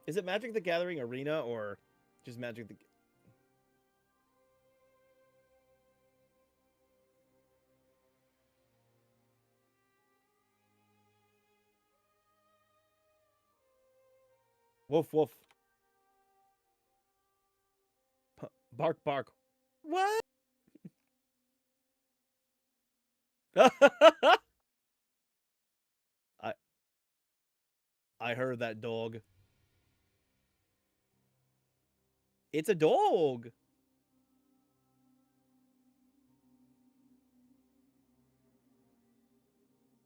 Is it Magic the Gathering Arena or just Magic the... Woof woof. Bark bark. What? I I heard that dog. It's a dog.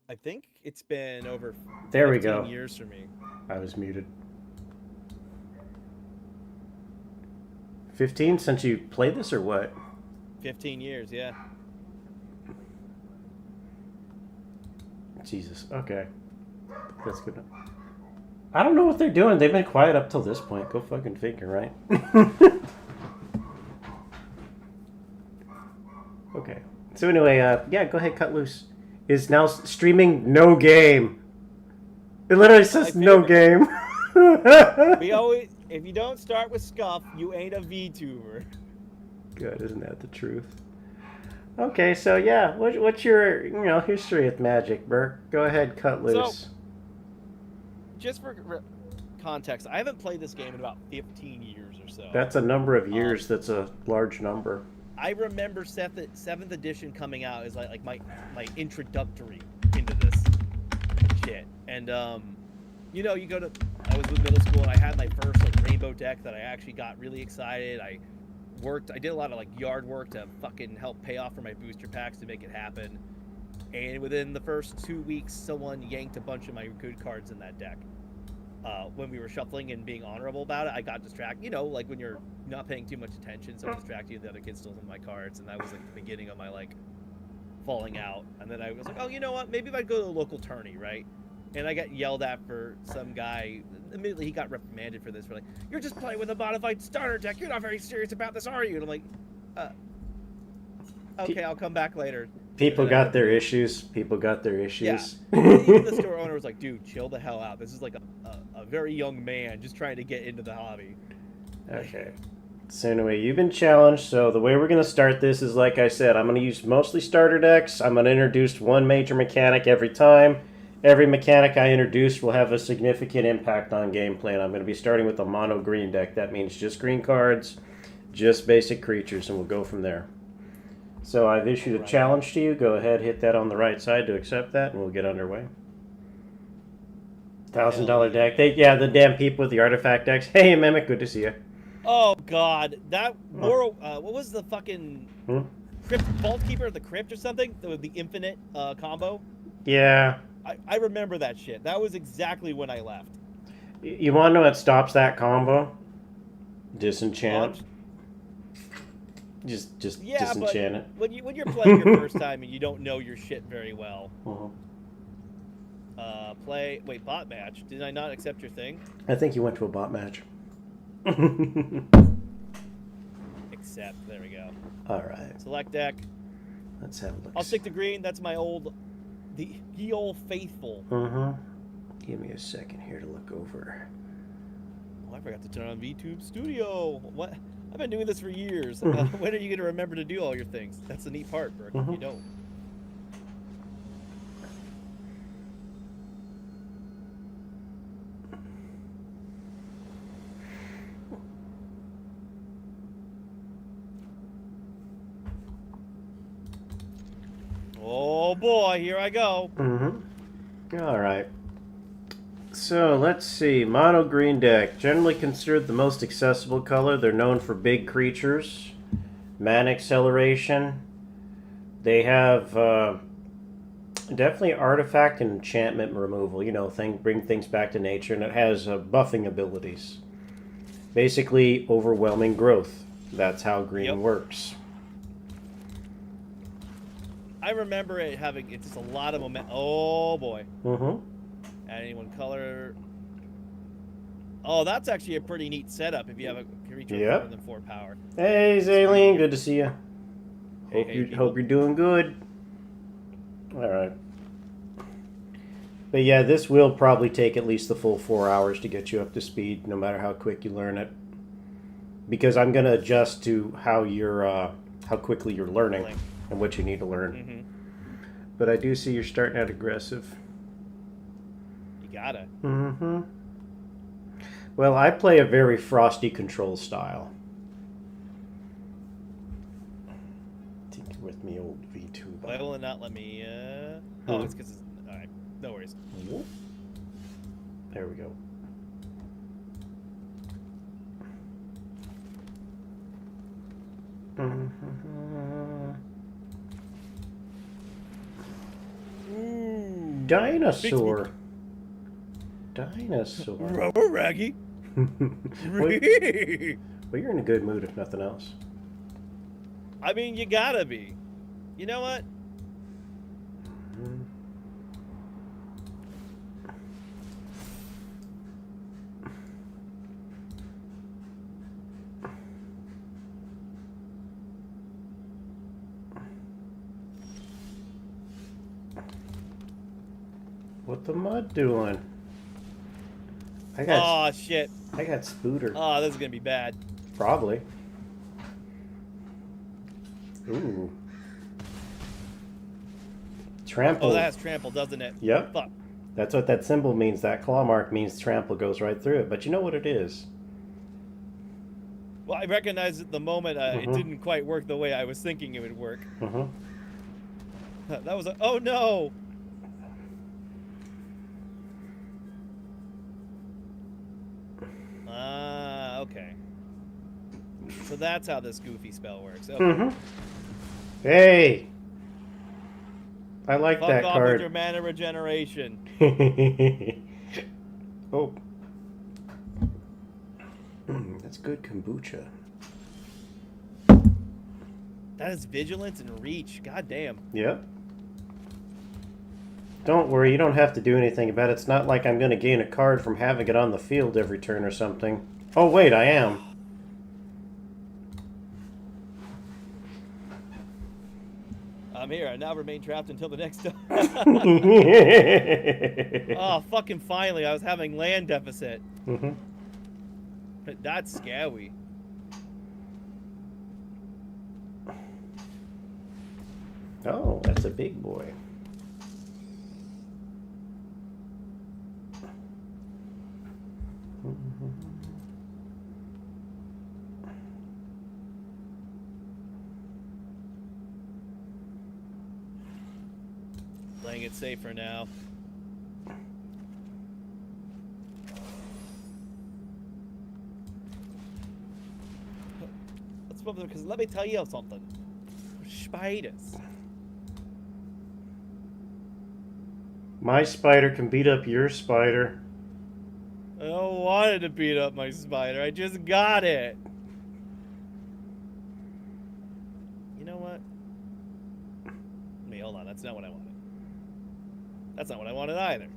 I think it's been over There we 15 go. years for me. I was muted. 15 since you played this or what? 15 years, yeah. Jesus. Okay. That's good. I don't know what they're doing. They've been quiet up till this point. Go fucking figure, right? Okay. So anyway, yeah, go ahead, cut loose. Is now streaming no game. It literally says no game. We always, if you don't start with scuff, you ain't a VTuber. Good, isn't that the truth? Okay, so yeah, what's your history with Magic, Burke? Go ahead, cut loose. So, just for context, I haven't played this game in about 15 years or so. That's a number of years. That's a large number. I remember 7th edition coming out as like my introductory into this shit. And you know, I was in middle school and I had my first like rainbow deck that I actually got really excited. I did a lot of like yard work to fucking help pay off for my booster packs to make it happen. And within the first 2 weeks, someone yanked a bunch of my good cards in that deck. When we were shuffling and being honorable about it, I got distracted. You know, like when you're not paying too much attention, so I distracted you, the other kid stole some of my cards, and that was like the beginning of my like falling out. And then I was like, oh, you know what? Maybe if I go to a local tourney, right? And I got yelled at for some guy. Immediately, he got reprimanded for this. For like, you're just playing with a modified starter deck. You're not very serious about this, are you? And I'm like, okay, I'll come back later. People got their issues. People got their issues. Yeah. Even the store owner was like, dude, chill the hell out. This is like a very young man just trying to get into the hobby. Okay. So anyway, you've been challenged. So the way we're going to start this is, like I said, I'm going to use mostly starter decks. I'm going to introduce one major mechanic every time. Every mechanic I introduce will have a significant impact on gameplay. And I'm going to be starting with a mono green deck. That means just green cards, just basic creatures, and we'll go from there. So I've issued a challenge to you. Go ahead, hit that on the right side to accept that, and we'll get underway. $1,000 deck. The damn people with the artifact decks. Hey, Mimic, good to see you. Oh God, that what was the fucking Crypt Vault Keeper of the Crypt or something? The infinite combo. Yeah. I remember that shit. That was exactly when I left. You want to know what stops that combo? Disenchant. Just disenchant it. When you're playing your first time and you don't know your shit very well. Bot match. Did I not accept your thing? I think you went to a bot match. Accept. There we go. All right. Select deck. Let's have a look. I'll stick to green. That's my old, the old faithful. Give me a second here to look over. Oh, I forgot to turn on VTube Studio. What? I've been doing this for years. When are you going to remember to do all your things? That's the neat part, Burke. You don't. Oh boy, here I go. All right. So let's see. Mono green deck, generally considered the most accessible color. They're known for big creatures, mana acceleration. They have definitely artifact and enchantment removal. You know, bring things back to nature, and it has buffing abilities. Basically, overwhelming growth. That's how green works. I remember it having just a lot of momentum. Oh boy. Adding one color. Oh, that's actually a pretty neat setup if you have a creature with more than 4 power. Hey, Zaleen, good to see you. Hope you're doing good. All right. But yeah, this will probably take at least the full 4 hours to get you up to speed, no matter how quick you learn it. Because I'm gonna adjust to how quickly you're learning and what you need to learn. Mm-hmm. But I do see you're starting out aggressive. You gotta. Mm-hmm. Well, I play a very frosty control style. Tinker with me, old V2. Why will it not let me? Oh, it's because. All right, no worries. There we go. Ooh, Dinosaur. Dinosaur. Rubber Raggy. Well, you're in a good mood, if nothing else. I mean, you gotta be. You know what? What the mud doing? Oh shit. I got Spooter. Oh, this is gonna be bad. Probably. Ooh. Trample. Oh, that has trample, doesn't it? Yep. Fuck. That's what that symbol means. That claw mark means trample goes right through it. But you know what it is? Well, I recognized at the moment it didn't quite work the way I was thinking it would work. That was a... Oh, no! Ah, okay. So that's how this goofy spell works. Okay. Hey! I like Fuck that off card. with your mana regeneration. Oh. That's good kombucha. That is vigilance and reach. God damn. Yep. Don't worry, you don't have to do anything about it. It's not like I'm going to gain a card from having it on the field every turn or something. Oh, wait, I am. I'm here. I now remain trapped until the next time. Oh, fucking finally. I was having land deficit. That's scary. Oh, that's a big boy. Playing it safe for now. Let's move because let me tell you something. Spiders. My spider can beat up your spider. I don't want it to beat up my spider. I just got it. You know what? Wait, hold on. That's not what I wanted. That's not what I wanted either.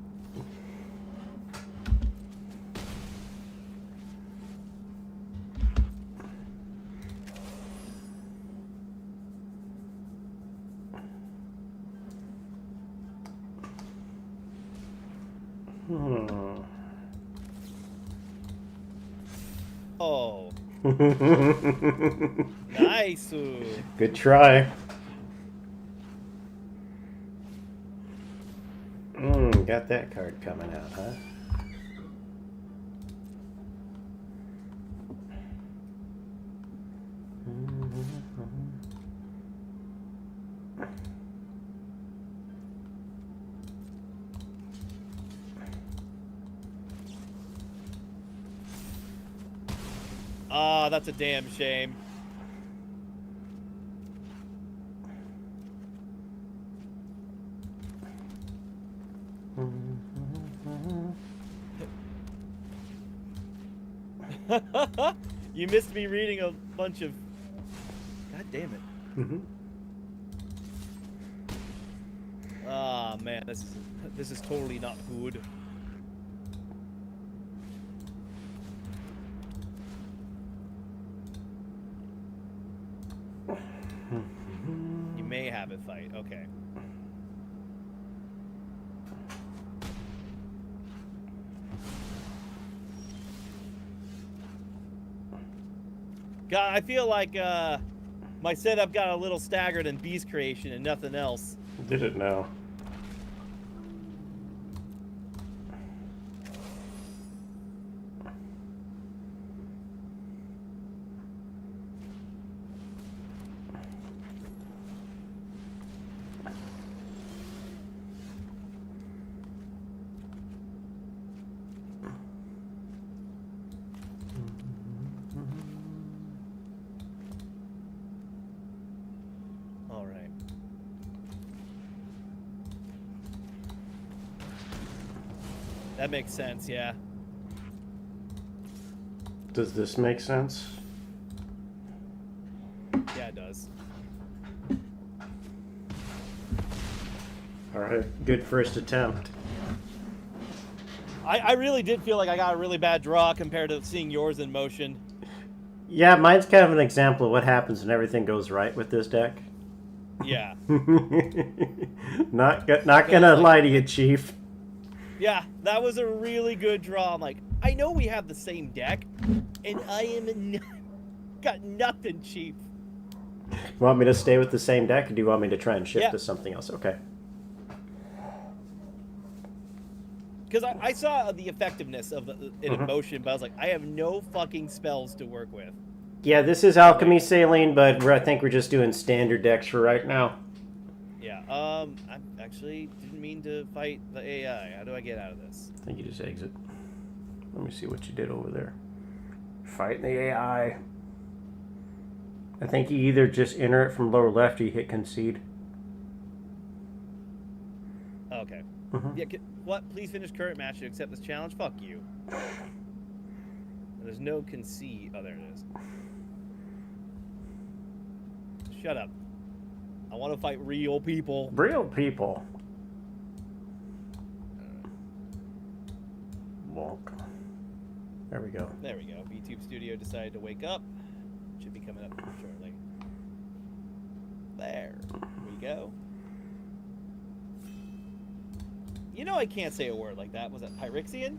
Oh. Nice. Good try. Got that card coming out, huh? Ah, that's a damn shame. You missed me reading a bunch of... God damn it. Ah, man, this is totally not good. may have it fight. Okay. God, I feel like my setup got a little staggered in beast creation and nothing else. Did it now? All right. That makes sense, yeah. Does this make sense? Yeah, it does. All right, good first attempt. I really did feel like I got a really bad draw compared to seeing yours in motion. Yeah, mine's kind of an example of what happens when everything goes right with this deck. Yeah. not gonna lie to you, Chief. Yeah, that was a really good draw. I'm like, I know we have the same deck, and I am got nothing, Chief. You want me to stay with the same deck, or do you want me to try and shift Yeah. to something else? Okay. Because I saw the effectiveness of it in motion, but I was like, I have no fucking spells to work with. Yeah, this is Alchemy Saline, but I think we're just doing standard decks for right now. Yeah, I actually didn't mean to fight the AI. How do I get out of this? I think you just exit. Let me see what you did over there. Fighting the AI. I think you either just enter it from lower left or you hit concede. Okay. Mhm. Yeah, what? Please finish current match to accept this challenge? Fuck you. There's no concede. Oh, there it is. Shut up. I want to fight real people. Real people. Bonk. There we go. There we go. VTube Studio decided to wake up. Should be coming up shortly. There we go. You know I can't say a word like that. Was that Pyrexian?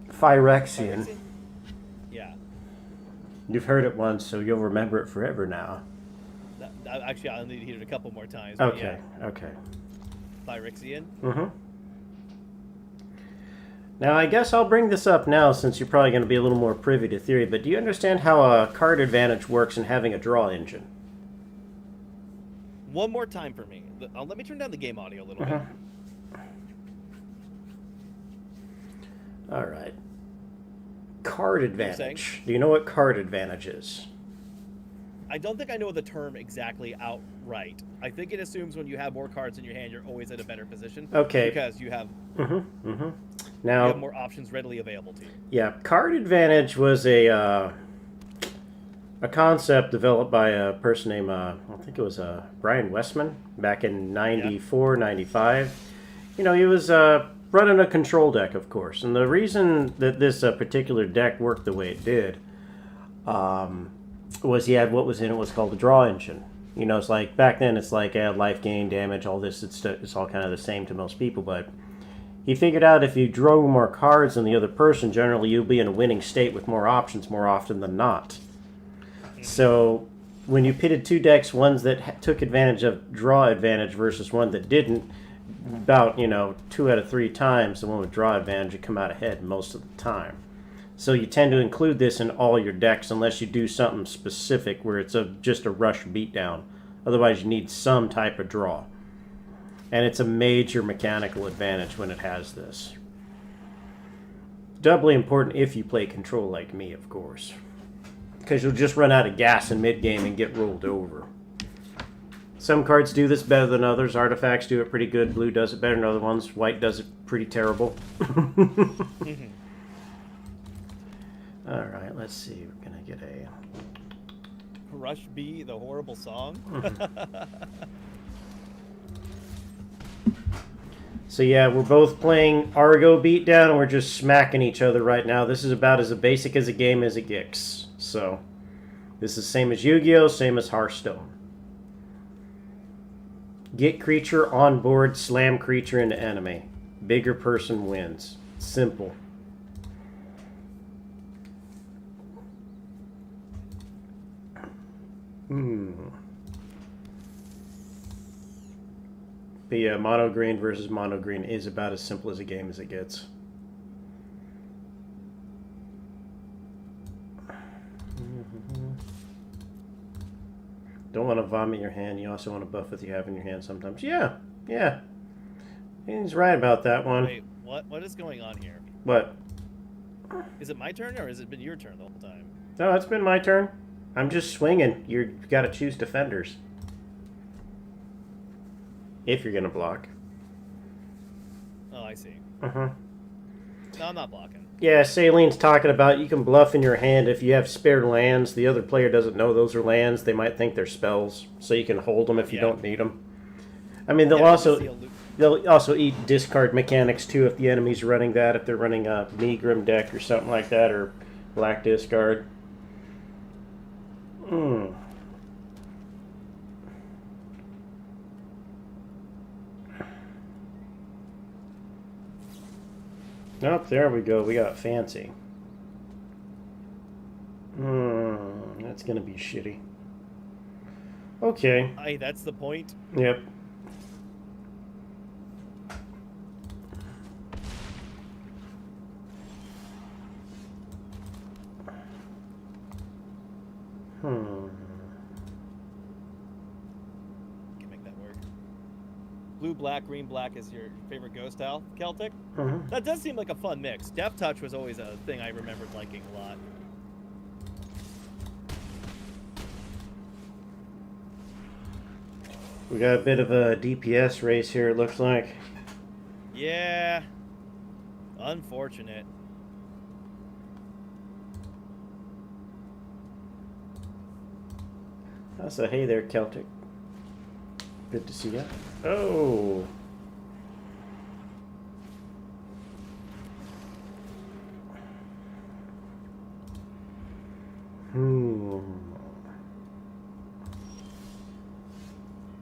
Phyrexian. Yeah. You've heard it once, so you'll remember it forever now. Actually, I'll need to hear it a couple more times. But Okay, yeah. okay. Pyrexian. Mm-hmm. Now, I guess I'll bring this up now since you're probably going to be a little more privy to theory, but do you understand how a card advantage works in having a draw engine? One more time for me. Let me turn down the game audio a little bit. All right. Card saying? advantage. Do you know what card advantage is? I don't think I know the term exactly outright. I think it assumes when you have more cards in your hand, you're always at a better position. Okay. Because you have, Now, you have more options readily available to you. yeah, card advantage was a concept developed by a person named, I think it was Brian Westman, back in 94, 95. You know, he was running a control deck, of course. And the reason that this particular deck worked the way it did was he had what was in it was called the draw engine. You know, it's like, back then it's like life gain, damage, all this, it's all kind of the same to most people, but he figured out if you drew more cards than the other person, generally you'll be in a winning state with more options more often than not. So when you pitted two decks, ones that took advantage of draw advantage versus one that didn't, about, 2 out of 3 times, the one with draw advantage would come out ahead most of the time. So you tend to include this in all your decks unless you do something specific where it's just a rush beatdown. Otherwise you need some type of draw. And it's a major mechanical advantage when it has this. Doubly important if you play control like me, of course. Because you'll just run out of gas in mid-game and get rolled over. Some cards do this better than others. Artifacts do it pretty good. Blue does it better than other ones. White does it pretty terrible. Alright, let's see. We're going to get a... Rush B, the horrible song. So yeah, we're both playing Argo Beatdown, and we're just smacking each other right now. This is about as basic as a game as it gets. So, this is same as Yu-Gi-Oh!, same as Hearthstone. Get creature on board, slam creature into enemy. Bigger person wins. Simple. But yeah, mono green versus mono green is about as simple as a game as it gets. Don't want to vomit your hand. You also want to buff what you have in your hand sometimes. Yeah, yeah. He's right about that one. Wait, what is going on here? What? Is it my turn or has it been your turn the whole time? No, it's been my turn. I'm just swinging. You've got to choose defenders. If you're going to block. Oh, I see. Uh-huh. No, I'm not blocking. Yeah, Salene's talking about you can bluff in your hand if you have spare lands. The other player doesn't know those are lands. They might think they're spells, so you can hold them if you don't need them. I mean, they'll also eat discard mechanics too if the enemy's running that. If they're running a Megrim deck or something like that, or black discard. Oh, there we go. We got fancy. That's gonna be shitty. Okay. Hey, that's the point. Yep. Can make that work. Blue, black, green, black is your favorite ghost style, Celtic? That does seem like a fun mix. Death Touch was always a thing I remembered liking a lot. We got a bit of a DPS race here, it looks like. Yeah. Unfortunate. So hey there, Celtic. Good to see you. Oh.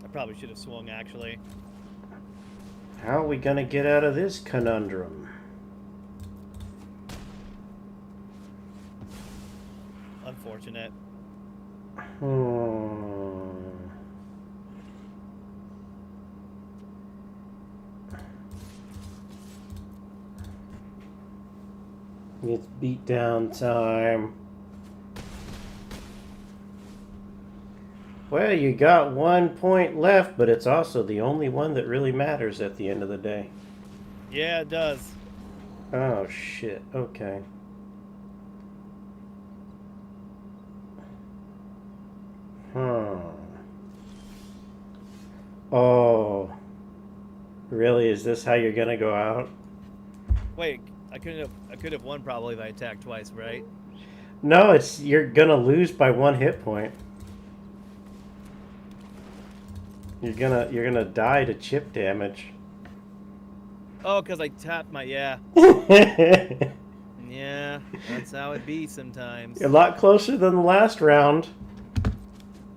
I probably should have swung, actually. How are we gonna get out of this conundrum? Unfortunate. It's beat down time. Well, you got 1 point left, but it's also the only one that really matters at the end of the day. Yeah, it does. Oh, shit. Okay. Oh. Really? Is this how you're gonna go out? Wait, I could have won probably if I attacked twice, right? No, you're gonna lose by 1 hit point. You're gonna die to chip damage. Oh, because I tapped my yeah. Yeah, that's how it be sometimes. You're a lot closer than the last round.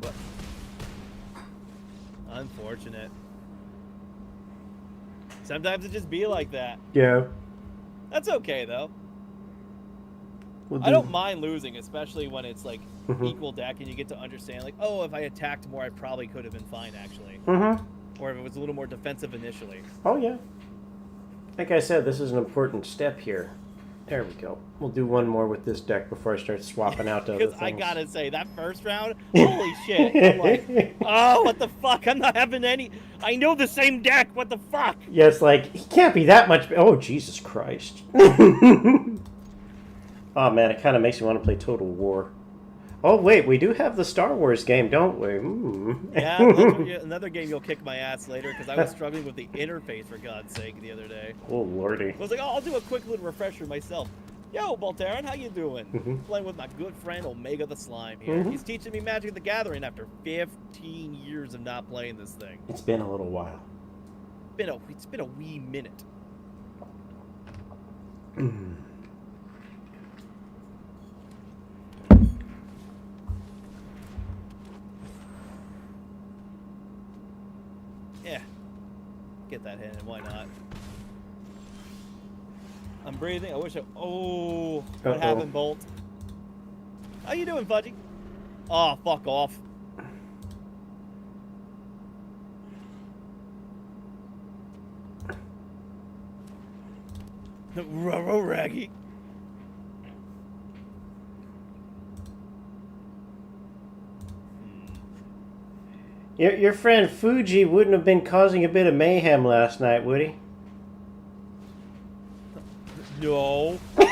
What? Unfortunate. Sometimes it just be like that. Yeah. That's okay though. We'll I don't mind losing, especially when it's like Mhm. equal deck and you get to understand like, oh, if I attacked more, I probably could have been fine actually. Or if it was a little more defensive initially. Oh yeah. Like I said, this is an important step here. There we go. We'll do one more with this deck before I start swapping out to other Because things. I gotta say, that first round, holy shit. I'm like, oh, what the fuck? I'm not having any. I know the same deck. What the fuck? Yeah, it's like, he can't be that much. Oh, Jesus Christ. Oh, man, it kind of makes me want to play Total War. Oh, wait, we do have the Star Wars game, don't we? Yeah, another game you'll kick my ass later, because I was struggling with the interface, for God's sake, the other day. Oh, lordy. I was like, oh, I'll do a quick little refresher myself. Yo, Baltaran, how you doing? Playing with my good friend Omega the Slime here. He's teaching me Magic the Gathering after 15 years of not playing this thing. It's been a little while. It's been a wee minute. Yeah. Get that hit in. Why not? I'm breathing. I wish I... Oh. What happened, Bolt? How you doing, Fudgy? Oh, fuck off. Raggy. Your friend Fuji wouldn't have been causing a bit of mayhem last night, would he? No. You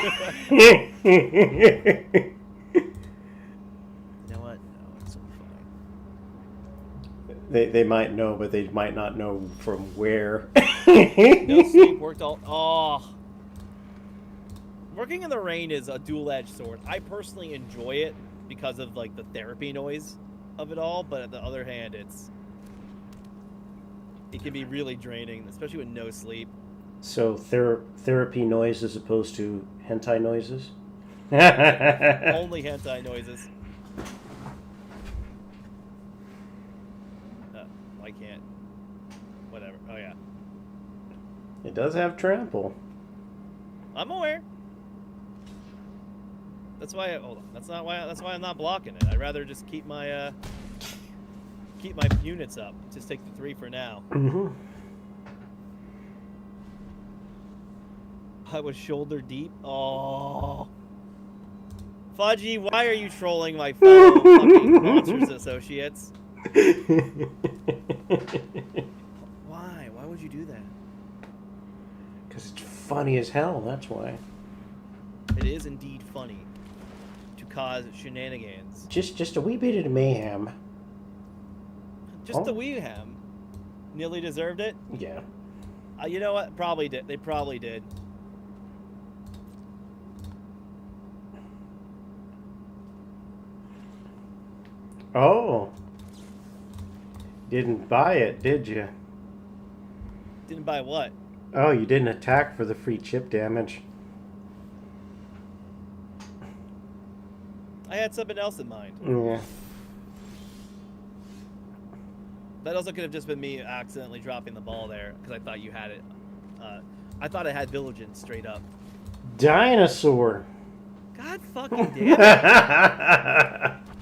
know what? No, it's fine. They might know, but they might not know from where. No sleep worked all... Oh. Working in the rain is a dual-edged sword. I personally enjoy it because of, like, the therapy noise of it all, but on the other hand, it can be really draining, especially with no sleep. So therapy noise as opposed to hentai noises? Only hentai noises. I can't. Whatever. Oh yeah. It does have trample. I'm aware. That's why. Hold on. That's why I'm not blocking it. I'd rather just keep my units up. Just take the 3 for now. Mm-hmm. I was shoulder deep. Oh. Fudgy, why are you trolling my fellow fucking Monsters Associates? Why? Why would you do that? Because it's funny as hell, that's why. It is indeed funny to cause shenanigans. Just a wee bit of mayhem. Just the wee ham. Nearly deserved it? Yeah. You know what? Probably did. They probably did. Oh. Didn't buy it, did you? Didn't buy what? Oh, you didn't attack for the free chip damage. I had something else in mind. Yeah. That also could have just been me accidentally dropping the ball there because I thought you had it. I thought I had Vigilance straight up. Dinosaur. God fucking damn it.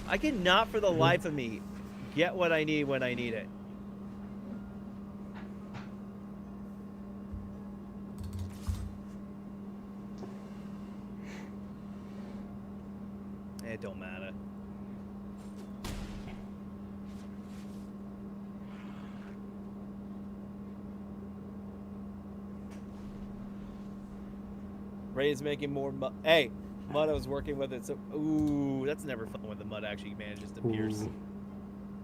I cannot for the life of me get what I need when I need it. It don't matter. Ray's making more mud. Hey, mud I was working with it. So, ooh, that's never fun when the mud actually manages to pierce. Ooh,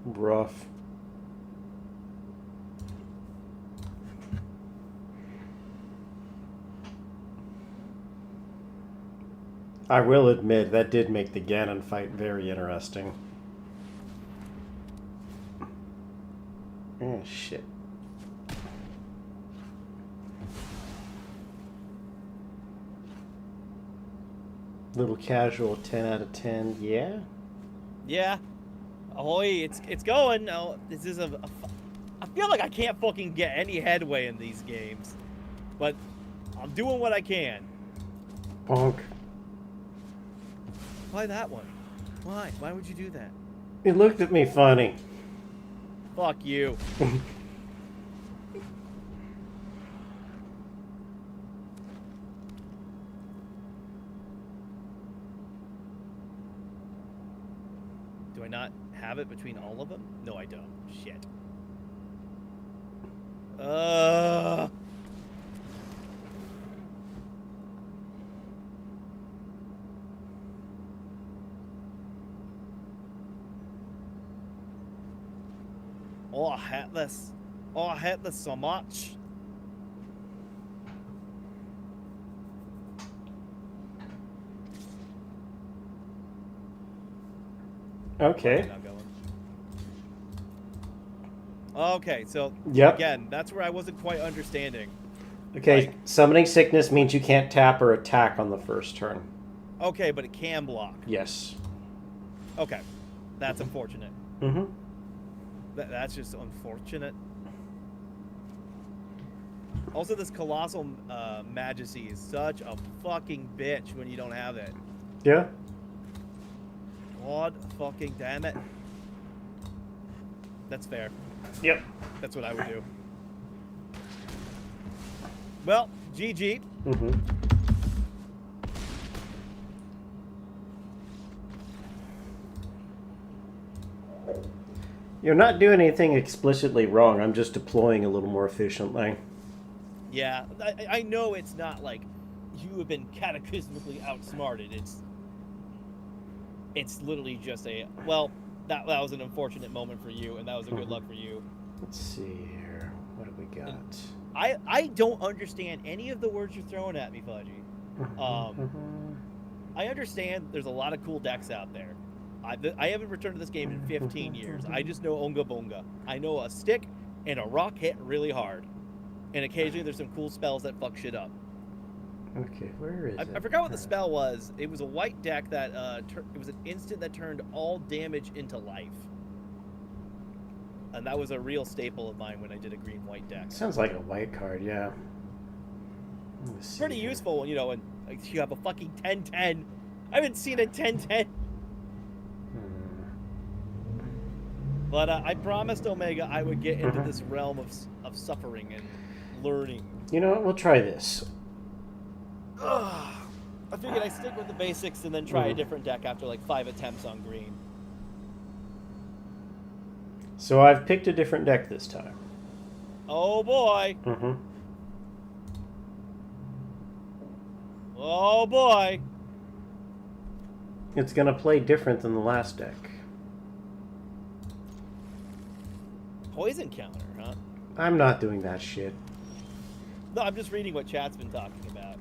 rough. I will admit, that did make the Ganon fight very interesting. Oh, shit. Little casual 10 out of 10, yeah? Yeah. Ahoy, it's going. No, this is I feel like I can't fucking get any headway in these games. But I'm doing what I can. Bonk. Why that one? Why? Why would you do that? He looked at me funny. Fuck you. Do I not have it between all of them? No, I don't. Shit. Oh, I hate this. Oh, I hate this so much. Okay. Not going. Okay, so Yep. again, that's where I wasn't quite understanding. Okay, Like- summoning sickness means you can't tap or attack on the first turn. Okay, but it can block. Yes. Okay, that's unfortunate. Mm-hmm. That's just unfortunate. Also, this Colossal Majesty is such a fucking bitch when you don't have it. Yeah. God fucking damn it. That's fair. Yep. That's what I would do. Well, GG. Mm-hmm. You're not doing anything explicitly wrong. I'm just deploying a little more efficiently. Yeah, I know it's not like you have been cataclysmically outsmarted. It's literally just a, well, that was an unfortunate moment for you, and that was a good luck for you. Let's see here. What do we got? I don't understand any of the words you're throwing at me, Fudgy. I understand there's a lot of cool decks out there. I haven't returned to this game in 15 years. I just know Onga Bonga. I know a stick and a rock hit really hard. And occasionally there's some cool spells that fuck shit up. Okay, where is it? I forgot what the spell was. It was a white deck that, it was an instant that turned all damage into life. And that was a real staple of mine when I did a green-white deck. Sounds like a white card, yeah. Pretty useful, you know, when you have a fucking 10-10. I haven't seen a 10-10. But I promised Omega I would get into this realm of suffering and learning. You know what? We'll try this. Ugh. I figured I'd stick with the basics and then try a different deck after like 5 attempts on green. So I've picked a different deck this time. Oh boy. Oh boy. It's gonna play different than the last deck. Poison counter, huh? I'm not doing that shit. No, I'm just reading what chat's been talking about.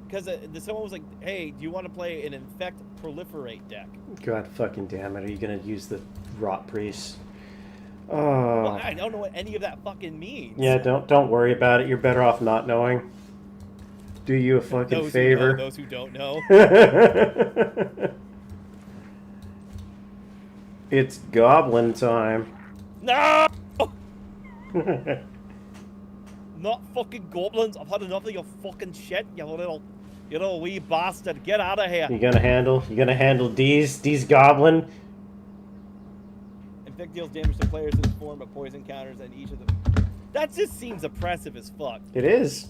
Because someone was like, hey, do you want to play an Infect Proliferate deck? God fucking damn it. Are you gonna use the Rot Priest? Oh. Well, I don't know what any of that fucking means. Yeah, don't worry about it. You're better off not knowing. Do you a fucking those favor. Who know, those who don't know. It's goblin time. No! Not fucking goblins. I've had enough of your fucking shit, you little wee bastard. Get out of here. You gonna handle these goblin? Infect deals damage to players in the form of poison counters, and each of them. That just seems oppressive as fuck. It is.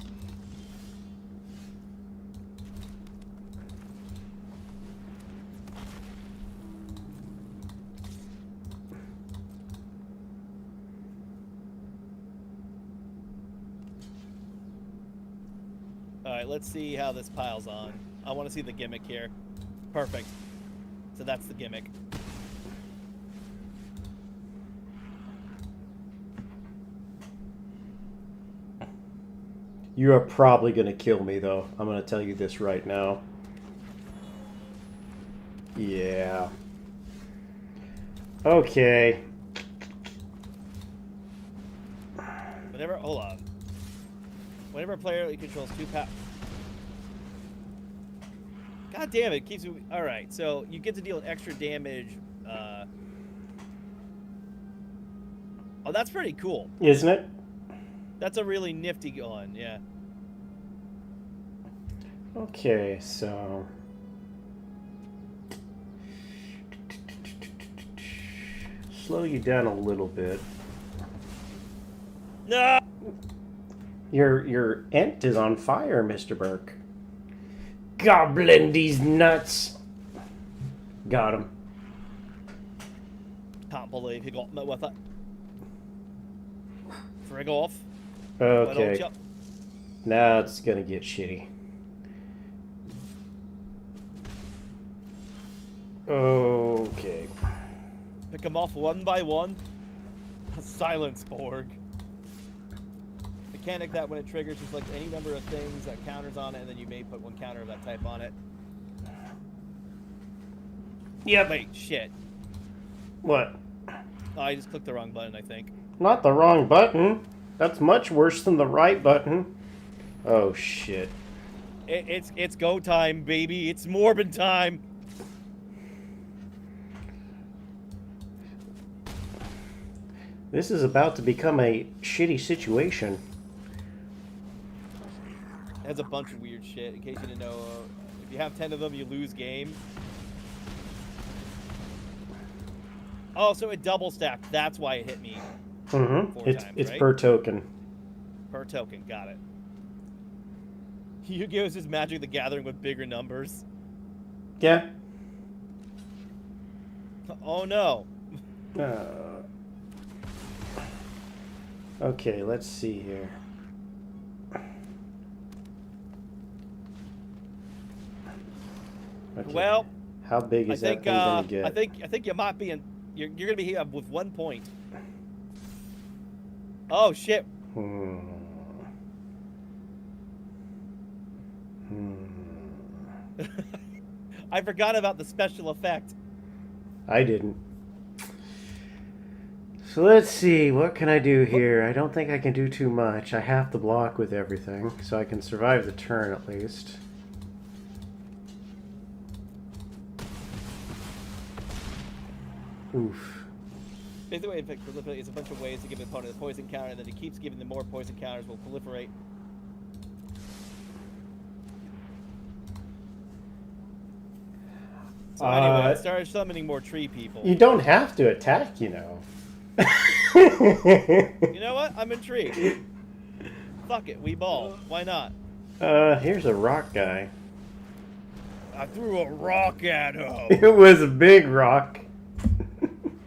Alright, let's see how this piles on. I want to see the gimmick here. Perfect. So that's the gimmick. You are probably gonna kill me, though. I'm gonna tell you this right now. Yeah. Okay. Hold on. Whenever a player controls 2 power. God damn it, keeps me. Alright, so you get to deal extra damage. Oh, that's pretty cool. Isn't it? That's a really nifty one, yeah. Okay, so. Slow you down a little bit. No! Your ent is on fire, Mr. Burke. Goblin these nuts. Got him. Can't believe he got me with it. Frig off. Okay. Now it's gonna get shitty. Okay. Pick them off one by one. Silence Borg. Mechanic that when it triggers, just like any number of things that counters on it, and then you may put one counter of that type on it. Yep. Wait, shit. What? Oh, I just clicked the wrong button, I think. Not the wrong button. That's much worse than the right button. Oh shit. It's go time, baby. It's Morbid time. This is about to become a shitty situation. has a bunch of weird shit. In case you didn't know, if you have 10 of them, you lose game. Oh, so it double stacked. That's why it hit me. Mm-hmm. 4 times, It's right? per token. Per token. Got it. Yu-Gi-Oh's just Magic the Gathering with bigger numbers. Yeah. Oh no. Okay, let's see here. Okay. Well, how big is that thing gonna get? I think you might be in. You're gonna be here with 1 point. Oh shit. I forgot about the special effect. I didn't. So let's see, what can I do here? I don't think I can do too much. I have to block with everything, so I can survive the turn at least. Oof. Basically, if it proliferates, it's a bunch of ways to give the opponent a poison counter, and then it keeps giving them more poison counters will proliferate. So anyway, I started summoning more tree people. You don't have to attack, you know. You know what? I'm intrigued. Fuck it, we ball. Why not? Here's a rock guy. I threw a rock at him. It was a big rock.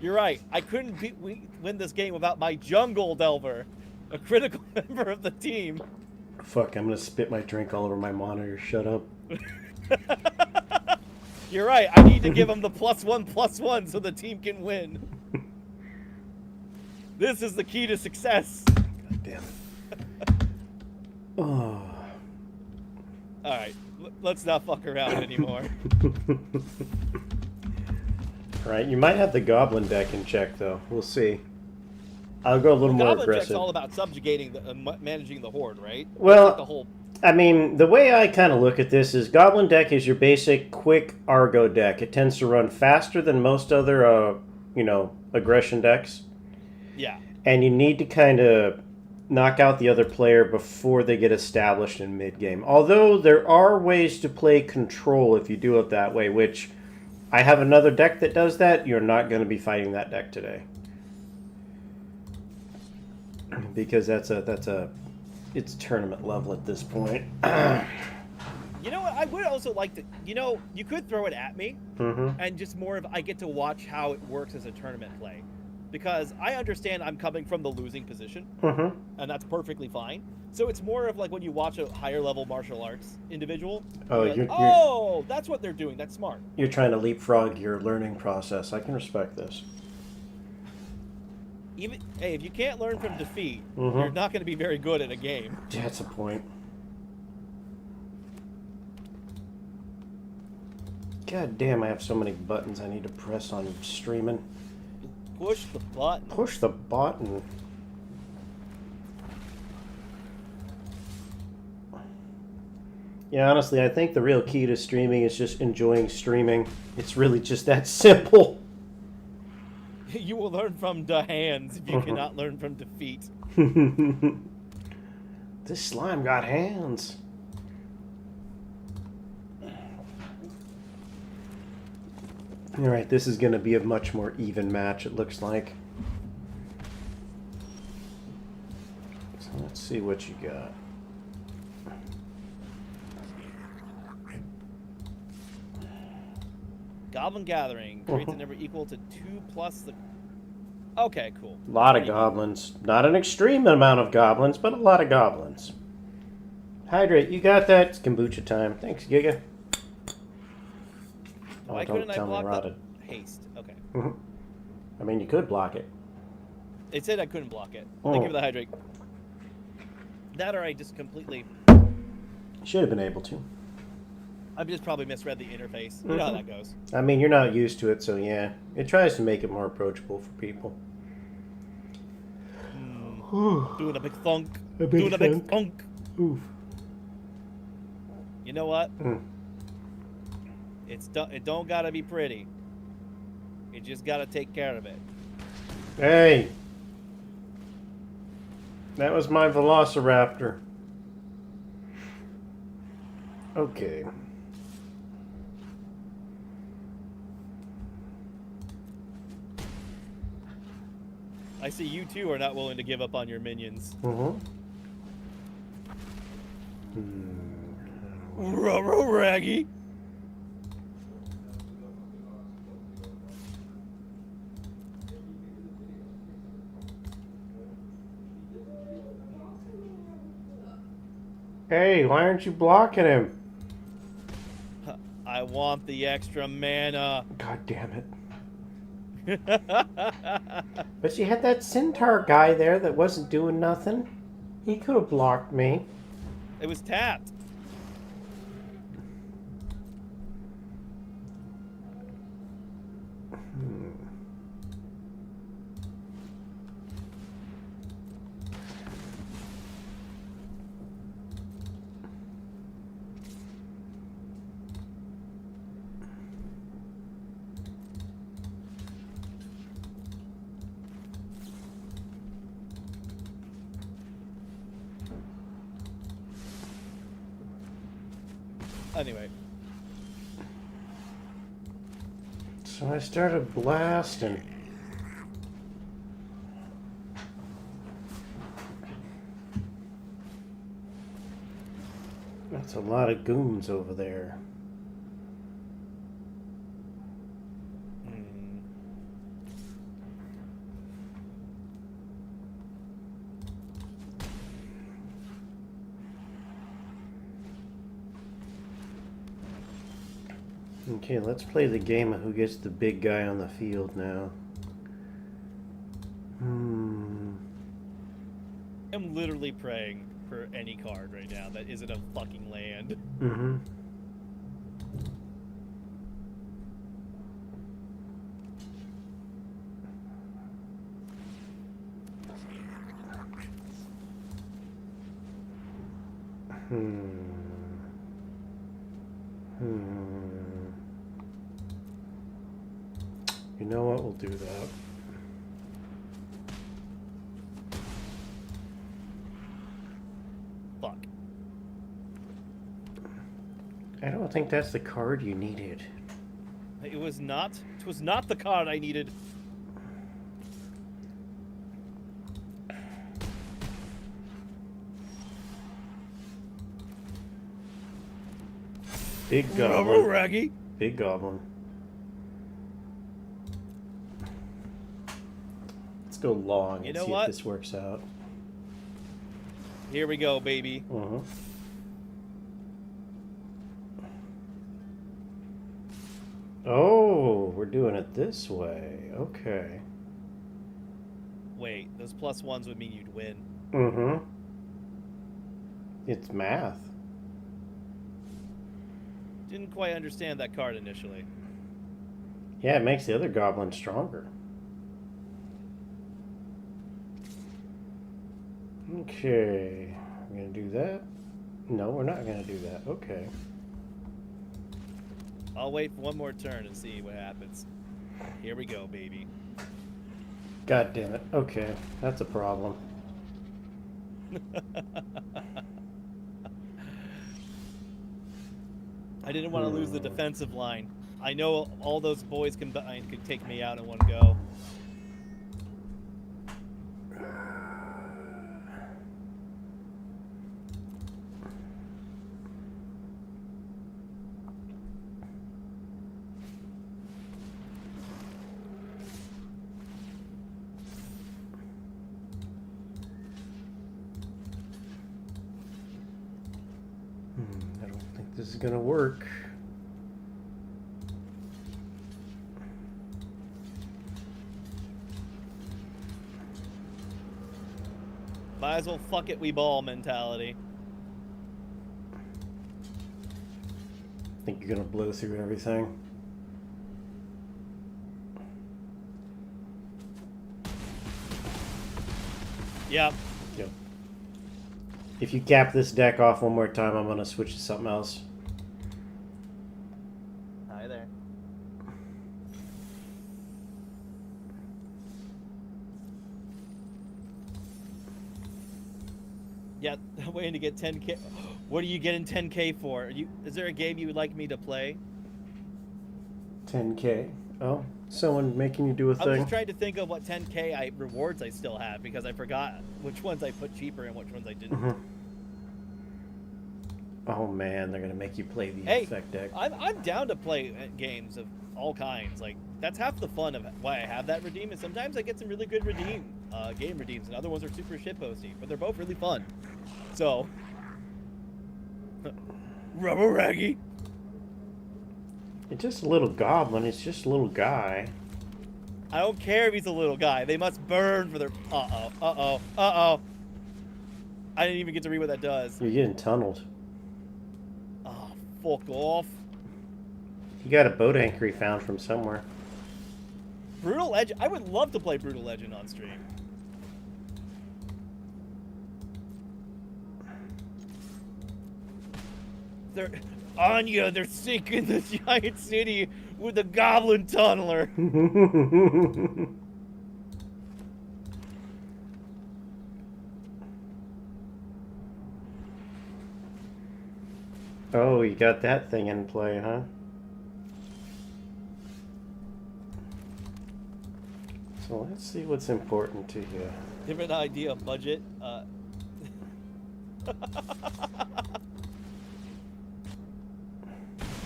You're right. I couldn't win this game without my Jungle Delver, a critical member of the team. Fuck, I'm gonna spit my drink all over my monitor. Shut up. You're right. I need to give him the +1/+1 so the team can win. This is the key to success. God damn it. Oh. All right, let's not fuck around anymore. Right, you might have the goblin deck in check though. We'll see. I'll go a little more Goblin aggressive. Check's all about subjugating, managing the horde, right? Well, Like the whole. I mean, the way I kind of look at this is Goblin deck is your basic quick Argo deck. It tends to run faster than most other, aggression decks. Yeah. And you need to kind of knock out the other player before they get established in mid-game. Although there are ways to play control if you do it that way, which I have another deck that does that. You're not going to be fighting that deck today. Because it's tournament level at this point. You know what? I would also like to. You could throw it at me, Mm-hmm. and just more of I get to watch how it works as a tournament play, because I understand I'm coming from the losing position, Mm-hmm. and that's perfectly fine. So it's more of like when you watch a higher level martial arts individual. Oh, you're like, you're- oh, that's what they're doing. That's smart. You're trying to leapfrog your learning process. I can respect this. Hey, if you can't learn from defeat, Mhm. you're not going to be very good at a game. Yeah, that's a point. God damn, I have so many buttons I need to press on streaming. Push the button. Push the button. Yeah, honestly, I think the real key to streaming is just enjoying streaming. It's really just that simple. You will learn from the hands if you cannot learn from defeat. This slime got hands. Alright, this is going to be a much more even match, it looks like. So let's see what you got. Goblin Gathering creates a number equal to 2 plus the. Okay, cool. A lot of goblins. Not an extreme amount of goblins, but a lot of goblins. Hydrate, you got that? It's kombucha time. Thanks, Giga. Oh, Why don't couldn't I tell me block rotted. the haste? Okay. I mean, you could block it. It said I couldn't block it. Oh. Thank you for the hydrate. That or I just completely. Should have been able to. I just probably misread the interface. You know how that goes. I mean, you're not used to it, so yeah. It tries to make it more approachable for people. Doing a big thunk. A big Doing a big thunk. thunk. Oof. You know what? Mm. It don't gotta be pretty. You just gotta take care of it. Hey! That was my Velociraptor. Okay. I see you two are not willing to give up on your minions. Mm-hmm. Raggy. Hey, why aren't you blocking him? I want the extra mana. God damn it. But you had that Centaur guy there that wasn't doing nothing. He could have blocked me. It was tapped. Anyway. So I started blasting. That's a lot of goons over there. Okay, let's play the game of who gets the big guy on the field now. I'm literally praying for any card right now that isn't a fucking land. Mm-hmm. You know what? We'll do that. Fuck. I don't think that's the card you needed. It was not. It was not the card I needed. Big goblin. Raggy. Big goblin. Let's go long and know see what? if this works out. Here we go, baby. Mm-hmm. Oh, we're doing it this way. Okay. Wait, those +1s would mean you'd win. Mm-hmm. It's math. Didn't quite understand that card initially. Yeah, it makes the other goblin stronger. Okay. We're gonna do that? No, we're not gonna do that. Okay. I'll wait for one more turn and see what happens. Here we go, baby. God damn it. Okay, that's a problem. I didn't want to lose the defensive line. I know all those boys combined could take me out in one go. I don't think this is gonna work. Might as well fuck it, we ball mentality. Think you're gonna blow through everything? Yep. Yep. If you cap this deck off one more time, I'm gonna switch to something else. Hi there. Yeah, I'm waiting to get 10k. What are you getting 10K for? Is there a game you would like me to play? 10K. Oh, someone making you do a I'm thing. just trying to think of what 10K rewards I still have because I forgot which ones I put cheaper and which ones I didn't. Mhm. Oh man, they're gonna make you play the Hey, effect deck. I'm down to play games of all kinds. Like that's half the fun of why I have that redeem. Is sometimes I get some really good game redeems, and other ones are super shitposty, but they're both really fun. So, Rubber Raggy. It's just a little goblin. It's just a little guy. I don't care if he's a little guy. They must burn for their. Uh-oh. I didn't even get to read what that does. You're getting tunneled. Oh, fuck off. You got a boat anchor he found from somewhere. Brutal Legend. I would love to play Brutal Legend on stream. They're sinking the giant city with a goblin tunneler. Oh, you got that thing in play, huh? So let's see what's important to you. Different idea of budget.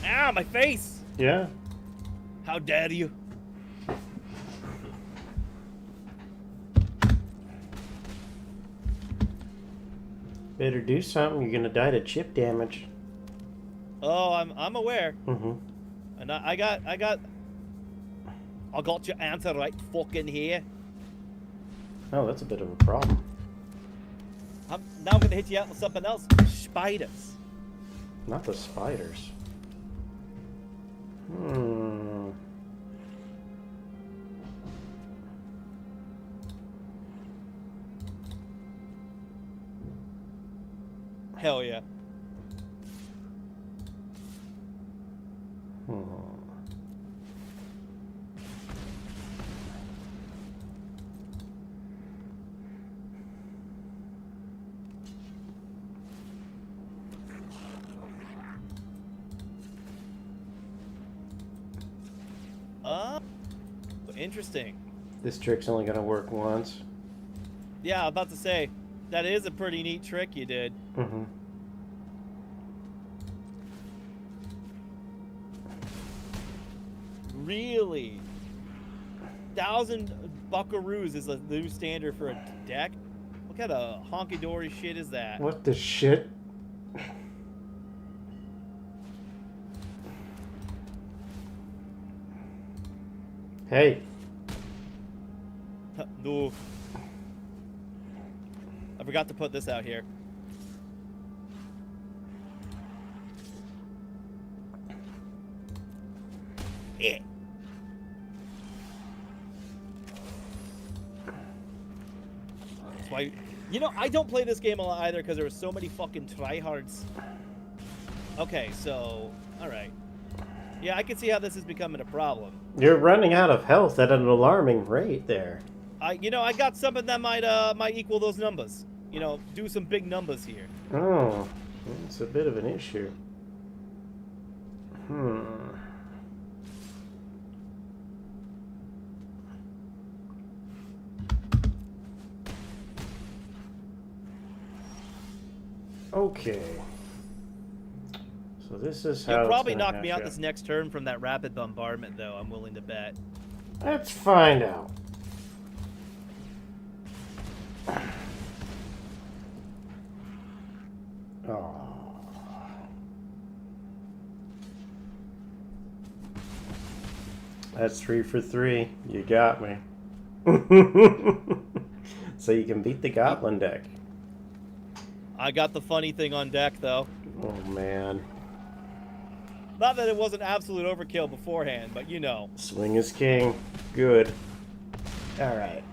Ow, my face! Yeah. How dare you? Better do something. You're gonna die to chip damage. Oh, I'm aware. Mm-hmm. And I got your answer right fucking here. Oh, that's a bit of a problem. Now I'm gonna hit you out with something else. Spiders. Not the spiders. Hmm. Hell yeah. Hmm. Interesting. This trick's only gonna work once. Yeah, I'm about to say, that is a pretty neat trick you did. Mm-hmm. Really? 1,000 buckaroos is a new standard for a deck? What kind of honky-dory shit is that? What the shit? Hey. No. I forgot to put this out here. Eh. That's why, you know, I don't play this game a lot either because there were so many fucking tryhards. Okay, so, all right. Yeah, I can see how this is becoming a problem. You're running out of health at an alarming rate there. I got something that might equal those numbers. You know, do some big numbers here. Oh, it's a bit of an issue. Okay. So this is how You'll probably it's gonna knock me out happen. this next turn from that rapid bombardment, though. I'm willing to bet. Let's find out. Oh. That's 3 for 3. You got me. So you can beat the goblin deck. I got the funny thing on deck, though. Oh man. Not that it wasn't absolute overkill beforehand, but you know. Swing is king. Good. Alright.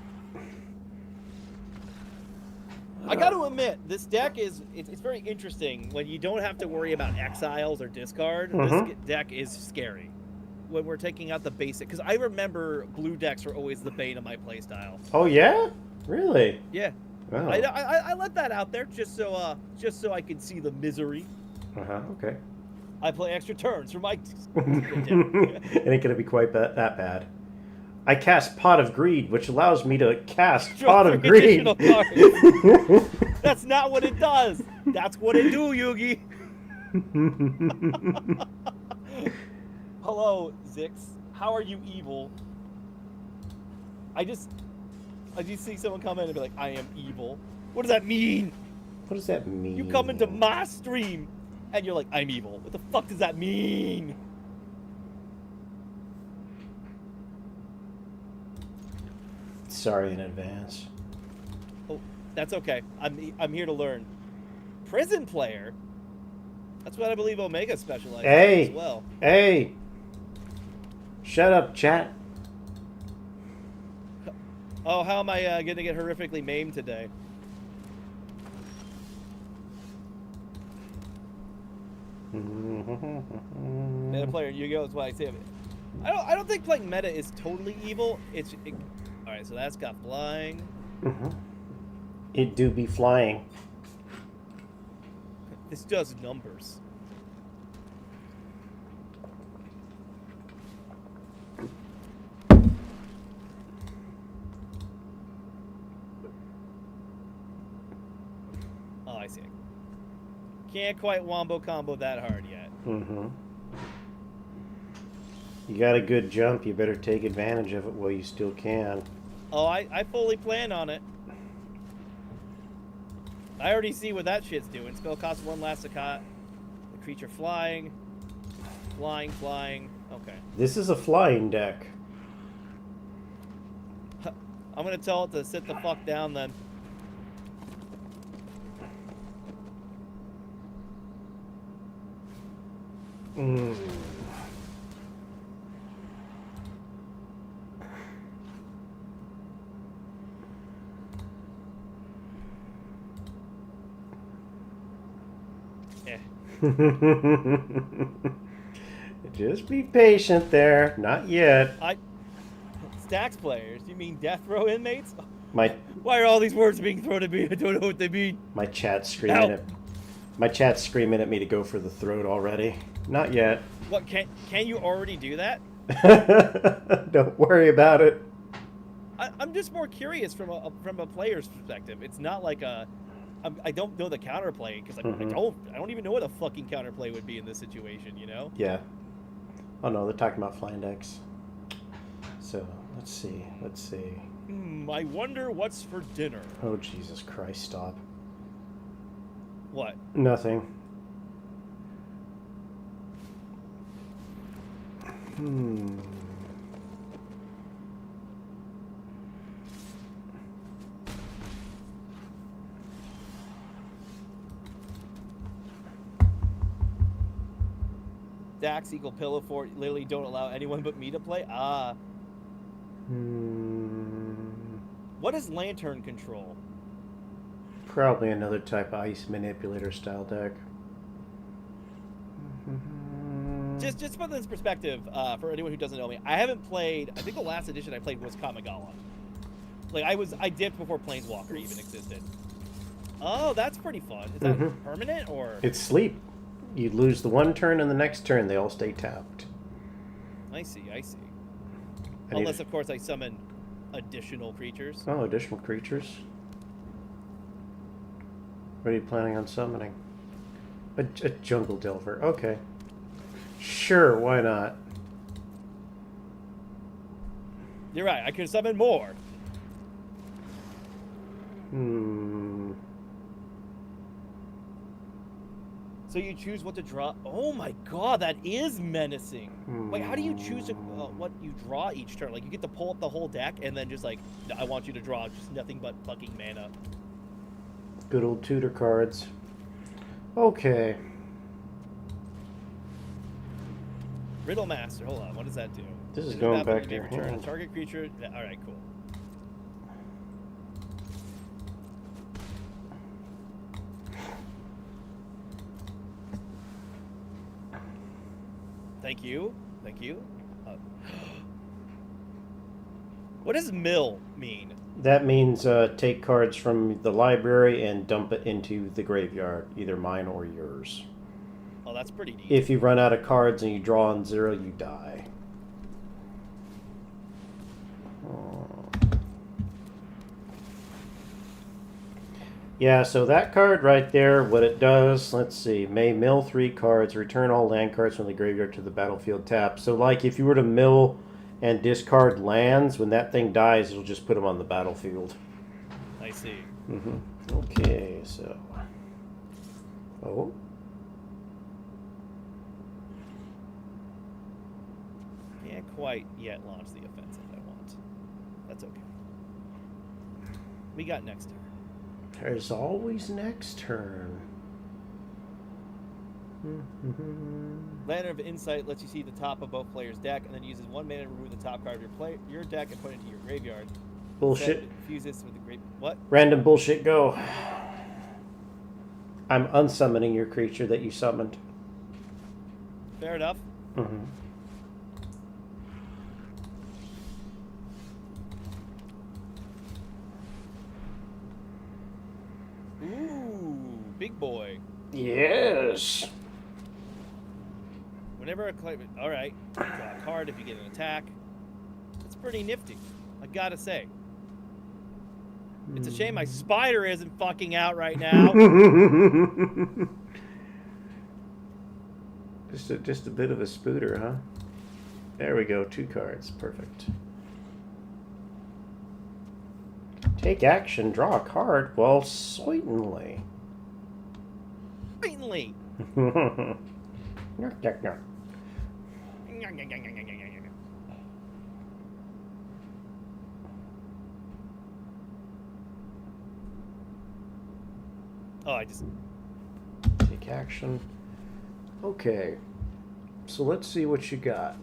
I got to admit, this deck it's very interesting when you don't have to worry about exiles or discard. This deck is scary when we're taking out the basic. Because I remember blue decks were always the bane of my playstyle. Oh yeah? Really? Yeah. Oh. I let that out there just so I can see the misery. Okay. I play extra turns for my. It ain't gonna be quite that bad. I cast Pot of Greed, which allows me to cast Draw Pot of 3 Greed. additional cards. That's not what it does. That's what it do, Yugi. Hello, Zix. How are you evil? I just see someone come in and be like, I am evil. What does that mean? What does that mean? You come into my stream and you're like, I'm evil. What the fuck does that mean? Sorry in advance. Oh, that's okay. I'm here to learn. Prison player? That's what I believe Omega specializes in as well. Hey! Shut up, chat. Oh, how am I going to get horrifically maimed today? Meta player, Yu-Gi-Oh! Is what I say of it. I don't think playing meta is totally evil. All right, so that's got flying. It do be flying. This does numbers. Oh, I see. Can't quite wombo combo that hard yet. You got a good jump, you better take advantage of it while you still can. Oh, I fully plan on it. I already see what that shit's doing. Spell costs 1 last Sakat. The creature flying. Flying. Okay. This is a flying deck. I'm gonna tell it to sit the fuck down then. Just be patient there. Not yet. Stacks players? You mean death row inmates? My Why are all these words being thrown at me? I don't know what they mean. my chat's screaming at me to go for the throat already. Not yet. What can you already do that? Don't worry about it. I'm just more curious from a player's perspective. It's not like I don't know the counterplay because I don't even know what a fucking counterplay would be in this situation, you know? Yeah. Oh no, they're talking about flying decks. So let's see. I wonder what's for dinner. Oh Jesus Christ! Stop. What? Nothing. Dax equal pillow fort literally don't allow anyone but me to play? What is lantern control? Probably another type of ice manipulator style deck. Just put this perspective, for anyone who doesn't know me, I haven't played. I think the last edition I played was Kamigawa. Like I dipped before Planeswalker even existed. Oh, that's pretty fun. Is that permanent or? It's sleep. You lose the one turn, and the next turn they all stay tapped. I see. Unless, of course, I summon additional creatures. Oh, additional creatures. What are you planning on summoning? A jungle delver. Okay. Sure, why not? You're right. I could summon more. So you choose what to draw. Oh my god, that is menacing. Wait, how do you choose what you draw each turn? Like, you get to pull up the whole deck and then just like, I want you to draw just nothing but fucking mana. Good old tutor cards. Okay. Riddle Master. Hold on. What does that do? This is going back to your return hand. a target creature. All right, cool. Thank you. What does mill mean? That means take cards from the library and dump it into the graveyard, either mine or yours. Oh, that's pretty neat. If you run out of cards and you draw on 0, you die. Yeah, so that card right there, what it does, let's see, may mill 3 cards, return all land cards from the graveyard to the battlefield tap. So like if you were to mill and discard lands, when that thing dies, it'll just put them on the battlefield. I see. Okay, so... Oh. Can't quite yet launch the offensive I want. That's okay. We got next turn. There's always next turn. Lantern of Insight lets you see the top of both players' deck, and then uses 1 mana to remove the top card of your deck and put it into your graveyard. Bullshit. Fuse this with the great what? Random bullshit, go. I'm unsummoning your creature that you summoned. Fair enough. Ooh, big boy. Yes. Whenever a all right, draw a card if you get an attack. It's pretty nifty, I gotta say. It's a shame my spider isn't fucking out right now. Just a bit of a spooter, huh? There we go, 2 cards, perfect. Take action, draw a card. Well, certainly. Certainly. Oh, I just... Take action. Okay. So let's see what you got.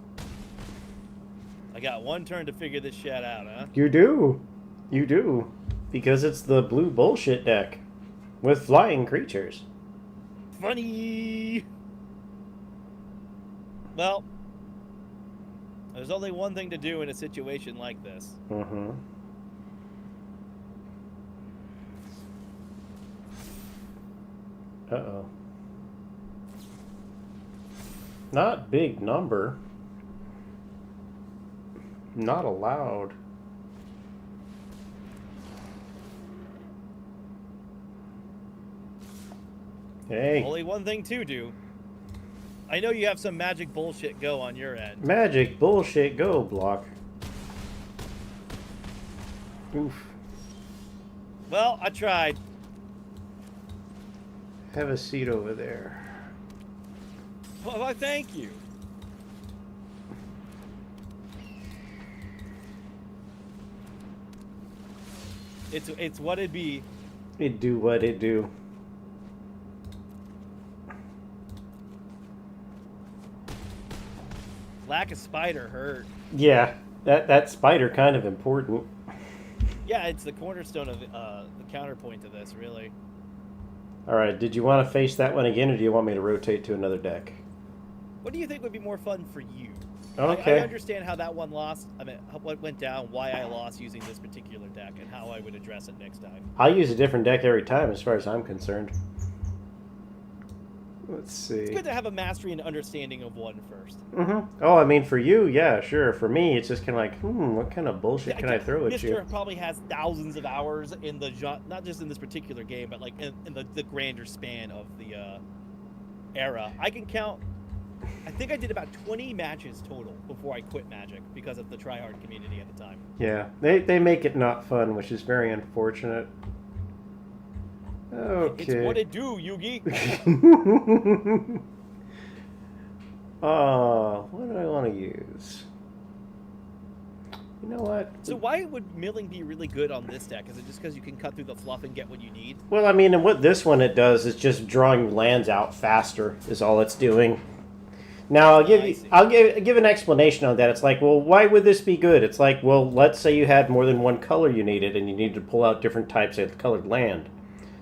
I got 1 turn to figure this shit out, huh? You do. You do. Because it's the blue bullshit deck. With flying creatures. Funny! Well, there's only one thing to do in a situation like this. Uh-oh. Not big number. Not allowed. Hey. Only one thing to do. I know you have some magic bullshit go on your end. Magic bullshit go, block. Oof. Well, I tried. Have a seat over there. Well, I thank you. It's what it'd be. It do what it do. Lack of spider hurt. Yeah, that spider kind of important. Yeah, it's the cornerstone of the counterpoint to this, really. All right, did you want to face that one again, or do you want me to rotate to another deck? What do you think would be more fun for you? Okay. I understand how that one lost. I mean, what went down, why I lost using this particular deck, and how I would address it next time. I'll use a different deck every time, as far as I'm concerned. Let's see. It's good to have a mastery and understanding of one first. Oh, I mean, for you, yeah, sure. For me, it's just kind of like, what kind of bullshit can I throw at you? Mr. probably has thousands of hours in the not just in this particular game, but like in the grander span of the era. I can count. I think I did about 20 matches total before I quit Magic because of the tryhard community at the time. Yeah, they make it not fun, which is very unfortunate. Okay. It's what it do, Yugi. What do I want to use? You know what? So why would milling be really good on this deck? Is it just because you can cut through the fluff and get what you need? Well, I mean, and what this one it does is just drawing lands out faster is all it's doing. Now I'll give an explanation on that. It's like, well, why would this be good? It's like, well, let's say you had more than one color you needed, and you needed to pull out different types of colored land.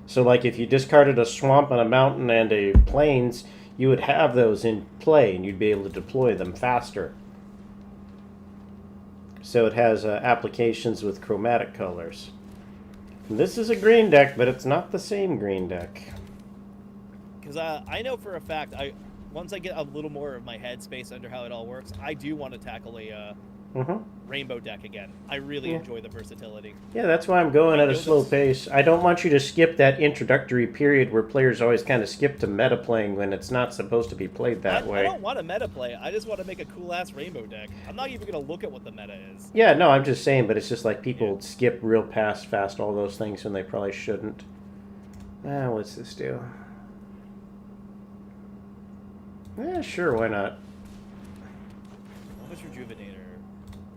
So, like, if you discarded a swamp and a mountain and a plains, you would have those in play, and you'd be able to deploy them faster. so it has applications with chromatic colors. And this is a green deck, but it's not the same green deck. Because I know for a fact, once I get a little more of my headspace under how it all works, I do want to tackle a rainbow deck again. I really enjoy the versatility. Yeah, that's why I'm going at a slow pace. I don't want you to skip that introductory period where players always kind of skip to meta playing when it's not supposed to be played that way. I don't want to meta play. I just want to make a cool-ass rainbow deck. I'm not even going to look at what the meta is. Yeah, no, I'm just saying, but it's just like people skip real fast all those things when they probably shouldn't. What's this do? Yeah, sure, why not? Elvish Rejuvenator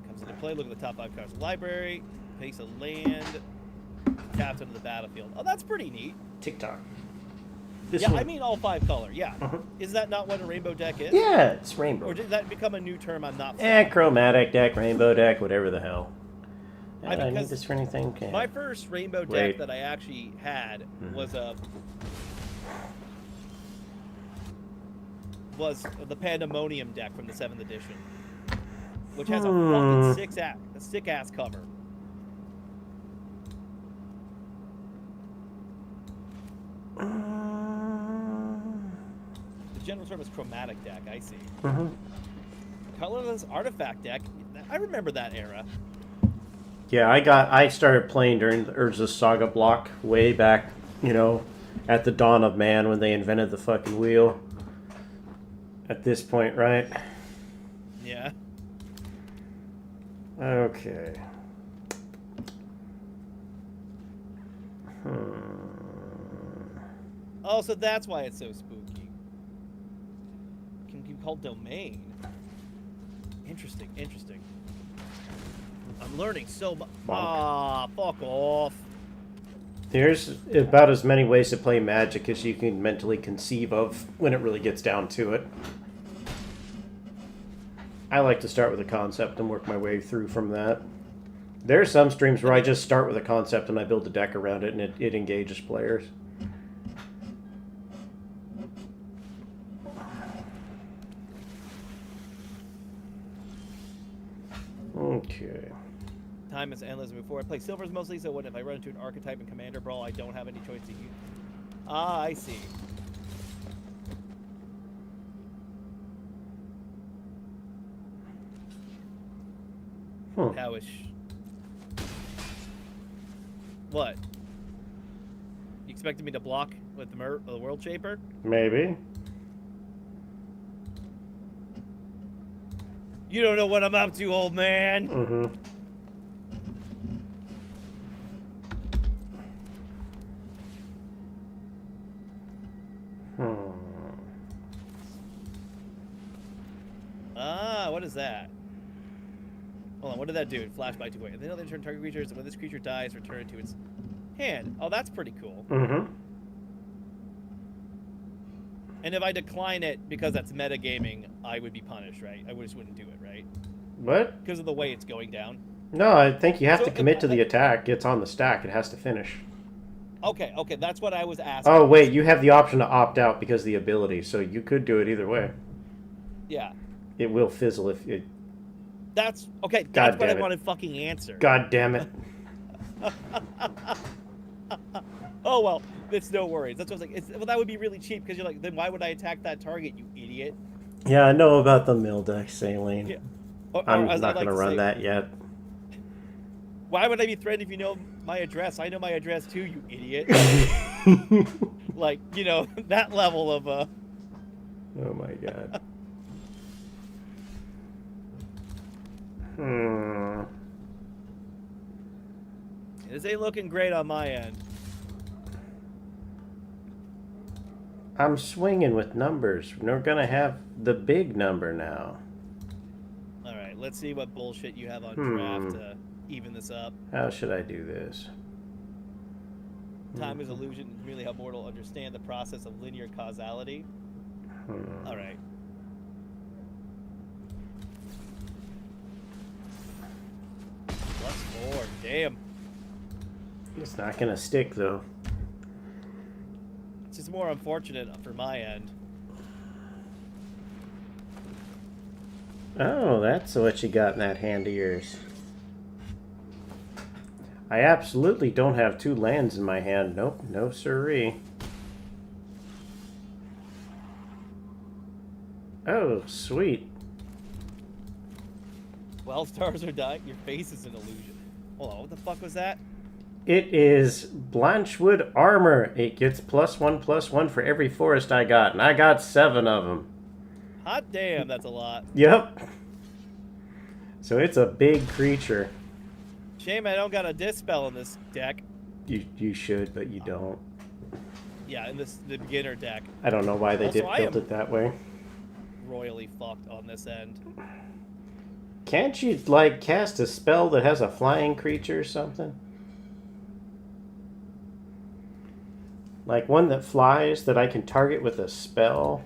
comes into play. Look at the top 5 cards of the library. Place a land. Taps into the battlefield. Oh, that's pretty neat. TikTok. I mean all 5 color. Yeah. Is that not what a rainbow deck is? Yeah, it's rainbow. Or did that become a new term I'm not chromatic deck, rainbow deck, whatever the hell. I need because this for anything? Okay. my first rainbow deck that I actually had was the Pandemonium deck from the 7th edition, which has a fucking sick ass cover. The general term is chromatic deck. I see. Colorless artifact deck. I remember that era. Yeah, I started playing during the Urza Saga block way back, at the dawn of man when they invented the fucking wheel. At this point, right? Yeah. Okay. Oh, so that's why it's so spooky. Can be called domain. Interesting. I'm learning so much. Ah, fuck off. There's about as many ways to play Magic as you can mentally conceive of when it really gets down to it. I like to start with a concept and work my way through from that. There are some streams where I just start with a concept and I build a deck around it and it engages players. Okay. Time is endless before. I play silvers mostly, so if I run into an archetype in Commander Brawl, I don't have any choice to use. Ah, I see. How is... What? You expected me to block with the World Shaper? Maybe. You don't know what I'm up to, old man. What is that? Hold on, what did that do? It flashed by 2 ways. And then they turn target creatures, and when this creature dies, return it to its hand. Oh, that's pretty cool. And if I decline it because that's metagaming, I would be punished, right? I just wouldn't do it, right? What? Because of the way it's going down. No, I think you have to commit to the attack. It's on the stack. It has to finish. Okay, that's what I was asking. Oh, wait, you have the option to opt out because of the ability, so you could do it either way. Yeah. It will fizzle if it... That's what I wanted fucking answer. God damn it. Oh, well, it's no worries. That's what I was like. Well, that would be really cheap because you're like, then why would I attack that target, you idiot? Yeah, I know about the mill deck, Saline. Yeah. I'm not going to run that yet. Why would I be threatened if you know my address? I know my address too, you idiot. Like, that level of... Oh my god. This ain't looking great on my end. I'm swinging with numbers. We're gonna have the big number now. Alright, let's see what bullshit you have on draft to even this up. How should I do this? Time is illusion and really help mortal understand the process of linear causality. Alright. +4, damn. It's not gonna stick though. It's just more unfortunate for my end. Oh, that's what you got in that hand of yours. I absolutely don't have 2 lands in my hand. Nope, no siree. Oh, sweet. Well, stars are dying. Your face is an illusion. Hold on, what the fuck was that? It is Blanchwood Armor. It gets +1/+1 for every forest I got, and I got 7 of them. Hot damn, that's a lot. Yep. So it's a big creature. Shame I don't got a dispel in this deck. You should, but you don't. Yeah, in the beginner deck. I don't know why they Also, built it that way. Royally fucked on this end. Can't you, like, cast a spell that has a flying creature or something? Like one that flies that I can target with a spell?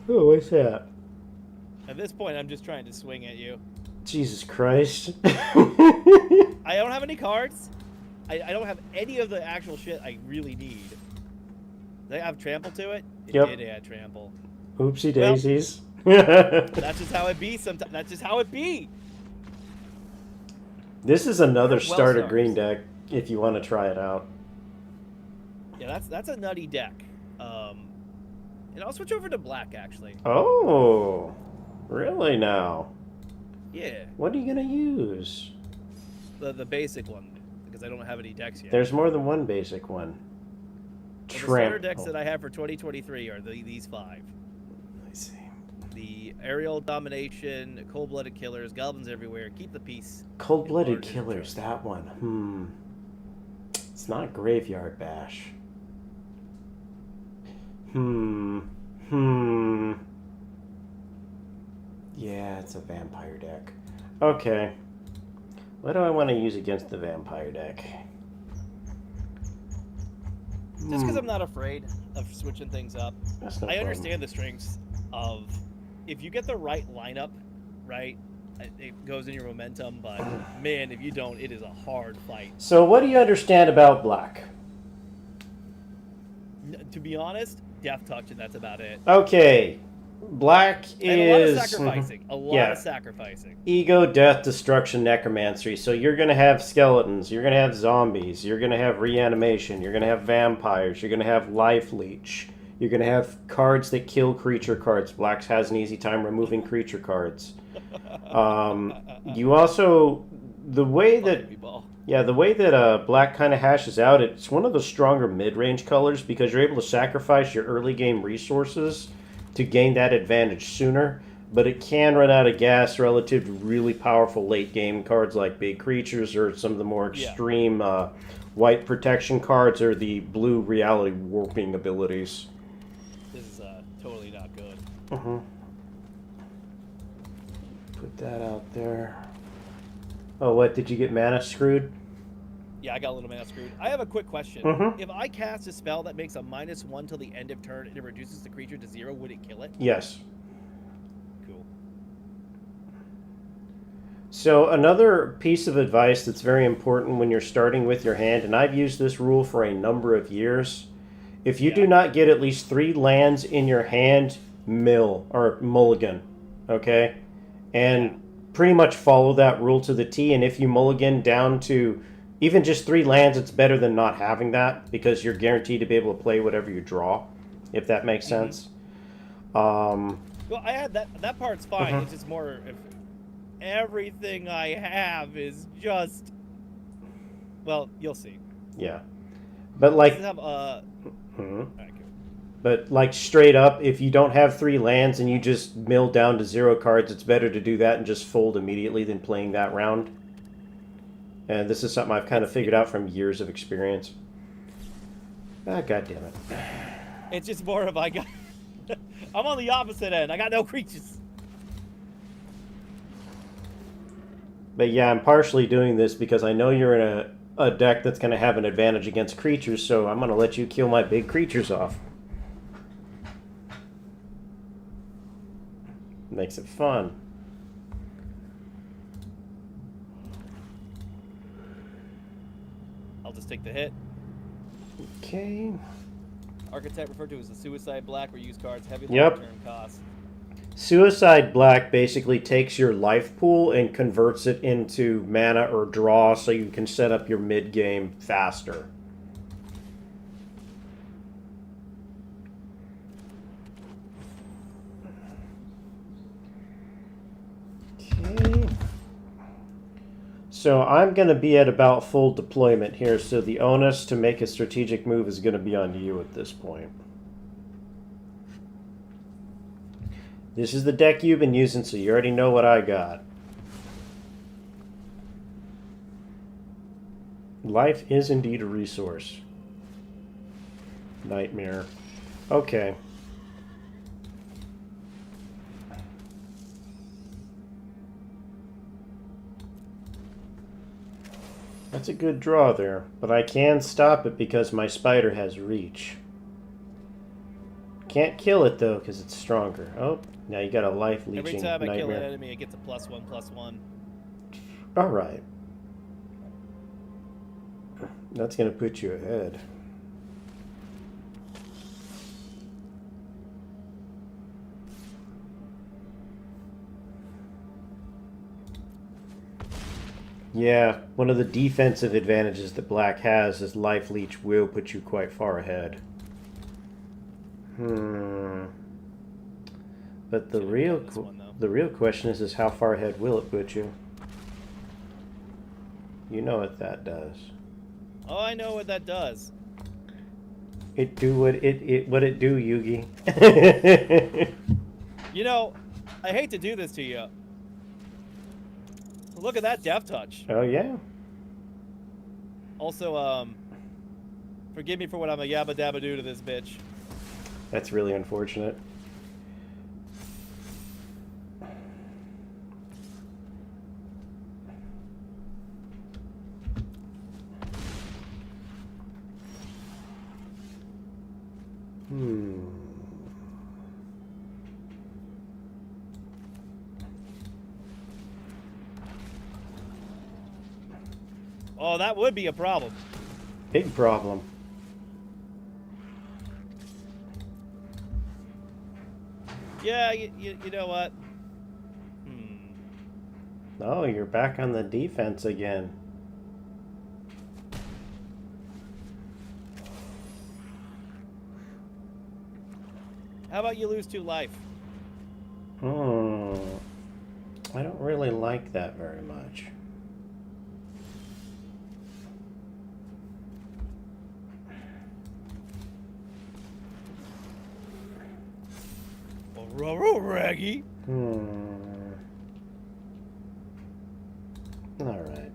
Oh, what's that? At this point, I'm just trying to swing at you. Jesus Christ. I don't have any cards. I don't have any of the actual shit I really need. Did I have trample to it? It Yep. did add trample. Oopsie daisies. That's just how it be sometimes. That's just how it be. This is another Well starter stars. green deck if you want to try it out. Yeah, that's a nutty deck. And I'll switch over to black actually. Oh, really now? Yeah, What are you going to use? the basic one because I don't have any decks yet. There's more than one basic one. Well, the starter decks Trample. that I have for 2023 are these 5. I see. The Aerial Domination, Cold-Blooded Killers, Goblins Everywhere, Keep the Peace. Cold-blooded Large killers, that one. It's not Graveyard Bash. Yeah, it's a vampire deck. Okay. What do I want to use against the vampire deck? Just because I'm not afraid of switching things up. That's no I problem. understand the strengths of if you get the right lineup, right, it goes in your momentum, but man, if you don't, it is a hard fight. So what do you understand about black? To be honest, Death Touch, and that's about it. Okay. Black And a lot of is sacrificing. A lot yeah. of sacrificing. ego, death, destruction, necromancy. So you're going to have skeletons, you're going to have zombies, you're going to have reanimation, you're going to have vampires, you're going to have life leech. You're going to have cards that kill creature cards. Black has an easy time removing creature cards. You also, the way that black kind of hashes out, it's one of the stronger mid-range colors because you're able to sacrifice your early game resources to gain that advantage sooner, but it can run out of gas relative to really powerful late game cards like big creatures or some of the more extreme white protection cards or the blue reality warping abilities. This is totally not good. Put that out there. Oh, what? Did you get mana screwed? Yeah, I got a little mana screwed. I have a quick question. Mhm. If I cast a spell that makes a -1 till the end of turn and it reduces the creature to 0, would it kill it? Yes. Cool. So another piece of advice that's very important when you're starting with your hand, and I've used this rule for a number of years, if you do not get at least 3 lands in your hand, mill or mulligan, okay? And pretty much follow that rule to the T, and if you mulligan down to even just 3 lands, it's better than not having that because you're guaranteed to be able to play whatever you draw, if that makes sense. Well, I had that part's fine. It's just more if everything I have is just, well, you'll see. Yeah. But like... Have, alright, cool. But like straight up, if you don't have 3 lands and you just mill down to 0 cards, it's better to do that and just fold immediately than playing that round. And this is something I've kind of figured out from years of experience. Ah, God damn it. It's just more of I'm on the opposite end. I got no creatures. But yeah, I'm partially doing this because I know you're in a deck that's going to have an advantage against creatures, so I'm going to let you kill my big creatures off. Makes it fun. I'll just take the hit. Okay. Architect referred to as a suicide black, where use cards heavy Yep. long-term cost. Suicide Black basically takes your life pool and converts it into mana or draw so you can set up your mid game faster. Okay. So I'm going to be at about full deployment here, so the onus to make a strategic move is going to be on you at this point. This is the deck you've been using, so you already know what I got. Life is indeed a resource. Nightmare. Okay. That's a good draw there, but I can stop it because my spider has reach. Can't kill it though because it's stronger. Oh, now you got a life leeching Every time I kill an nightmare. enemy, it gets a +1/+1. All right. That's going to put you ahead. Yeah, one of the defensive advantages that Black has is Life Leech will put you quite far ahead. But the real question is how far ahead will it put you? You know what that does. Oh, I know what that does. It do what it do, Yugi. You know, I hate to do this to you. Look at that death touch. Oh yeah. Also, forgive me for what I'm a yabba dabba do to this bitch. That's really unfortunate. Oh, that would be a problem. Big problem. Yeah, you know what? Oh, you're back on the defense again. How about you lose 2 life? I don't really like that very much. Raggy. All right.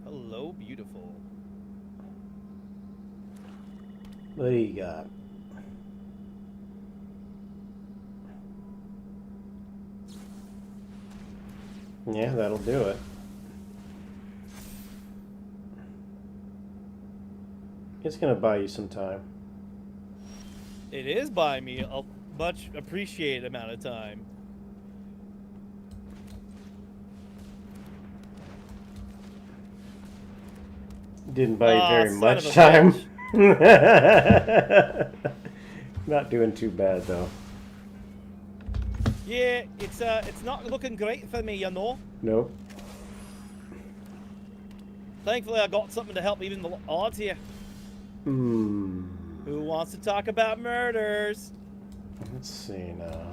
Hello, beautiful. What do you got? Yeah, that'll do it. It's gonna buy you some time. It is buying me a much appreciated amount of time. Didn't buy you very son much of a time. bitch. Not doing too bad though. Yeah, it's not looking great for me, you know. Nope. Thankfully, I got something to help even the odds here. Who wants to talk about murders? Let's see now.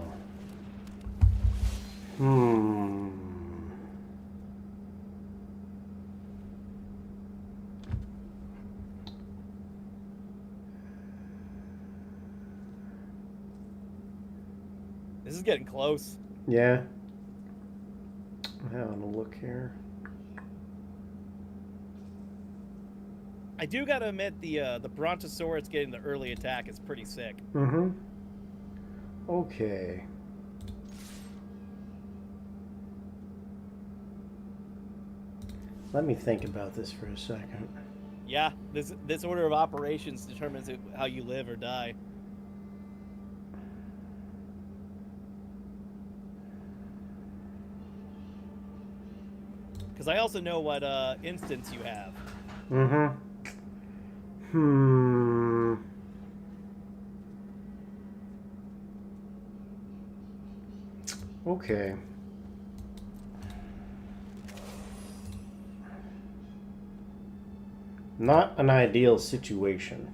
This is getting close. Yeah. Having a look here. I do gotta admit the Brontosaurus getting the early attack is pretty sick. Okay. Let me think about this for a second. Yeah, this order of operations determines how you live or die. Because I also know what instance you have. Mm-hmm. Hmm. Okay. Not an ideal situation.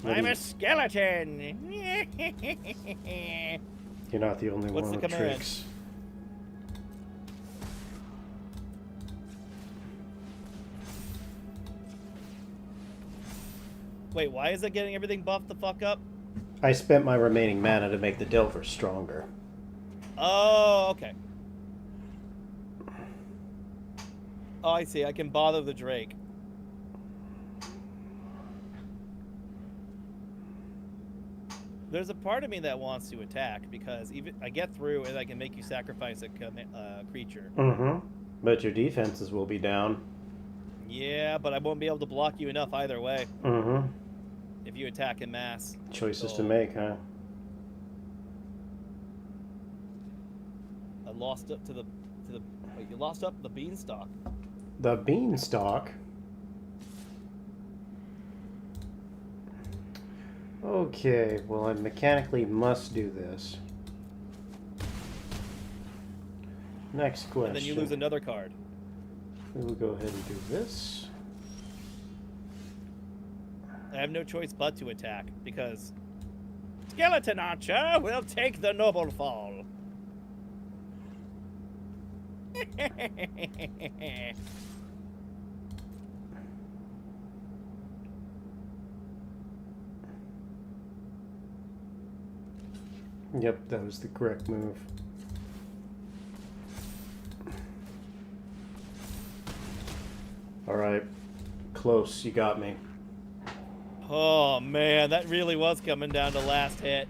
I'm a skeleton. You're not the only What's one the with command? tricks. Wait, why is it getting everything buffed the fuck up? I spent my remaining mana to make the Delver stronger. Oh, okay. Oh, I see. I can bother the Drake. There's a part of me that wants to attack because even I get through and I can make you sacrifice a creature. Mm-hmm. But your defenses will be down. Yeah, but I won't be able to block you enough either way Mm-hmm. if you attack en masse. Choices So, to make, huh? I lost up to the wait, you lost up the beanstalk. The beanstalk. Okay, well, I mechanically must do this. Next question. And then you lose another card. We will go ahead and do this. I have no choice but to attack because Skeleton Archer will take the noble fall. Yep, that was the correct move. Alright. Close, you got me. Oh man, that really was coming down to last hit.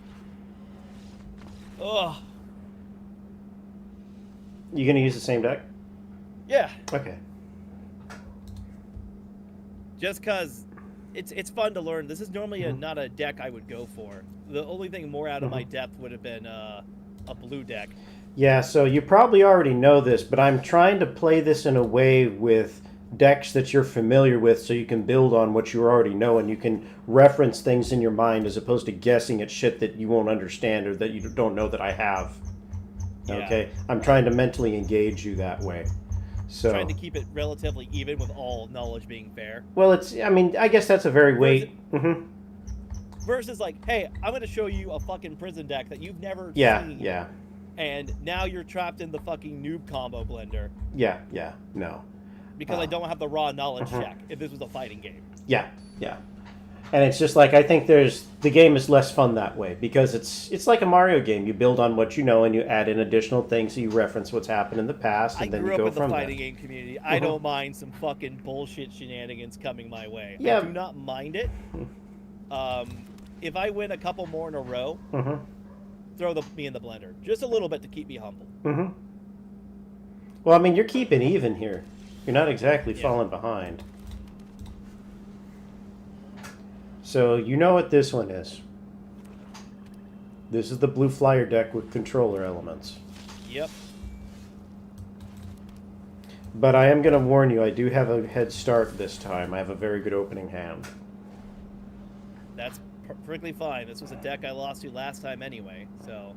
Oh. You gonna use the same deck? Yeah, Okay. just cause it's fun to learn. This is normally not a deck I would go for. The only thing more out of my depth would have been a blue deck. Yeah, so you probably already know this, but I'm trying to play this in a way with decks that you're familiar with so you can build on what you already know and you can reference things in your mind as opposed to guessing at shit that you won't understand or that you don't know that I have. Yeah. Okay? I'm trying to mentally engage you that way. So, Trying to keep it relatively even with all knowledge being fair. well, I mean, I guess that's a very way. Versus like, hey, I'm going to show you a fucking prison deck that you've never Yeah, seen. yeah, And now you're trapped in the fucking noob combo blender yeah, no. because I don't have the raw knowledge check if this was a fighting game. Yeah. And it's just like I think the game is less fun that way because it's like a Mario game. You build on what you know and you add in additional things. So you reference what's happened in the past, and I then grew you up go in the from fighting there. game community. I don't mind some fucking bullshit shenanigans coming my way. Yeah. I do not mind it. If I win a couple more in a row, throw me in the blender. Just a little bit to keep me humble. Well, I mean, you're keeping even here. You're not exactly falling behind. So you know what this one is. This is the blue flyer deck with controller elements. Yep. But I am going to warn you, I do have a head start this time. I have a very good opening hand. That's perfectly fine. This was a deck I lost to last time anyway, so...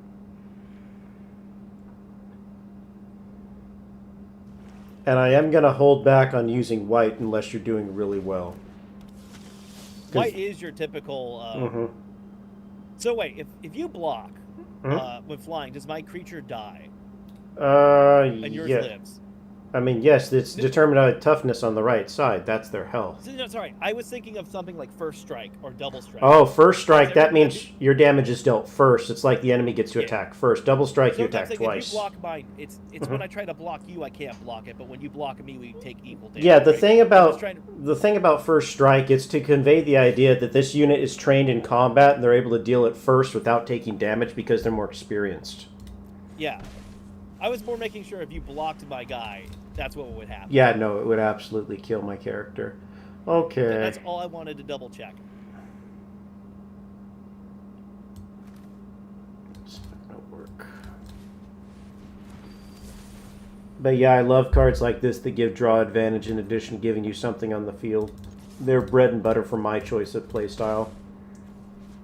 And I am going to hold back on using white unless you're doing really well. White is your typical... So wait, if you block when flying, does my creature die? And yours lives? I mean, yes, it's determined by toughness on the right side. That's their health. No, sorry. I was thinking of something like first strike or double strike. Oh, first strike, that means your damage is dealt first. It's like the enemy gets to attack first. Double strike, you attack twice. If you block mine, it's when I try to block you, I can't block it. But when you block me, we take equal damage. Yeah, the right? thing about first strike is to convey the idea that this unit is trained in combat and they're able to deal it first without taking damage because they're more experienced. Yeah. I was more making sure if you blocked my guy, that's what would happen. Yeah, no, it would absolutely kill my character. Okay. That's all I wanted to double check. It's not gonna work. But yeah, I love cards like this that give draw advantage in addition to giving you something on the field. They're bread and butter for my choice of playstyle.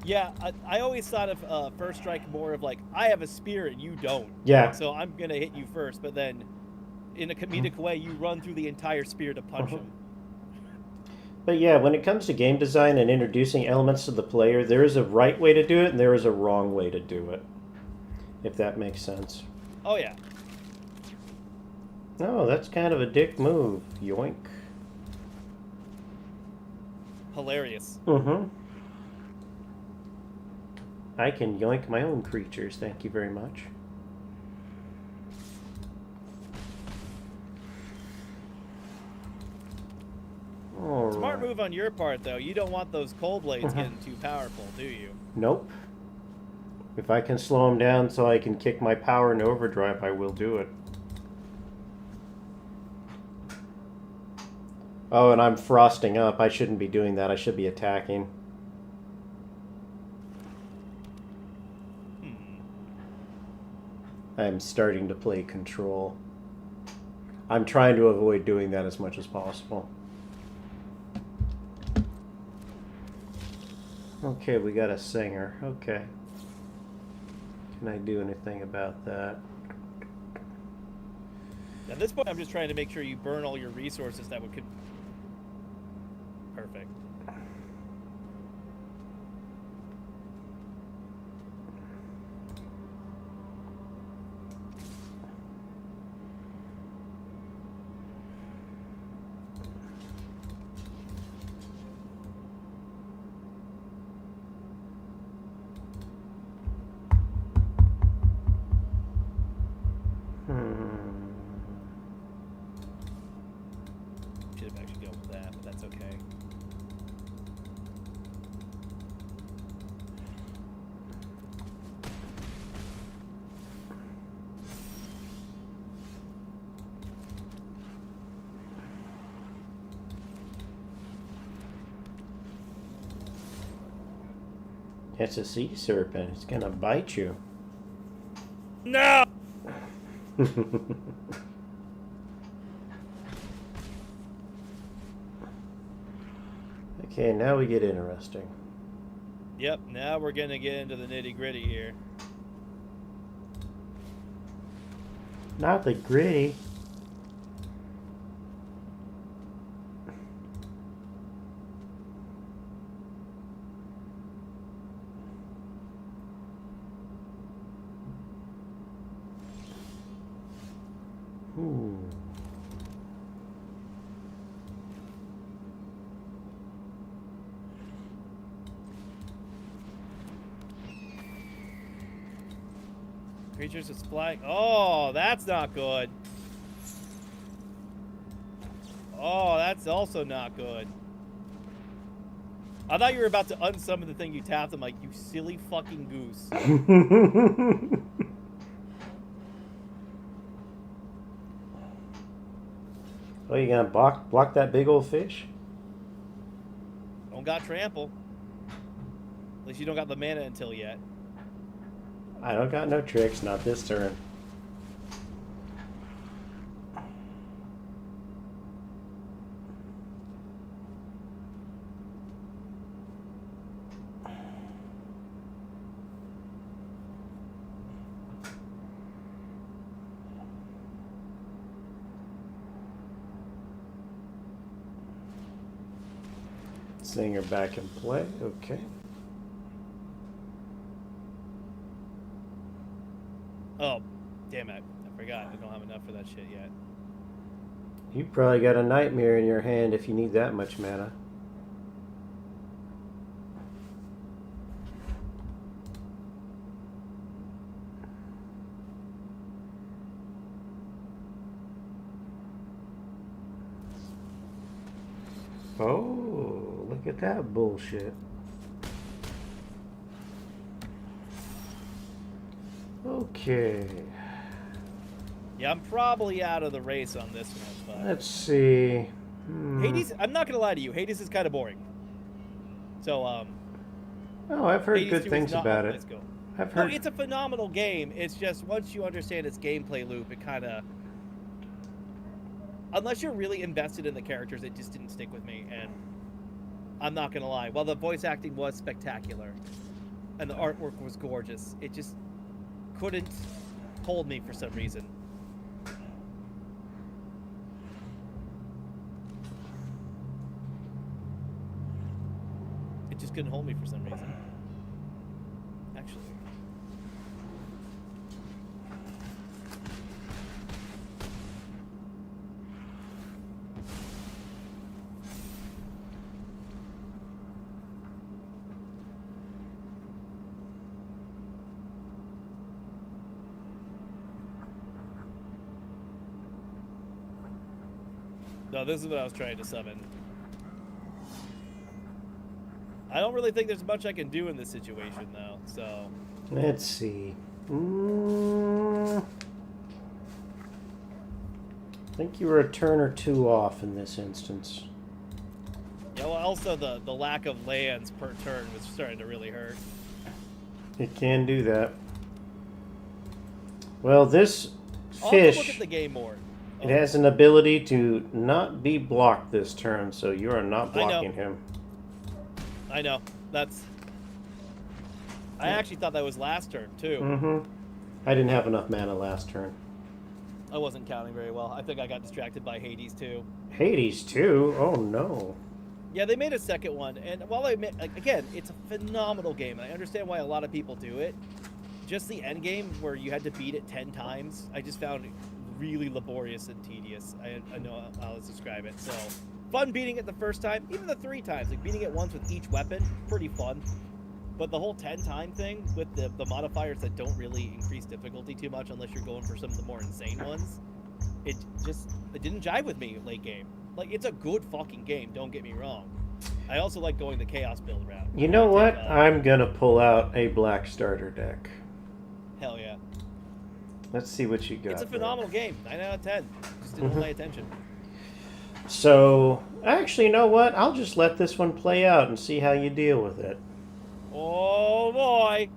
Yeah, I always thought of First Strike more of like, I have a spear and you don't. Yeah. So I'm going to hit you first, but then in a comedic way, you run through the entire spear to punch him. But yeah, when it comes to game design and introducing elements to the player, there is a right way to do it and there is a wrong way to do it. If that makes sense. Oh, yeah. Oh, that's kind of a dick move. Yoink. Hilarious. Mm-hmm. I can yoink my own creatures, thank you very much. All Smart right. move on your part, though. You don't want those cold blades getting too powerful, do you? Nope. If I can slow them down so I can kick my power into overdrive, I will do it. Oh, and I'm frosting up. I shouldn't be doing that. I should be attacking. I'm starting to play control. I'm trying to avoid doing that as much as possible. Okay, we got a singer. Okay. Can I do anything about that? At this point, I'm just trying to make sure you burn all your resources that would... Perfect. Should have actually gone with that, but that's okay. It's a sea serpent. It's gonna bite you. No! Okay, now we get interesting. Yep, now we're gonna get into the nitty-gritty here. Not the gritty. Creatures with flying. Oh, that's not good. Oh, that's also not good. I thought you were about to unsummon the thing you tapped. I'm like, you silly fucking goose. Oh, you gonna block that big old fish? Don't got trample. At least you don't got the mana until yet. I don't got no tricks, not this turn. Singer back in play, okay. Oh, damn it. I forgot. I don't have enough for that shit yet. You probably got a nightmare in your hand if you need that much mana. Oh, look at that bullshit. Okay. Yeah, I'm probably out of the race on this one, but Let's see. Hades. I'm not gonna lie to you. Hades is kind of boring. So Oh, I've heard Hades good 2 things is not about on it. let's go. I've No, heard. it's a phenomenal game. It's just once you understand its gameplay loop, it kind of, unless you're really invested in the characters, it just didn't stick with me. And I'm not gonna lie, while the voice acting was spectacular and the artwork was gorgeous, it just couldn't hold me for some reason. It just couldn't hold me for some reason. Actually. No, this is what I was trying to summon. I don't really think there's much I can do in this situation, though, so... Let's see. I think you were a turn or two off in this instance. Yeah, well, also the lack of lands per turn was starting to really hurt. It can do that. Well, this I'll have to look fish, at the game more. it has an ability to not be blocked this turn, so you are not I know. blocking him. I know. That's... I actually thought that was last turn, too. Mm-hmm. I didn't have enough mana last turn. I wasn't counting very well. I think I got distracted by Hades, too. Hades too? Oh no. Yeah, they made a second one, and while I admit, like, again, it's a phenomenal game, and I understand why a lot of people do it. Just the end game where you had to beat it 10 times, I just found it really laborious and tedious. I know how to describe it. So, fun beating it the first time, even the 3 times. Like, beating it once with each weapon, pretty fun. But the whole 10-time thing with the modifiers that don't really increase difficulty too much unless you're going for some of the more insane ones, it didn't jive with me late game. Like, it's a good fucking game, don't get me wrong. I also like going the Chaos build route. You know what? I'm gonna pull out a black starter deck. Hell yeah. Let's see what you got. It's a phenomenal game. 9 out of 10. Just didn't hold my attention. So, actually, you know what? I'll just let this one play out and see how you deal with it. Oh boy.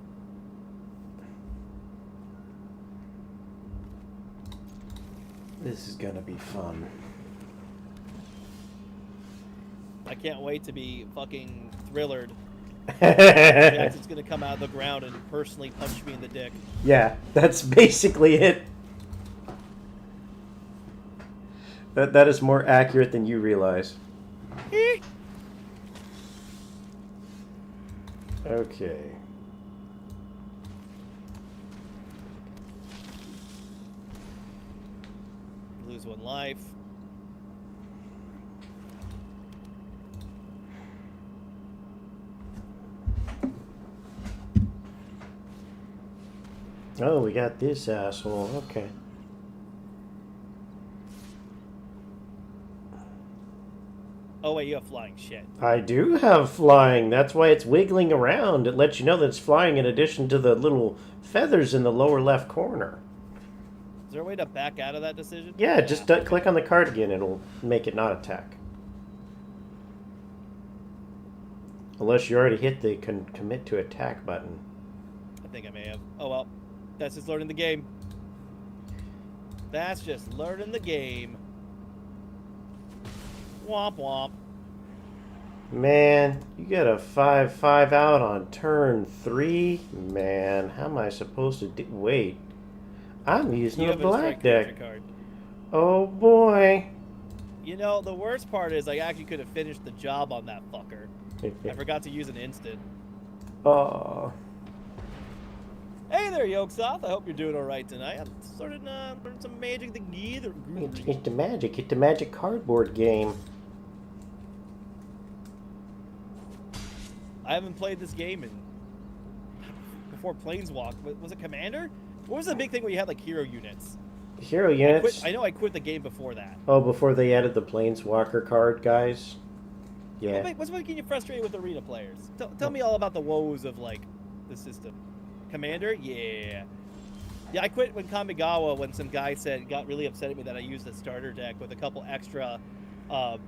This is gonna be fun. I can't wait to be fucking thrillered. Yeah, Jackson's gonna come out of the ground and personally punch me in the dick. that's basically it. That is more accurate than you realize. Okay. Lose 1 life. Oh, we got this asshole. Okay. Oh wait, you have flying shit. I do have flying. That's why it's wiggling around. It lets you know that it's flying in addition to the little feathers in the lower left corner. Is there a way to back out of that decision? Yeah, just click on the card again. It'll make it not attack. Unless you already hit the commit to attack button. I think I may have. Oh well. That's just learning the game. That's just learning the game. Womp womp. Man, you got a 5/5 out on turn 3? Man, how am I supposed to do? Wait. I'm using You a have black strike deck. creature card. Oh boy. You know, the worst part is I actually could have finished the job on that fucker. I forgot to use an instant. Oh. Hey there, Yolksoth. I hope you're doing alright tonight. I'm sort of learning some magic together. It's the magic. It's the magic cardboard game. I haven't played this game in before Planeswalk. Was it Commander? What was the big thing where you had like hero units? Hero units? I know I quit the game before that. Oh, before they added the Planeswalker card, guys? Yeah. What's making you frustrated with arena players? Tell me all about the woes of like the system. Commander? Yeah. Yeah, I quit when Kamigawa when some guy got really upset at me that I used the starter deck with a couple extra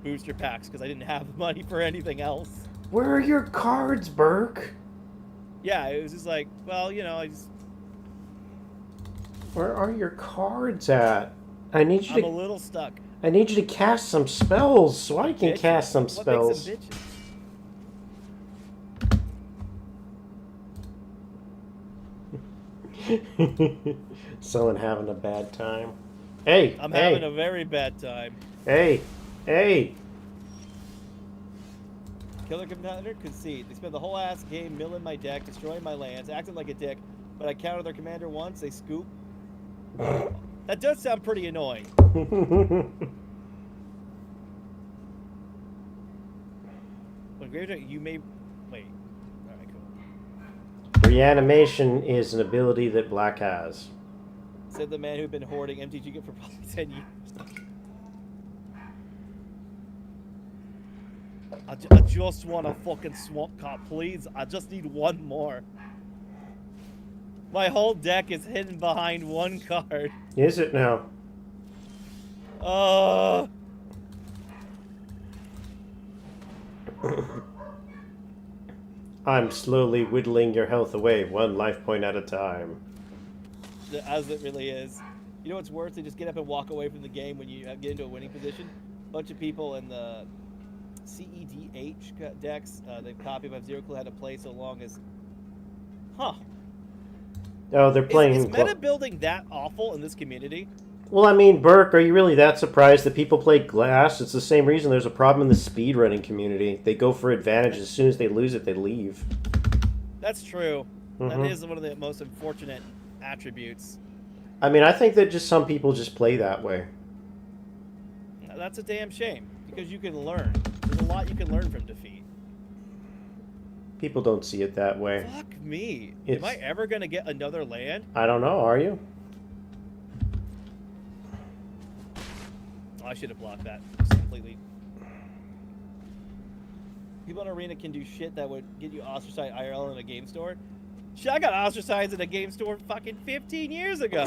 booster packs because I didn't have the money for anything else. Where are your cards, Burke? Yeah, it was just like, well, I just Where are your cards at? I need you I'm a to. little stuck. I need you to cast some spells so I can Bitches. cast some What makes spells. them bitches? Someone having a bad time. Hey, I'm hey, having a very bad time. hey, hey. Killer Commander concede. They spend the whole ass game milling my deck, destroying my lands, acting like a dick, but I counter their commander once, they scoop. That does sound pretty annoying. When Graveyard, you may... Wait. Alright, cool. Reanimation is an ability that Black has. Said the man who'd been hoarding MTG for probably 10 years. I just want a fucking swamp card, please. I just need one more. My whole deck is hidden behind one card. Is it now? I'm slowly whittling your health away, one life point at a time. As it really is. You know what's worse? They just get up and walk away from the game when you get into a winning position. A bunch of people in the CEDH decks, they've copied, but have zero clue how to play so long as... Huh. Oh, they're playing... Is meta building that awful in this community? Well, I mean, Burke, are you really that surprised that people play Glass? It's the same reason there's a problem in the speedrunning community. They go for advantage. As soon as they lose it, they leave. That's true. That is one of the most unfortunate attributes. I mean, I think that just some people just play that way. That's a damn shame, because you can learn. There's a lot you can learn from defeat. People don't see it that way. Fuck me. It's... Am I ever going to get another land? I don't know, are you? Oh, I should have blocked that just completely. People in Arena can do shit that would get you ostracized IRL in a game store. Shit, I got ostracized in a game store fucking 15 years ago.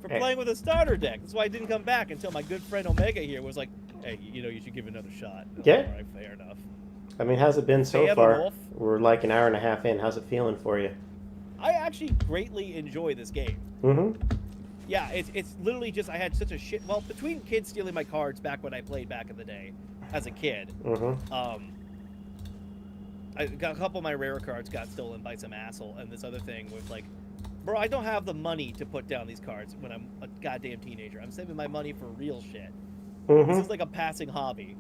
For playing with a starter deck. That's why I didn't come back until my good friend Omega here was like, hey, you should give it another shot. Yeah. All right, fair enough. I mean, how's it been so Hey, far? Wolf. We're like an hour and a half in. How's it feeling for you? I actually greatly enjoy this game. Yeah, it's literally just, I had such a shit... Well, between kids stealing my cards back when I played back in the day, as a kid, I got a couple of my rare cards got stolen by some asshole, and this other thing was like, bro, I don't have the money to put down these cards when I'm a goddamn teenager. I'm saving my money for real shit. This is like a passing hobby.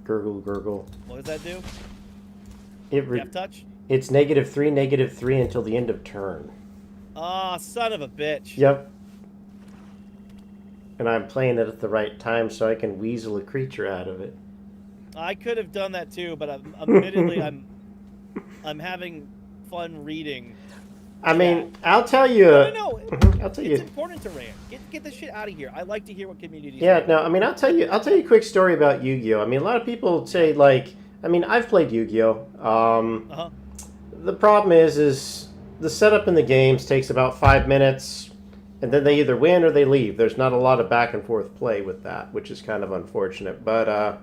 Gurgle, gurgle. What does that do? Death touch? It's -3 until the end of turn. Ah, son of a bitch. Yep. And I'm playing it at the right time so I can weasel a creature out of it. I could have done that too, but admittedly, I'm having fun reading. I mean, I'll tell you. No. I'll tell you. It's important to rant. Get the shit out of here. I like to hear what communities. Yeah, no. I mean, I'll tell you a quick story about Yu-Gi-Oh. I mean, a lot of people say like, I mean, I've played Yu-Gi-Oh. The problem is the setup in the games takes about 5 minutes, and then they either win or they leave. There's not a lot of back and forth play with that, which is kind of unfortunate. But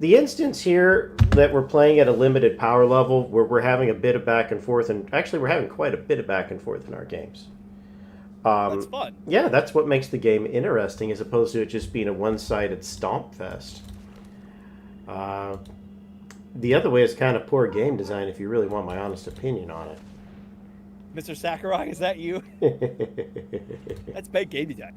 the instance here that we're playing at a limited power level, where we're having a bit of back and forth, and actually we're having quite a bit of back and forth in our games. That's fun. Yeah, that's what makes the game interesting, as opposed to it just being a one-sided stomp fest. The other way is kind of poor game design, if you really want my honest opinion on it. Mr. Sakurai, is that you? That's bad game design.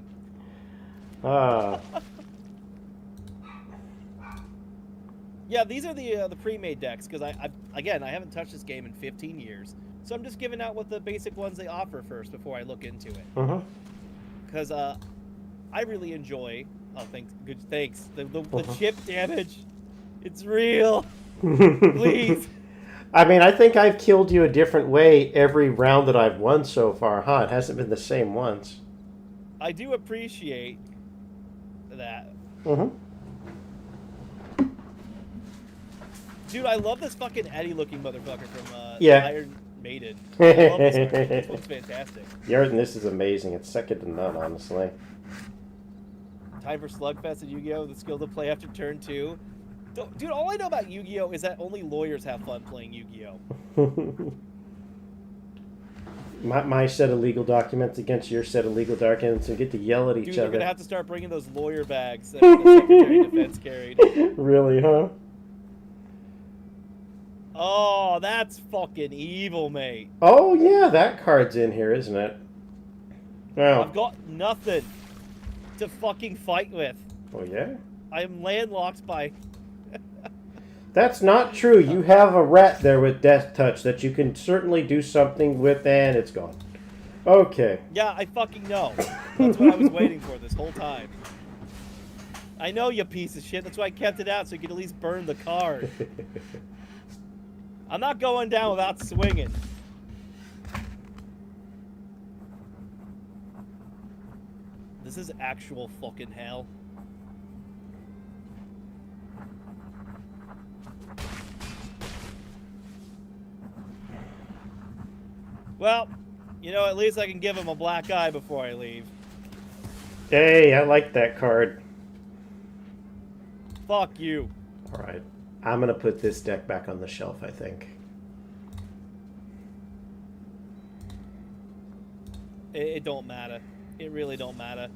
Yeah, these are the pre-made decks, because I haven't touched this game in 15 years. So I'm just giving out what the basic ones they offer first before I look into it. Because I really enjoy... Oh, thanks. The chip damage. It's real. Please. I mean, I think I've killed you a different way every round that I've won so far, huh? It hasn't been the same once. I do appreciate that. Mm-hmm. Dude, I love this fucking Eddie-looking motherfucker from Yeah. Iron Maiden. I love this art. This one's fantastic. The art in this is amazing. It's second to none, honestly. Time for Slugfest and Yu-Gi-Oh! The skill to play after turn 2. Dude, all I know about Yu-Gi-Oh! Is that only lawyers have fun playing Yu-Gi-Oh! my set of legal documents against your set of legal documents and get to yell at each Dude, other. you're gonna have to start bringing those lawyer bags that the Secretary of Defense carried. Really, huh? Oh, that's fucking evil, mate. Oh, yeah, that card's in here, isn't it? Well, I've got nothing to fucking fight with. oh, yeah? I am landlocked by... That's not true. You have a rat there with Death Touch that you can certainly do something with, and it's gone. Okay. Yeah, I fucking know. That's what I was waiting for this whole time. I know, you piece of shit. That's why I kept it out, so you could at least burn the card. I'm not going down without swinging. This is actual fucking hell. Well, you know, at least I can give him a black eye before I leave. Hey, I like that card. Fuck you. Alright. I'm going to put this deck back on the shelf, I think. It don't matter. It really don't matter.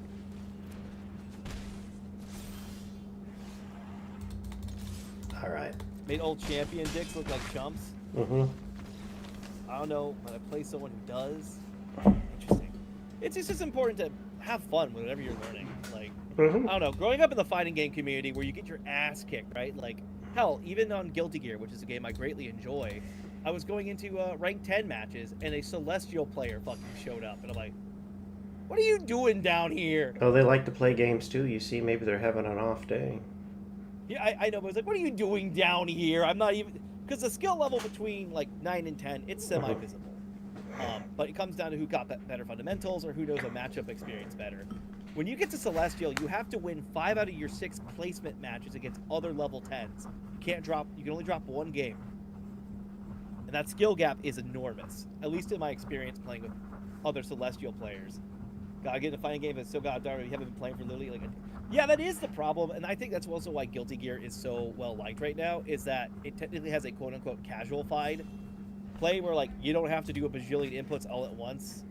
Alright. Made old champion dicks look like chumps. Mm-hmm. I don't know, but I play someone who does. Interesting. It's just important to have fun with whatever you're learning. Like, Mm-hmm. I don't know, growing up in the fighting game community where you get your ass kicked, right? Like, hell, even on Guilty Gear, which is a game I greatly enjoy, I was going into rank 10 matches, and a Celestial player fucking showed up, and I'm like, what are you doing down here? Oh, they like to play games too. You see, maybe they're having an off day. Yeah, I know, but I was like, what are you doing down here? I'm not even... Because the skill level between, like, 9 and 10, it's semi-visible. But it comes down to who got better fundamentals or who knows a matchup experience better. When you get to Celestial, you have to win 5 out of your 6 placement matches against other level 10s. You can only drop one game. And that skill gap is enormous, at least in my experience playing with other Celestial players. Gotta get in a fighting game that's so goddamn you haven't been playing for literally like yeah, that is the problem, and I think that's also why Guilty Gear is so well liked right now, is that it technically has a quote-unquote casual-fied play where, like, you don't have to do a bajillion inputs all at once.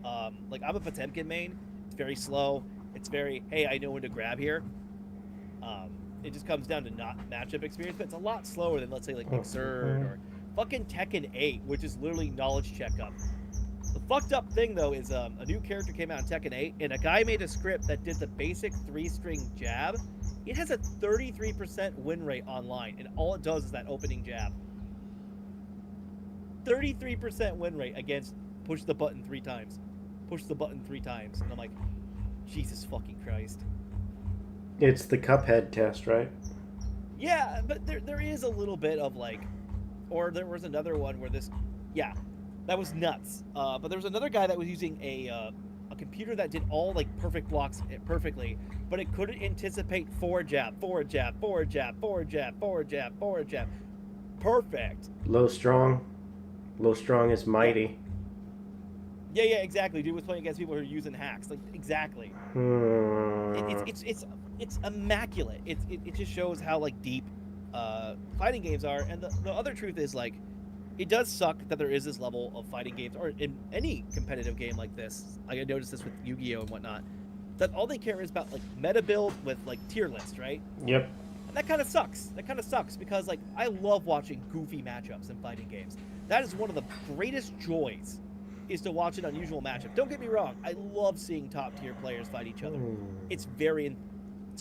Like, I'm a Potemkin main. It's very slow. It's very, hey, I know when to grab here. It just comes down to not matchup experience, but it's a lot slower than, let's say, like, Xrd or fucking Tekken 8, which is literally knowledge checkup. The fucked up thing, though, is a new character came out in Tekken 8, and a guy made a script that did the basic 3-string jab. It has a 33% win rate online, and all it does is that opening jab. 33% win rate against push the button 3 times. Push the button 3 times. And I'm like, Jesus fucking Christ. It's the Cuphead test, right? Yeah, but there is a little bit of, like... Or there was another one where this... Yeah, that was nuts. But there was another guy that was using a computer that did all, like, perfect blocks perfectly, but it couldn't anticipate forward jab, forward jab, forward jab, forward jab, forward jab, forward jab. Perfect. Low strong. Low strong is mighty. Yeah, exactly. Dude was playing against people who are using hacks. Like, exactly. It's immaculate. It just shows how, like, deep fighting games are. And the other truth is, like, it does suck that there is this level of fighting games, or in any competitive game like this. Like, I noticed this with Yu-Gi-Oh! And whatnot. That all they care is about, like, meta build with, like, tier list, right? Yep. And that kind of sucks. That kind of sucks because, like, I love watching goofy matchups in fighting games. That is one of the greatest joys, is to watch an unusual matchup. Don't get me wrong. I love seeing top-tier players fight each other. It's very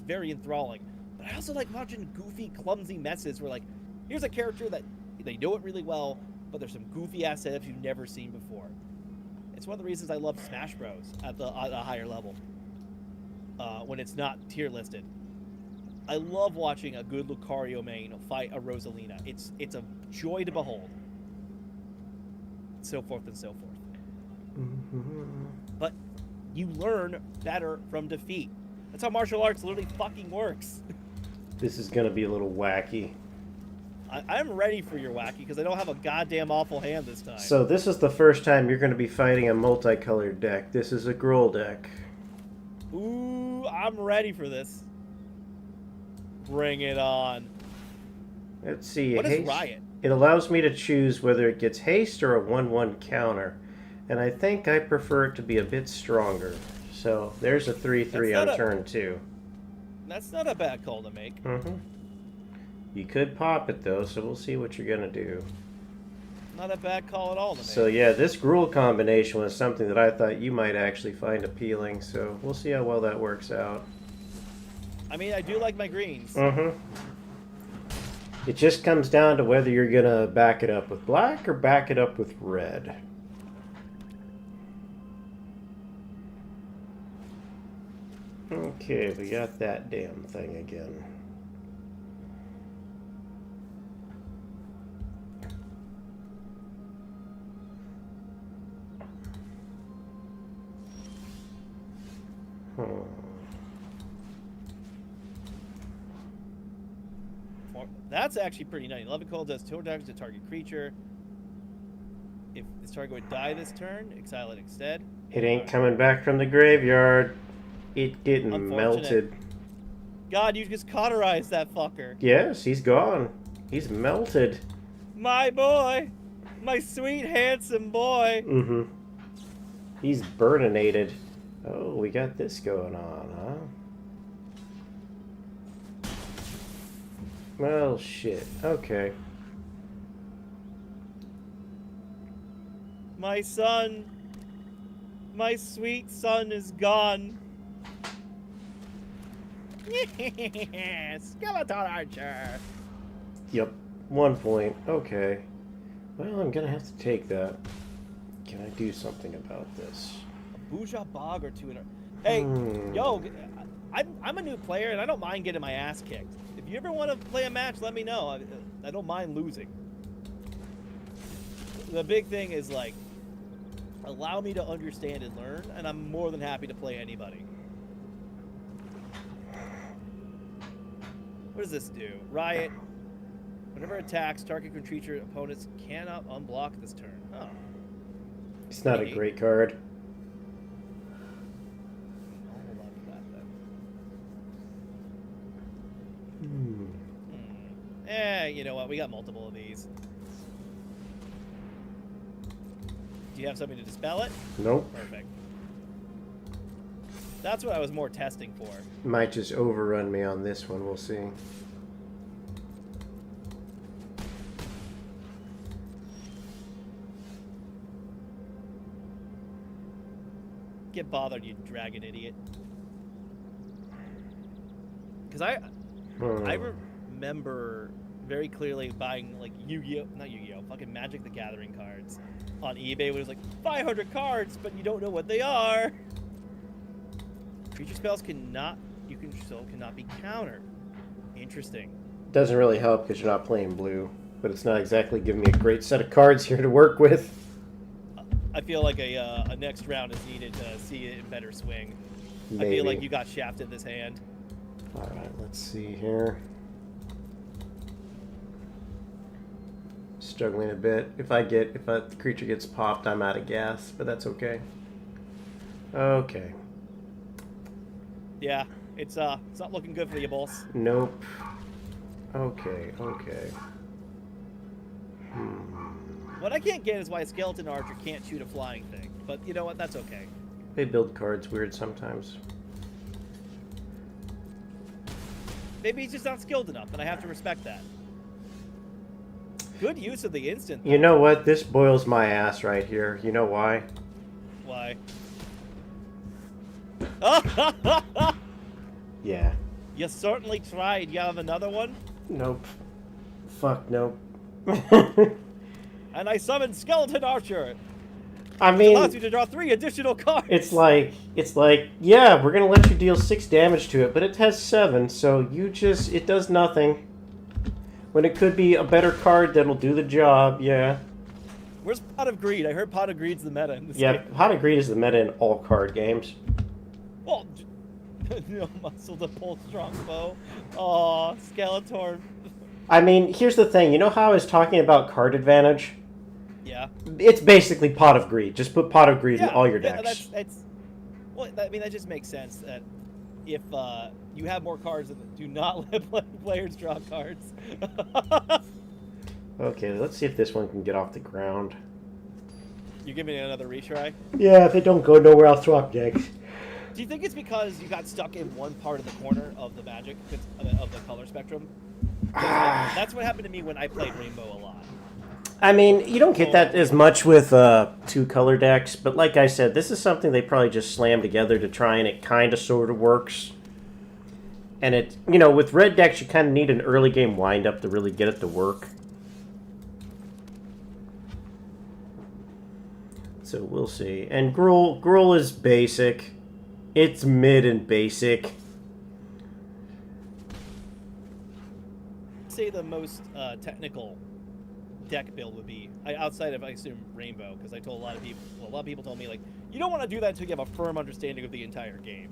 enthralling. But I also like watching goofy, clumsy messes where, like, here's a character that they know it really well, but there's some goofy-ass setups you've never seen before. It's one of the reasons I love Smash Bros. At a higher level, when it's not tier-listed. I love watching a good Lucario main fight a Rosalina. It's a joy to behold. So forth and so forth. But you learn better from defeat. That's how martial arts literally fucking works. This is gonna be a little wacky. I'm ready for your wacky because I don't have a goddamn awful hand this time. So this is the first time you're gonna be fighting a multicolored deck. This is a Gruul deck. Ooh, I'm ready for this. Bring it on. Let's see. What is haste. Riot? It allows me to choose whether it gets haste or a 1/1 counter. And I think I prefer it to be a bit stronger. So there's a 3/3 on turn 2. That's not a bad call to make. Mm-hmm. You could pop it though, so we'll see what you're gonna do. Not a bad call at all to make. So yeah, this Gruul combination was something that I thought you might actually find appealing. So we'll see how well that works out. I mean, I do like my greens. Mm-hmm. It just comes down to whether you're gonna back it up with black or back it up with red. Okay, we got that damn thing again. That's actually pretty nice. 11 cold does 2 damage to target creature. If this target would die this turn, exile it instead. It ain't coming back from the graveyard. It getting melted. God, you just cauterized that fucker. Yes, he's gone. He's melted. My boy. My sweet, handsome boy. Mm-hmm. He's burninated. Oh, we got this going on, huh? Well, shit. Okay. My son. My sweet son is gone. Skeleton Archer. Yep. 1 point. Okay. Well, I'm gonna have to take that. Can I do something about this? A Buja Bog or 2 in a... Hey, yo, I'm a new player and I don't mind getting my ass kicked. If you ever want to play a match, let me know. I don't mind losing. The big thing is, like, allow me to understand and learn, and I'm more than happy to play anybody. What does this do? Riot. Whenever attacks, target creature opponents cannot unblock this turn. Oh. It's not a great card. I'll hold on to that then. You know what? We got multiple of these. Do you have something to dispel it? Nope. Perfect. That's what I was more testing for. Might just overrun me on this one. We'll see. Get bothered, you dragon idiot. Because I remember very clearly buying, like, Yu-Gi-Oh! Not Yu-Gi-Oh! Fucking Magic the Gathering cards on eBay. Where it was like 500 cards, but you don't know what they are. Creature spells cannot be countered. Interesting. Doesn't really help because you're not playing blue, but it's not exactly giving me a great set of cards here to work with. I feel like a next round is needed to see it in better swing. Maybe. I feel like you got shafted this hand. All right, let's see here. Struggling a bit. If the creature gets popped, I'm out of gas, but that's okay. Okay. Yeah, it's not looking good for you, boss. Nope. Okay. What I can't get is why a Skeleton Archer can't shoot a flying thing. But you know what? That's okay. They build cards weird sometimes. Maybe he's just not skilled enough, and I have to respect that. Good use of the instant, though. You know what? This boils my ass right here. You know why? Why? Yeah. You certainly tried. You have another one? Nope. Fuck nope. And I summoned Skeleton Archer. I Which mean, allows you to draw 3 additional cards. it's like, yeah, we're gonna let you deal 6 damage to it, but it has 7, so it does nothing. When it could be a better card that'll do the job, yeah. Where's Pot of Greed? I heard Pot of Greed's the meta in this Yeah, game. Pot of Greed is the meta in all card games. Well, No muscle to pull strongbow. Oh, Skeletor. I mean, here's the thing. You know how I was talking about card advantage? Yeah. It's basically Pot of Greed. Just put Pot of Greed in all your Yeah, decks. that's. Well, I mean, that just makes sense. That if you have more cards that do not let players draw cards. Okay, let's see if this one can get off the ground. You giving it another retry? Yeah, if it don't go nowhere, I'll swap decks. Do you think it's because you got stuck in one part of the corner of the magic of the color spectrum? 'Cause, like, that's what happened to me when I played Rainbow a lot. I mean, you don't get that as much with two color decks, but like I said, this is something they probably just slammed together to try, and it kind of sort of works. And it, you know, with red decks, you kind of need an early game windup to really get it to work. So we'll see. And Gruul is basic. It's mid and basic. Say the most technical deck build would be outside of, I assume, Rainbow, because I told a lot of people told me, like, you don't want to do that until you have a firm understanding of the entire game.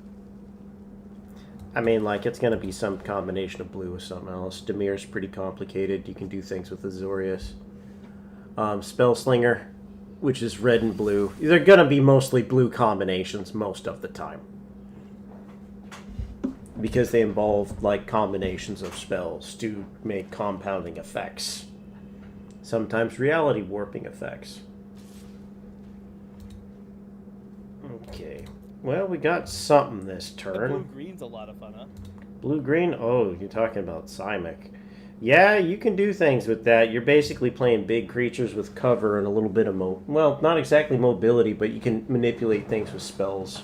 I mean, like, it's going to be some combination of blue with something else. Demir's pretty complicated. You can do things with Azorius. Spellslinger, which is red and blue. They're going to be mostly blue combinations most of the time. Because they involve, like, combinations of spells to make compounding effects. Sometimes reality warping effects. Okay. Well, we got something this turn. Blue-green's a lot of fun, huh? Blue-green? Oh, you're talking about Simic. Yeah, you can do things with that. You're basically playing big creatures with cover and a little bit of well, not exactly mobility, but you can manipulate things with spells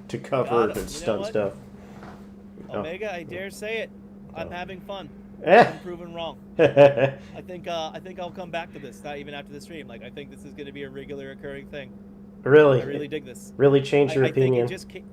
to cover and stun stuff. Omega, I dare say it. I'm having fun. Eh. I'm proven wrong. I think I'll come back to this, not even after the stream. Like, I think this is going to be a regular occurring thing. Really? I really dig this. Really change your I opinion? think it just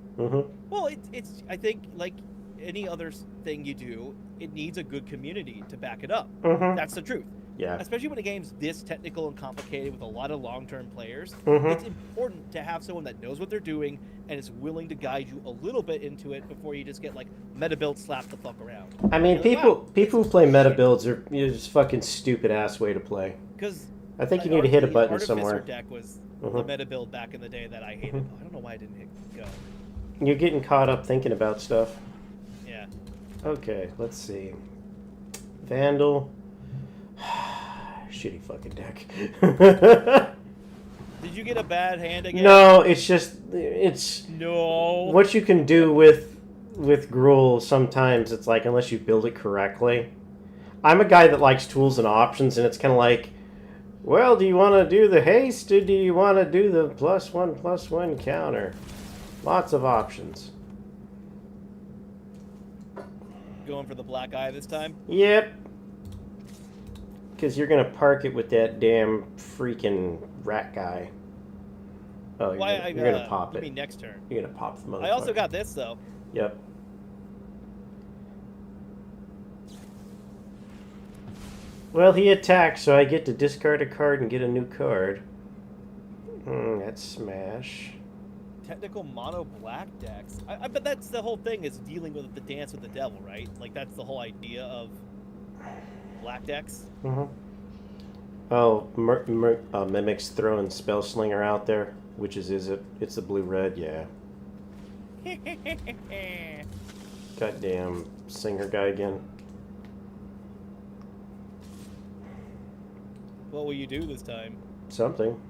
well, it's I think, like any other thing you do, it needs a good community to back it up. That's the truth. Yeah. Especially when a game's this technical and complicated with a lot of long-term players, Mm-hmm. it's important to have someone that knows what they're doing and is willing to guide you a little bit into it before you just get, like, meta build slapped the fuck around. I mean, You're like, people who play meta builds are just fucking stupid ass way to play. Because I think you need to hit a button Artificer somewhere. deck was the meta build back in the day that I hated. I don't know why I didn't hit go. You're getting caught up thinking about stuff. Yeah. Okay, let's see. Vandal. Shitty fucking deck. Did you get a bad hand again? No, it's No. what you can do with Gruul. Sometimes it's like, unless you build it correctly. I'm a guy that likes tools and options, and it's kind of like, well, do you want to do the haste, or do you want to do the +1/+1 counter? Lots of options. Going for the black eye this time? Yep. Because you're going to park it with that damn freaking rat guy. Oh, you're going to pop it. You mean next turn? You're going to pop the motherfucker. I also got this, though. Yep. Well, he attacked, so I get to discard a card and get a new card. That's smash. Technical mono black decks. I bet that's the whole thing, is dealing with the dance with the devil, right? Like, that's the whole idea of black decks. Oh, Mimic's throwing Spellslinger out there, which is it? It's the blue-red, yeah. Goddamn singer guy again. What will you do this time? Something.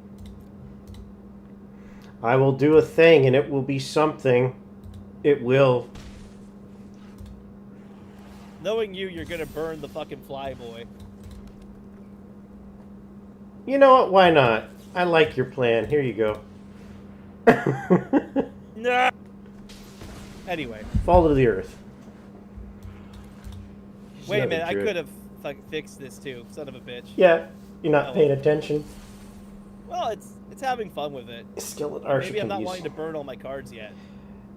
I will do a thing, and it will be something. It will. Knowing you, you're gonna burn the fucking Flyboy. You know what? Why not? I like your plan. Here you go. No. Anyway. Fall to the earth. Wait a minute. I could have fixed this too. Son of a bitch. Yeah. You're not paying attention. Well, it's having fun with it. Skeleton Archer. Maybe I'm not wanting to burn all my cards yet.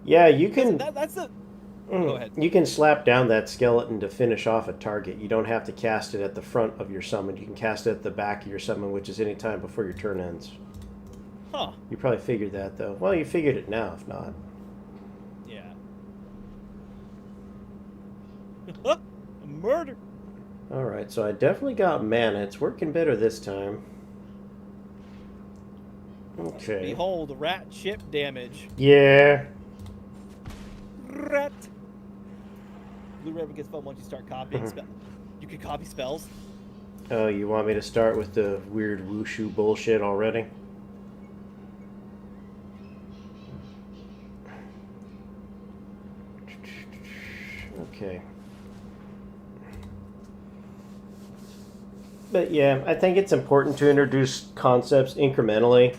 Yeah, you can. That's the. Go ahead. You can slap down that skeleton to finish off a target. You don't have to cast it at the front of your summon. You can cast it at the back of your summon, which is any time before your turn ends. Huh. You probably figured that, though. Well, you figured it now, if not. Yeah. murder. Alright, so I definitely got mana. It's working better this time. Okay. Behold, rat ship damage. Yeah. Rat. Blue Ribbon gets fun once you start copying spells. You can copy spells. Oh, you want me to start with the weird wushu bullshit already? Okay. But yeah, I think it's important to introduce concepts incrementally.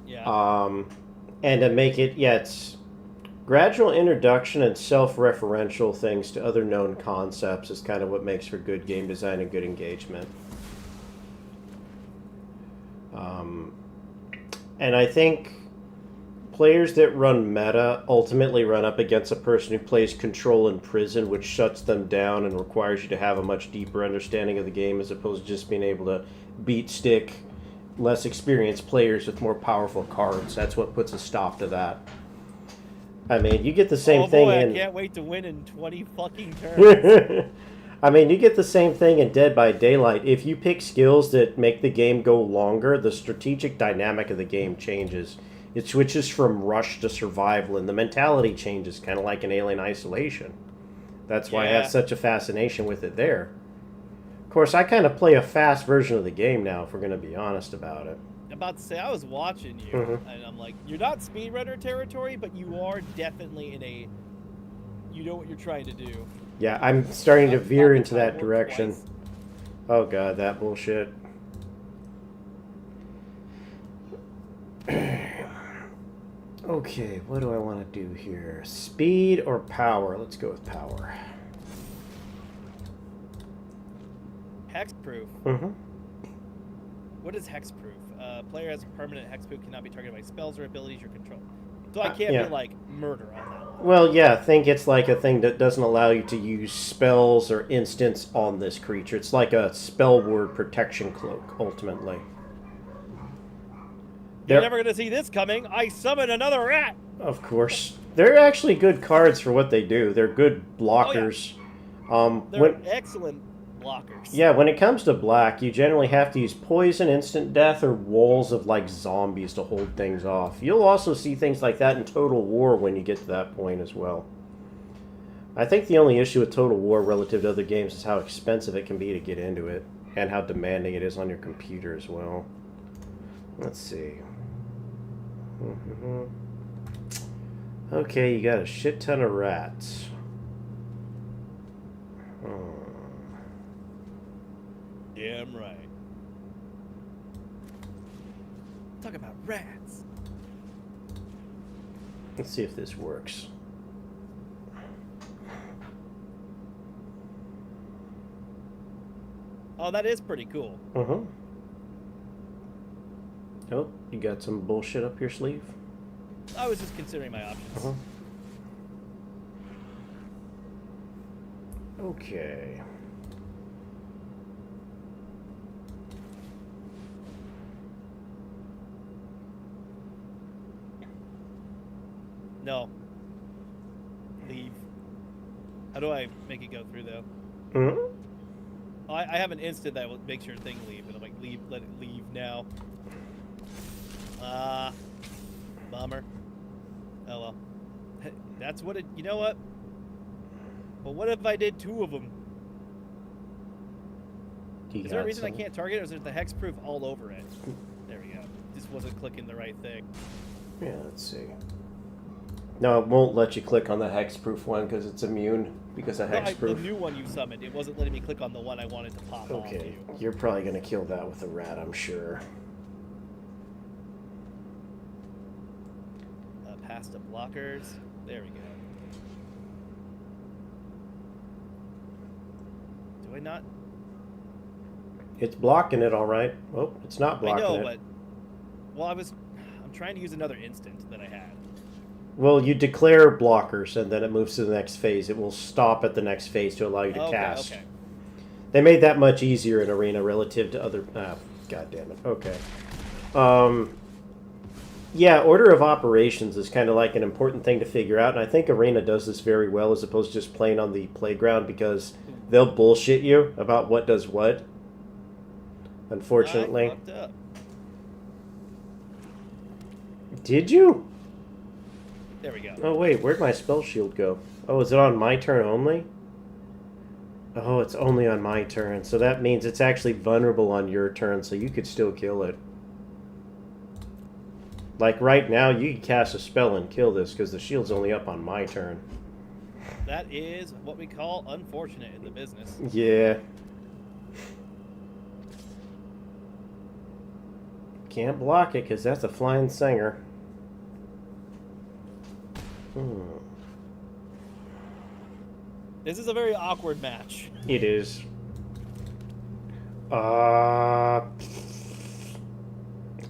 Yeah. And to make it, yeah, it's gradual introduction and self-referential things to other known concepts is kind of what makes for good game design and good engagement. And I think players that run meta ultimately run up against a person who plays Control in Prison, which shuts them down and requires you to have a much deeper understanding of the game as opposed to just being able to beat stick less experienced players with more powerful cards. That's what puts a stop to that. I mean, you get the same thing boy, in... I can't wait to win in 20 fucking turns. I mean, you get the same thing in Dead by Daylight. If you pick skills that make the game go longer, the strategic dynamic of the game changes. It switches from rush to survival, and the mentality changes, kind of like in Alien Isolation. That's why I have such a fascination with it there. Of course, I kind of play a fast version of the game now, if we're going to be honest about it. I'm about to say, I was watching you, and I'm like, you're not speedrunner territory, but you are definitely in a... You know what you're trying to do. Yeah, I'm starting to veer into that direction. Twice. Oh god, that bullshit. Okay, what do I want to do here? Speed or power? Let's go with power. Hexproof. What is hexproof? Player has a permanent hexproof, cannot be targeted by spells or abilities you control. So I can't be like murder on that one. Well, yeah, think it's like a thing that doesn't allow you to use spells or instants on this creature. It's like a spell word protection cloak, ultimately. You're never going to see this coming. I summon another rat. Of course. They're actually good cards for what they do. They're good blockers. Oh, yeah. They're excellent blockers. Yeah, when it comes to black, you generally have to use poison, instant death, or walls of like zombies to hold things off. You'll also see things like that in Total War when you get to that point as well. I think the only issue with Total War relative to other games is how expensive it can be to get into it, and how demanding it is on your computer as well. Let's see. Okay, you got a shit ton of rats. Damn right. Talk about rats. Let's see if this works. Oh, that is pretty cool. Oh, you got some bullshit up your sleeve? I was just considering my options. Okay. No. Leave. How do I make it go through, though? I have an instant that makes your thing leave, and I'm like, leave, let it leave now. Bummer. Oh well. That's what it... You know what? But what if I did 2 of them? Is there a reason I can't target it, or is there the hexproof all over it? There we go. Just wasn't clicking the right thing. Yeah, let's see. No, it won't let you click on the hexproof one because it's immune because of hexproof. The new one you summoned, it wasn't letting me click on the one I wanted to pop off Okay, you. you're probably going to kill that with a rat, I'm sure. Past the blockers. There we go. Do I not? It's blocking it, all right. Oh, it's not blocking it. I know, but... Well, I'm trying to use another instant that I had. Well, you declare blockers, and then it moves to the next phase. It will stop at the next phase to allow you to cast. Okay. They made that much easier in Arena relative to other... God damn it. Okay. Yeah, order of operations is kind of like an important thing to figure out, and I think Arena does this very well as opposed to just playing on the playground because they'll bullshit you about what does what. Unfortunately. I fucked up. Did you? There we go. Oh wait, where'd my spell shield go? Oh, is it on my turn only? Oh, it's only on my turn, so that means it's actually vulnerable on your turn, so you could still kill it. Like right now, you can cast a spell and kill this because the shield's only up on my turn. That is what we call unfortunate in the business. Yeah. Can't block it because that's a flying singer. This is a very awkward match. It is.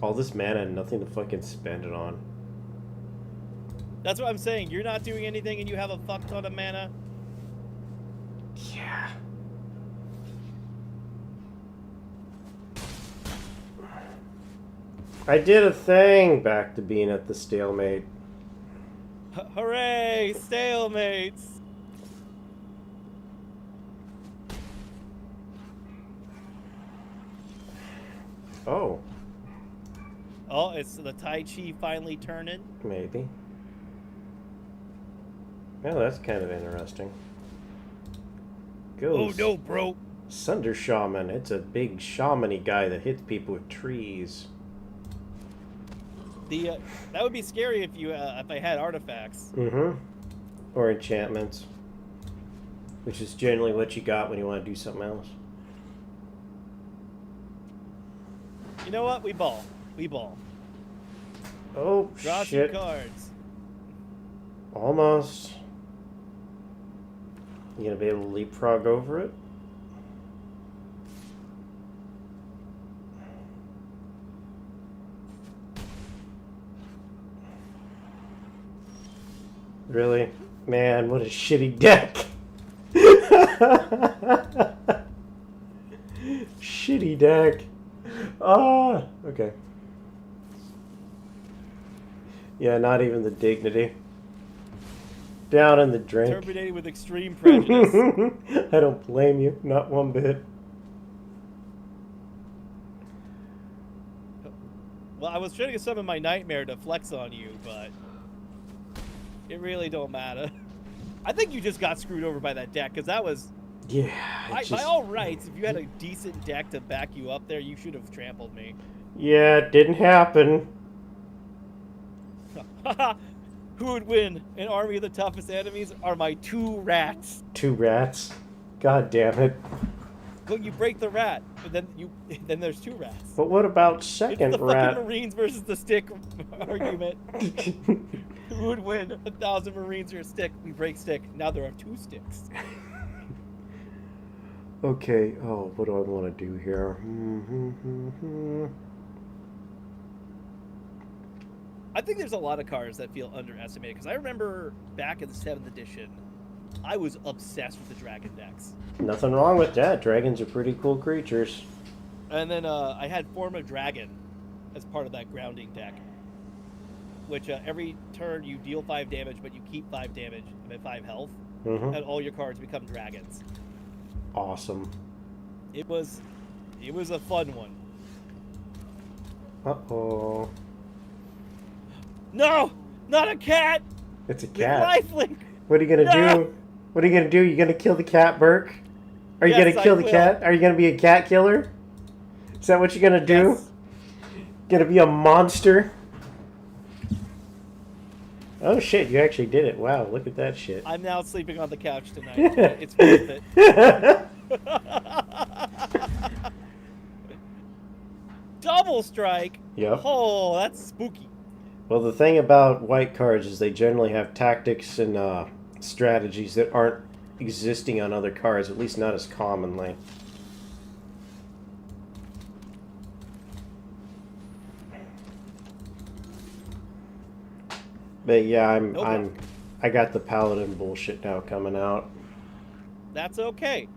All this mana and nothing to fucking spend it on. That's what I'm saying. You're not doing anything and you have a fuck ton of mana. Yeah. I did a thing back to being at the stalemate. Hooray! Stalemates! Oh, Oh, it's the Tai Chi finally turning. maybe. Oh, that's kind of interesting. Oh Goes no, bro! Sunder Shaman. It's a big shaman-y guy that hits people with trees. The that would be scary if you if I had artifacts. Mm-hmm. Or enchantments. Which is generally what you got when you want to do something else. You know what? We ball. We ball. Oh, Draw shit. some cards. Almost. You gonna be able to leapfrog over it? Really? Man, what a shitty deck. Shitty deck. Ah, okay. Yeah, not even the dignity. Down in the drink. Terminated with extreme prejudice. I don't blame you, not one bit. Well, I was trying to summon my nightmare to flex on you, but it really don't matter. I think you just got screwed over by that deck, because that was... Yeah, by all rights, if you had a decent deck to back you up there, you should have trampled me. Yeah, it didn't happen. Who would win? An army of the toughest enemies are my 2 rats. 2 rats. God damn it. Look, you break the rat, but then there's 2 rats. But what about It's second the rat? fucking Marines versus the stick argument. Who would win? 1,000 Marines or a stick? We break stick. Now there are 2 sticks. Okay, oh, what do I want to do here? I think there's a lot of cards that feel underestimated, because I remember back in the 7th edition, I was obsessed with the dragon decks. Nothing wrong with that. Dragons are pretty cool creatures. And then I had Form of Dragon as part of that grounding deck, which every turn you deal 5 damage, but you keep 5 damage and 5 health, Mm-hmm. and all your cards become dragons. Awesome. It was a fun one. Uh-oh. No! Not a cat! It's a With cat. lifelink! What are you gonna No! do? What are you gonna do? You gonna kill the cat, Burke? Are you Yes, gonna I kill the will. cat? Are you gonna be a cat killer? Is that what you're gonna do? Yes. Gonna be a monster? Oh shit, you actually did it. Wow, look at that shit. I'm now sleeping on the couch tonight. It's worth it. Double strike? Yep. Oh, that's spooky. Well, the thing about white cards is they generally have tactics and strategies that aren't existing on other cards, at least not as commonly. But yeah, I got the paladin bullshit now coming out. That's okay.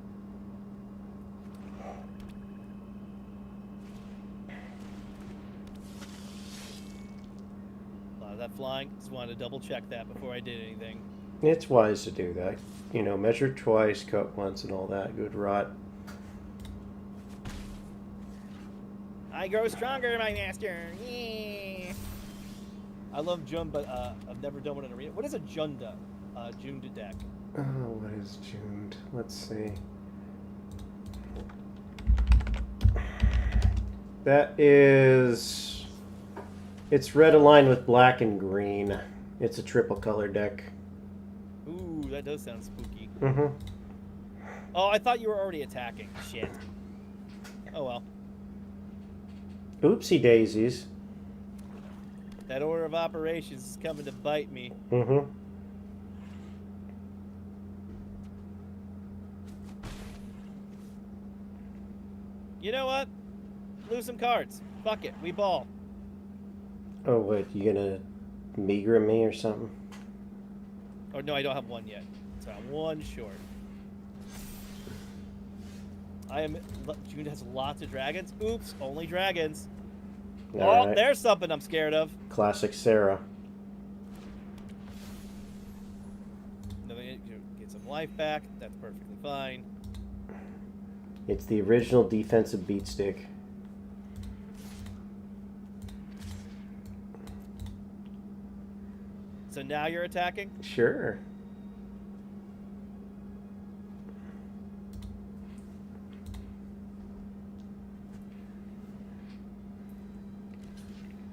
that flying. Just wanted to double check that before I did anything. It's wise to do that. You know, measure twice, cut once, and all that good rot. I grow stronger, my master. Yeah. I love Jund, but I've never done one in arena. What is a Junda? Junda deck. Oh, what is Jund? Let's see. That is... It's red aligned with black and green. It's a triple color deck. Ooh, that does sound spooky. Mm-hmm. Oh, I thought you were already attacking. Shit. Oh well. Oopsie daisies. That order of operations is coming to bite me. Mm-hmm. You know what? Lose some cards. Fuck it. We ball. Oh, what? You gonna meager me or something? Oh, no, I don't have one yet. So I'm one short. June has lots of dragons. Oops, only dragons. All right. There's something I'm scared of. Classic Sarah. No, get some life back. That's perfectly fine. It's the original defensive beat stick. So now you're attacking? Sure.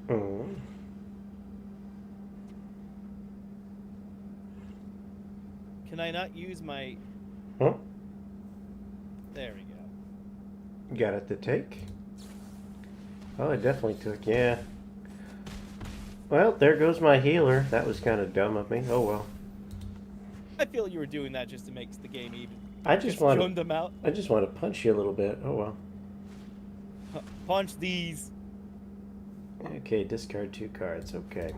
Oh. Can I not use my... Huh? There we go. Got it to take? Oh, it definitely took, yeah. Well, there goes my healer. That was kind of dumb of me. Oh, well. I feel you were doing that just to make the game even. I just want Jund them out. to punch you a little bit. Oh, well. Punch these. Okay, discard 2 cards. Okay.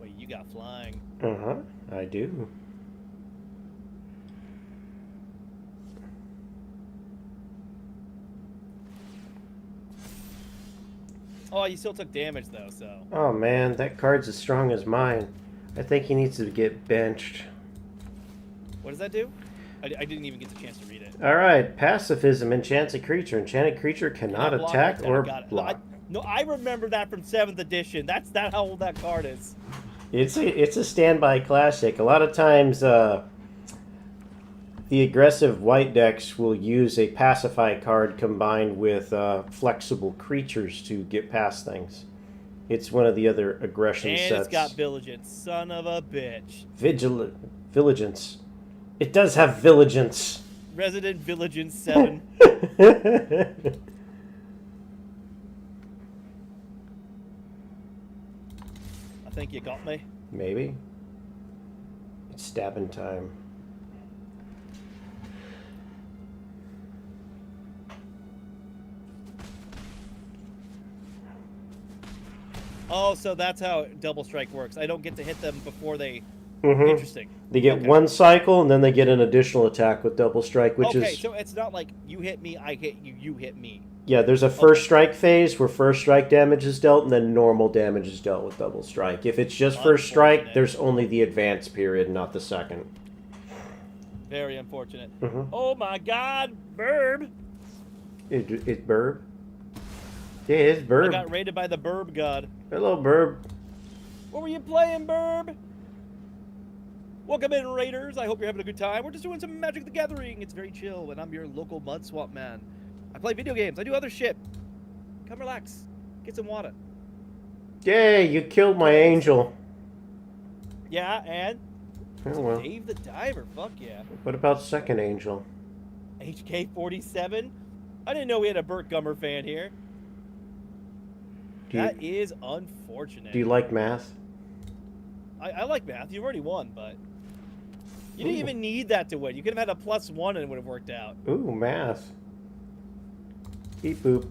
Wait, you got flying. Uh-huh, I do. Oh, you still took damage, though, so... Oh, man, that card's as strong as mine. I think he needs to get benched. What does that do? I didn't even get the chance to read it. All right, pacifism enchants a creature. Enchanted creature cannot block attack or got it. block. No, I remember that from 7th edition. That's how old that card is. It's a standby classic. A lot of times, the aggressive white decks will use a pacify card combined with flexible creatures to get past things. It's one of the other aggression And sets. it's got Vigilance. Son of a bitch. Vigilance. It does have Vigilance. Resident Vigilance 7. I think you got me. Maybe. It's stabbing time. Oh, so that's how Double Strike works. I don't get to hit them before they... Mm-hmm. Interesting. They get Okay. one cycle, and then they get an additional attack with double strike, which Okay, is... so it's not like you hit me, I hit you, you hit me. Yeah, there's a first strike phase where first strike damage is dealt, and then normal damage is dealt with double strike. If it's just first strike, Unfortunate. there's only the advance period, not the second. Very unfortunate. Mm-hmm. Oh my god, Burb! It's Burb? Yeah, it's I Burb. got raided by the Burb god. Hello, Burb. What were you playing, Burb? Welcome in, Raiders. I hope you're having a good time. We're just doing some Magic the Gathering. It's very chill, and I'm your local Mud Swamp man. I play video games. I do other shit. Come relax. Get some water. Yay, you killed my angel. Yeah, and Oh, well. Dave the Diver. Fuck yeah. What about second angel? HK47? I didn't know we had a Burt Gummer fan here. That is unfortunate. Do you like math? I like math. You've already won, but... You didn't even need that to win. You could have had a +1 and it would have worked out. Ooh, math. Beep boop.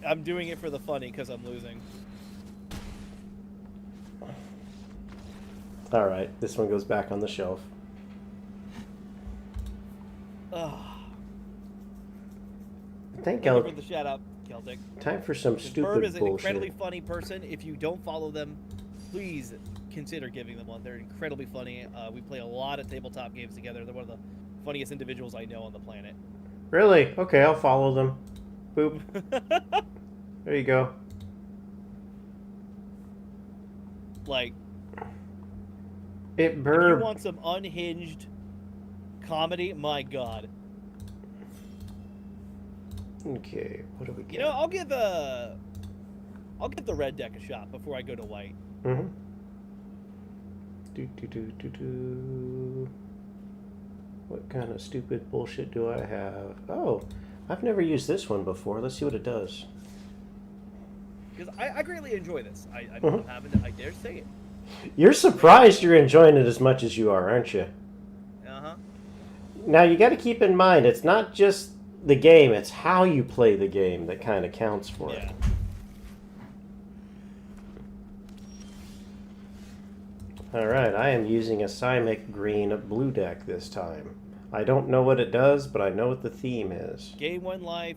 I'm doing it for the funny because I'm losing. Alright, this one goes back on the shelf. Ugh. I think Thank you I'll for the shout out, Celtic. time for some Because Burb is stupid an incredibly bullshit. funny person. If you don't follow them, please consider giving them one. They're incredibly funny. We play a lot of tabletop games together. They're one of the funniest individuals I know on the planet. Really? Okay, I'll follow them. Boop. There you go. Like, It if you Burb. want some unhinged comedy, my god. Okay, what do we get? You know, I'll give the red deck a shot before I go to white. Mm-hmm. Do. What kind of stupid bullshit do I have? Oh, I've never used this one before. Let's see what it does. Because I greatly enjoy this. I Mhm. haven't, I dare say it. You're surprised you're enjoying it as much as you are, aren't you? Uh-huh. Now, you got to keep in mind, it's not just the game, it's how you play the game that kind of counts for it. Yeah. Alright, I am using a Simic Green blue deck this time. I don't know what it does, but I know what the theme is. Game one life.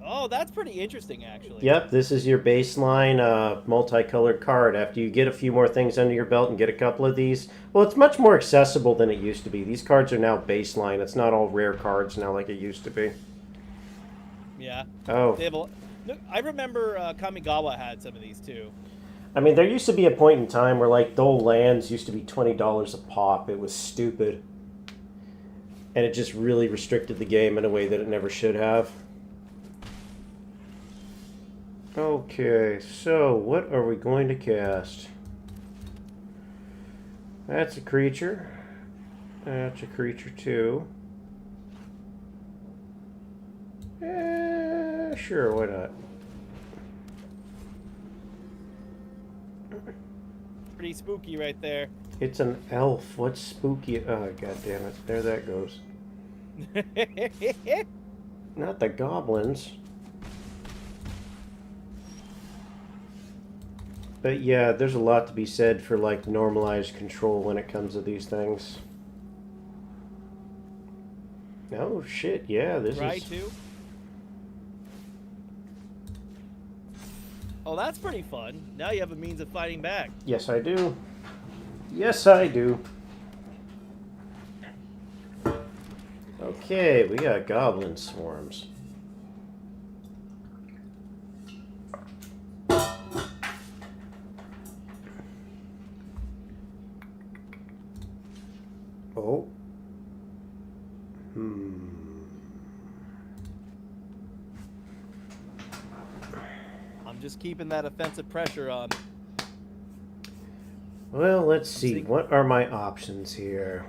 Oh, that's pretty interesting, actually. Yep, this is your baseline multicolored card. After you get a few more things under your belt and get a couple of these, well, it's much more accessible than it used to be. These cards are now baseline. It's not all rare cards now like it used to be. Yeah. Oh, They have a, no, I remember Kamigawa had some of these too. I mean, there used to be a point in time where, like, Dole lands used to be $20 a pop. It was stupid. And it just really restricted the game in a way that it never should have. Okay, so what are we going to cast? That's a creature. That's a creature too. Sure, why not? Pretty spooky right there. It's an elf. What's spooky? Oh, god damn it. There that goes. Not the goblins. But yeah, there's a lot to be said for, like, normalized control when it comes to these things. Oh shit, yeah, this Right, is... too? Oh, that's pretty fun. Now you have a means of fighting back. Yes, I do. Yes, I do. Okay, we got goblin swarms. Oh. I'm just keeping that offensive pressure on. Well, let's see. What are my options here?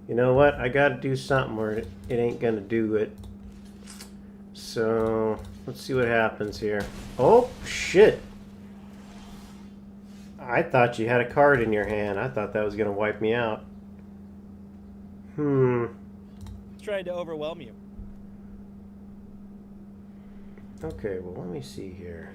You know what? I gotta do something or it ain't gonna do it. So, let's see what happens here. Oh, shit. I thought you had a card in your hand. I thought that was gonna wipe me out. Trying to overwhelm you. Okay, well, let me see here.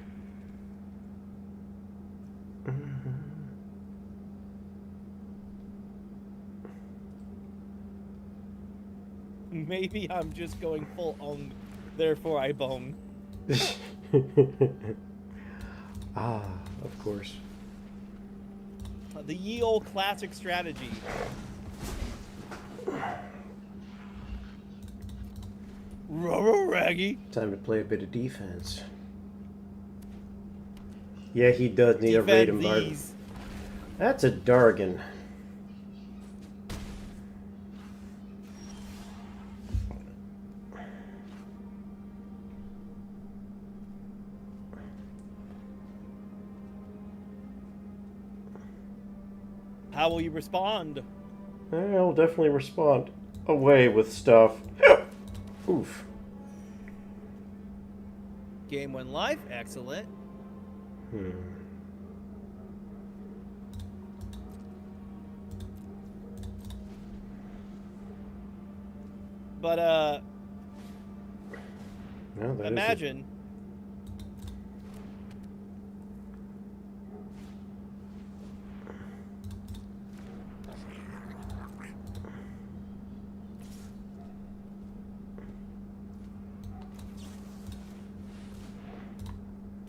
Maybe I'm just going full on, therefore I bone. Ah, of course. The ye old classic strategy. Roro Raggy. Time to play a bit of defense. Yeah, he does need a raid Defend environment. these. That's a Dargan. How will you respond? I'll definitely respond away with stuff. Oof. Game one life, excellent. But No, that imagine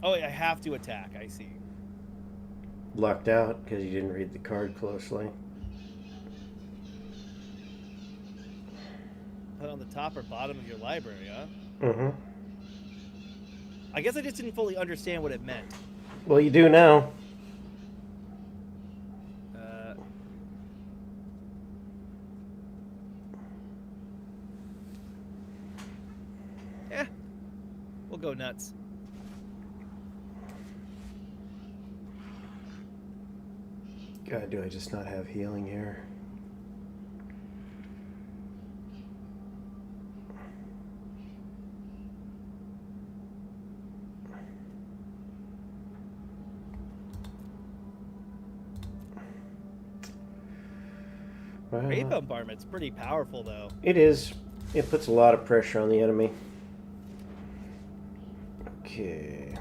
Oh, I have to attack. I see. Lucked out because you didn't read the card closely. Put on the top or bottom of your library, huh? Mm-hmm. I guess I just didn't fully understand what it meant. Well, you do now. Yeah, we'll go nuts. God, do I just not have healing here? Raid bombardment's pretty powerful, though. It is. It puts a lot of pressure on the enemy. Okay.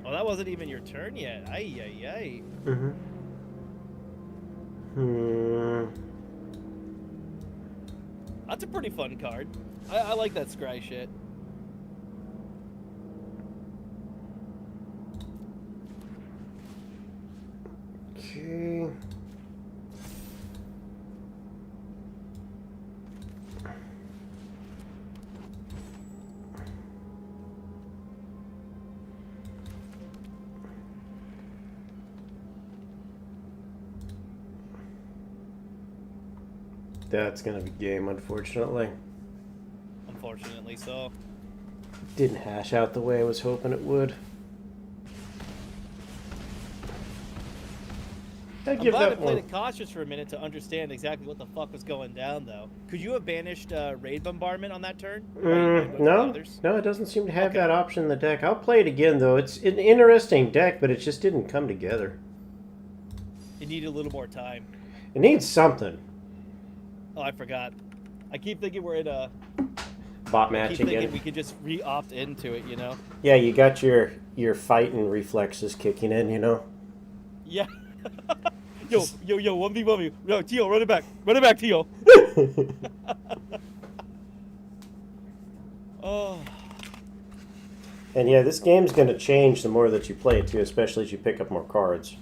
Oh, that wasn't even your turn yet. Ay, ay, ay. Mm-hmm. That's a pretty fun card. I like that scry shit. Okay. That's gonna be game, unfortunately. Unfortunately, so. Didn't hash out the way I was hoping it would. I'm glad I played it cautious for a minute to understand exactly what the fuck was going down, though. Could you have banished Raid Bombardment on that turn? No, it doesn't seem to have that option in the deck. I'll play it again, though. It's an interesting deck, but it just didn't come together. It needed a little more time. It needs something. Oh, I forgot. I keep thinking we're in a bot match I keep thinking again. we could just re-opt into it, you know? Yeah, you got your fighting reflexes kicking in, you know? Yeah. Yo, 1v1. Yo, Tio, run it back, Tio. Oh. And yeah, this game's going to change the more that you play it, too, especially as you pick up more cards.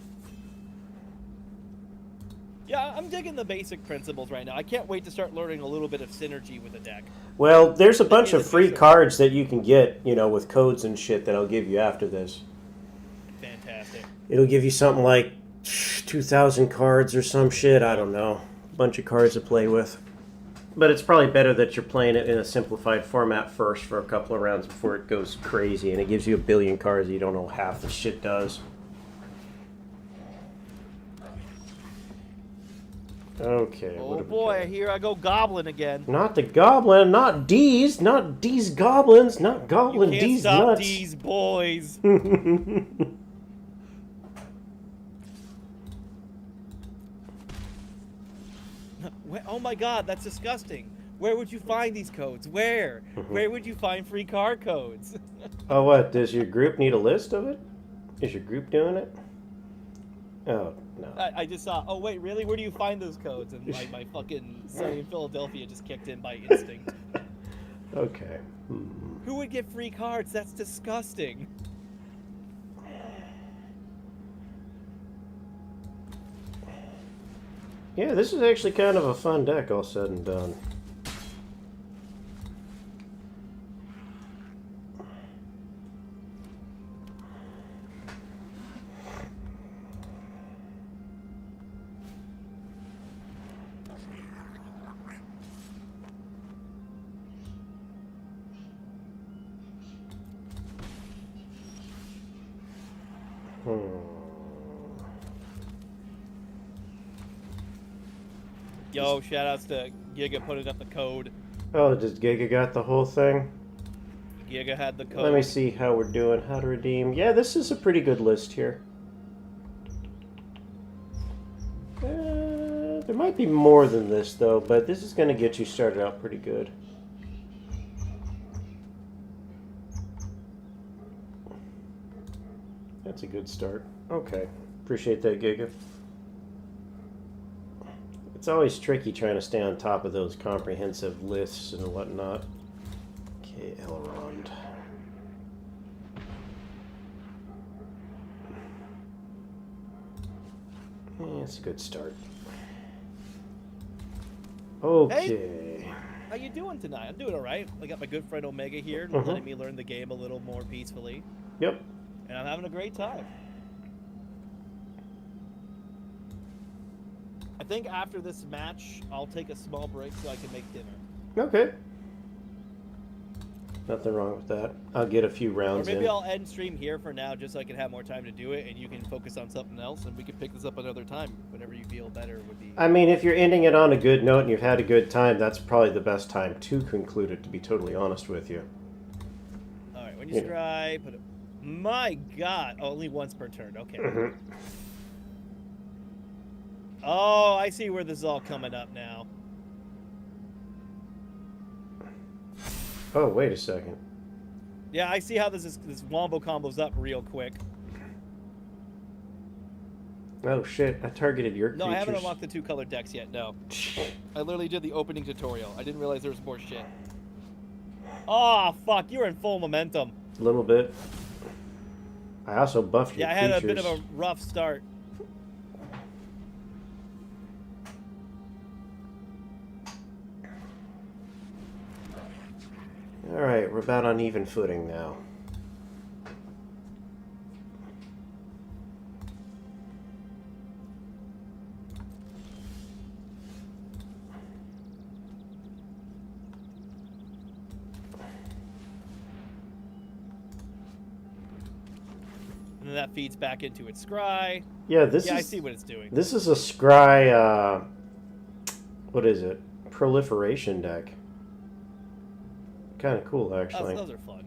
Yeah, I'm digging the basic principles right now. I can't wait to start learning a little bit of synergy with the deck. Well, there's a bunch of free cards that you can get, you know, with codes and shit that I'll give you after this. Fantastic. It'll give you something like 2,000 cards or some shit. I don't know. A bunch of cards to play with. But it's probably better that you're playing it in a simplified format first for a couple of rounds before it goes crazy and it gives you a billion cards that you don't know half the shit does. Okay. Oh boy, here I go goblin again. Not the goblin, not D's goblins, not goblin you can't D's stop nuts. D's boys. Oh my god, that's disgusting. Where would you find these codes? Where? Where would you find free card codes? Oh, what? Does your group need a list of it? Is your group doing it? Oh, no. I just saw, oh wait, really? Where do you find those codes? And my fucking Sunny in Philadelphia just kicked in by instinct. Okay. Who would get free cards? That's disgusting. Yeah, this is actually kind of a fun deck, all said and done. Yo, shoutouts to Giga putting up the code. Oh, does Giga got the whole thing? Giga had the code. Let me see how we're doing. How to redeem. Yeah, this is a pretty good list here. There might be more than this, though, but this is going to get you started out pretty good. That's a good start. Okay. Appreciate that, Giga. It's always tricky trying to stay on top of those comprehensive lists and whatnot. play Elrond. Yeah, it's a good start. Okay. How you doing tonight? I'm doing all right. I got my good friend Omega here, letting me learn the game a little more peacefully. Yep. And I'm having a great time. I think after this match, I'll take a small break so I can make dinner. Okay. Nothing wrong with that. I'll get a few Or rounds maybe in. I'll end stream here for now just so I can have more time to do it and you can focus on something else and we can pick this up another time. Whenever you feel better would be... I mean, if you're ending it on a good note and you've had a good time, that's probably the best time to conclude it, to be totally honest with you. Alright, when you scry, put it... My god! Only once per turn. Okay. Oh, I see where this is all coming up now. Oh, wait a second. Yeah, I see how this wombo combos up real quick. Oh shit, I targeted your creatures. No, I haven't unlocked the 2-color decks yet, no. I literally did the opening tutorial. I didn't realize there was more shit. Oh, fuck, you were in full momentum. A little bit. I also buffed your Yeah, I creatures. had a bit of a rough start. Alright, we're about on even footing now. And then that feeds back into its scry. Yeah, I see what it's doing. This is a scry, what is it? Proliferation deck. Kind of cool, actually. Those are fun.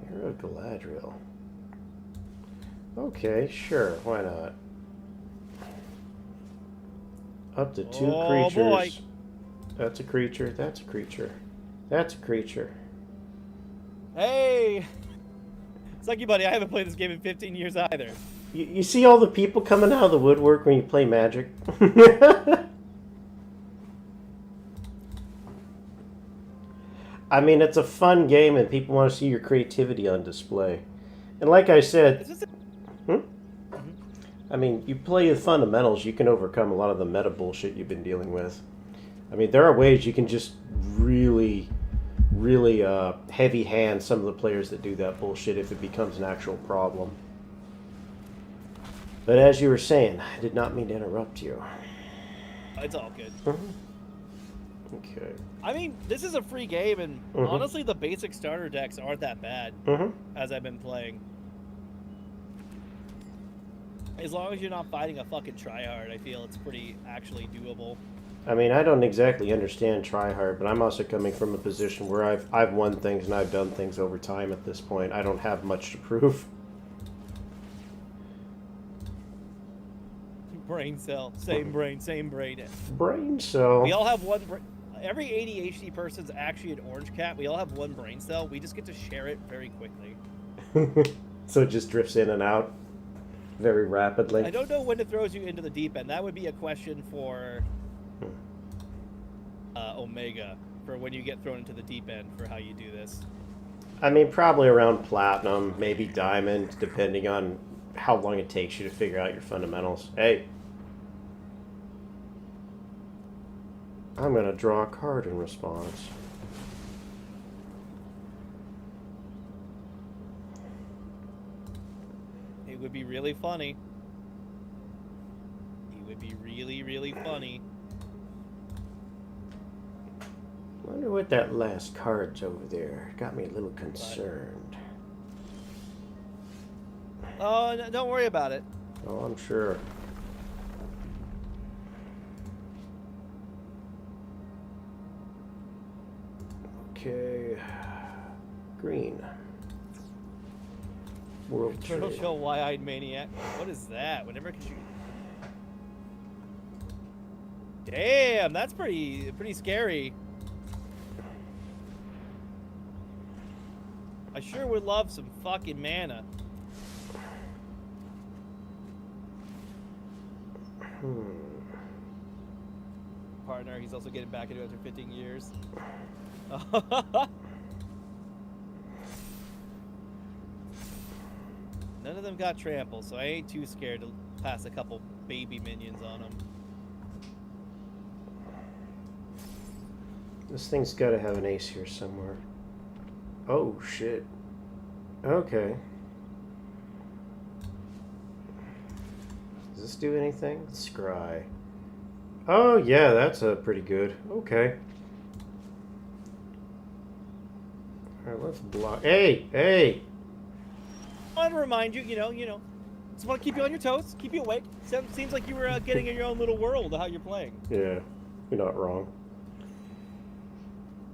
Hero Galadriel. Okay, sure, why not? Up to 2 creatures. Boy. That's a creature, that's a creature. That's a creature. Hey! Suck you, buddy. I haven't played this game in 15 years either. You see all the people coming out of the woodwork when you play Magic? I mean, it's a fun game and people want to see your creativity on display. And like I said... I mean, you play the fundamentals, you can overcome a lot of the meta bullshit you've been dealing with. I mean, there are ways you can just really heavy hand some of the players that do that bullshit if it becomes an actual problem. But as you were saying, I did not mean to interrupt you. It's all good. Okay. I mean, this is a free game, and honestly, the basic starter decks aren't that bad as I've been playing. As long as you're not fighting a fucking tryhard, I feel it's pretty actually doable. I mean, I don't exactly understand tryhard, but I'm also coming from a position where I've won things and I've done things over time at this point. I don't have much to prove. Brain cell. Same brain, same brain. Brain cell. We all have one brain. Every ADHD person's actually an orange cat. We all have one brain cell. We just get to share it very quickly. So it just drifts in and out very rapidly. I don't know when it throws you into the deep end. That would be a question for Omega, for when you get thrown into the deep end, for how you do this. I mean, probably around Platinum, maybe Diamond, depending on how long it takes you to figure out your fundamentals. Hey. I'm going to draw a card in response. It would be really funny. It would be really funny. Wonder what that last card's over there. Got me a little concerned. Oh, no, don't worry about it. Oh, I'm sure. Okay. Green. World Turtle Trade. Shell Wide-Eyed Maniac. What is that? Whenever can you... Damn, that's pretty scary. I sure would love some fucking mana. partner. He's also getting back into it after 15 years. None of them got trampled, so I ain't too scared to pass a couple baby minions on them. This thing's got to have an ace here somewhere. Oh, shit. Okay. Does this do anything? Scry. Oh, yeah, that's pretty good. Okay. Alright, let's block. Hey! Hey! I want to remind you, you know, just want to keep you on your toes, keep you awake. Seems like you were getting in your own little world of how you're playing. Yeah, you're not wrong.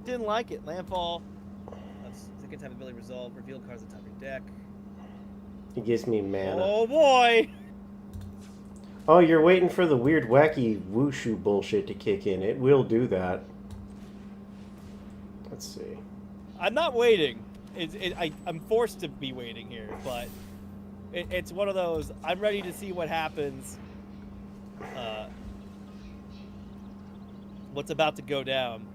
Didn't like it. Landfall. Second time ability resolve. Reveal cards on top of your deck. It gives me mana. Oh boy! Oh, you're waiting for the weird, wacky wushu bullshit to kick in. It will do that. Let's see. I'm not waiting. I'm forced to be waiting here, but it's one of those. I'm ready to see what happens. What's about to go down?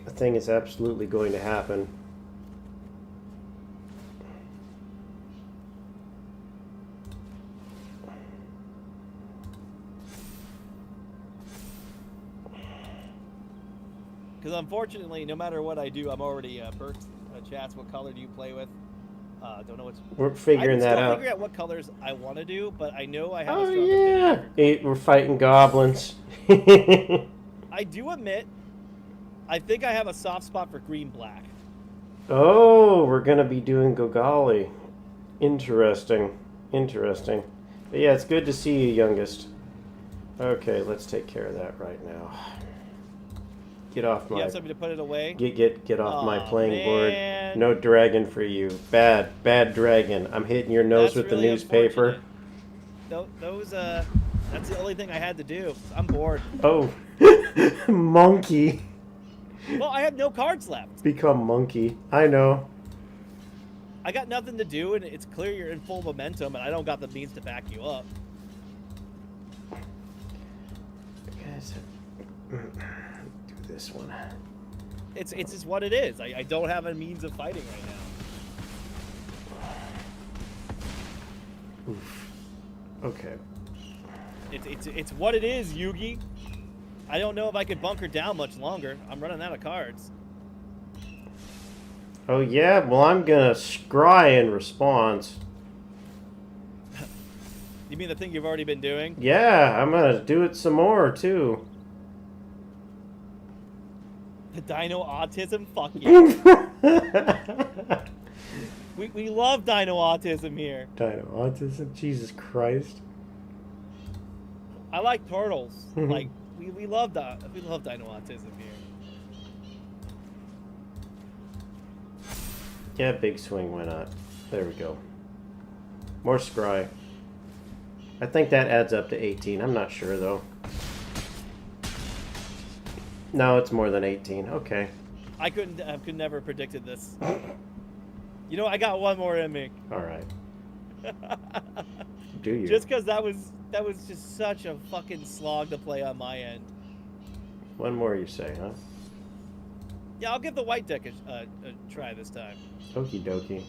A thing is absolutely going to happen. Because unfortunately, no matter what I do, I'm already Burke's chats. What color do you play with? Don't know what's. We're figuring that out. I'm figuring out what colors I want to do, but I know I have a Oh strong yeah, opinion. we're fighting goblins. I do admit, I think I have a soft spot for green-black. Oh, we're gonna be doing Gogali. Interesting. Interesting. But yeah, it's good to see you, youngest. Okay, let's take care of that right now. Get off You my have something to put it away? get off my Aw, playing man. board. No dragon for you. Bad dragon. I'm hitting your nose That's with really the newspaper. unfortunate. That's the only thing I had to do. I'm bored. Oh, monkey. Well, I have no cards left. Become monkey. I know. I got nothing to do, and it's clear you're in full momentum, and I don't got the means to back you up. Guys, do this one. It's just what it is. I don't have a means of fighting right now. Oof. Okay. It's what it is, Yugi. I don't know if I could bunker down much longer. I'm running out of cards. Oh yeah, well I'm gonna scry in response. You mean the thing you've already been doing? Yeah, I'm gonna do it some more too. The Dino Autism? Fuck yeah. we love Dino Autism here. Dino autism, Jesus Christ. I like turtles. Like we love Dino Autism here. Yeah, big swing, why not? There we go. More scry. I think that adds up to 18. I'm not sure though. No, it's more than 18. Okay. I could never predicted this. You know, I got one more in me. All right. Do you? Just because that was just such a fucking slog to play on my end. One more, you say, huh? Yeah, I'll give the white deck a try this time. Okie dokie.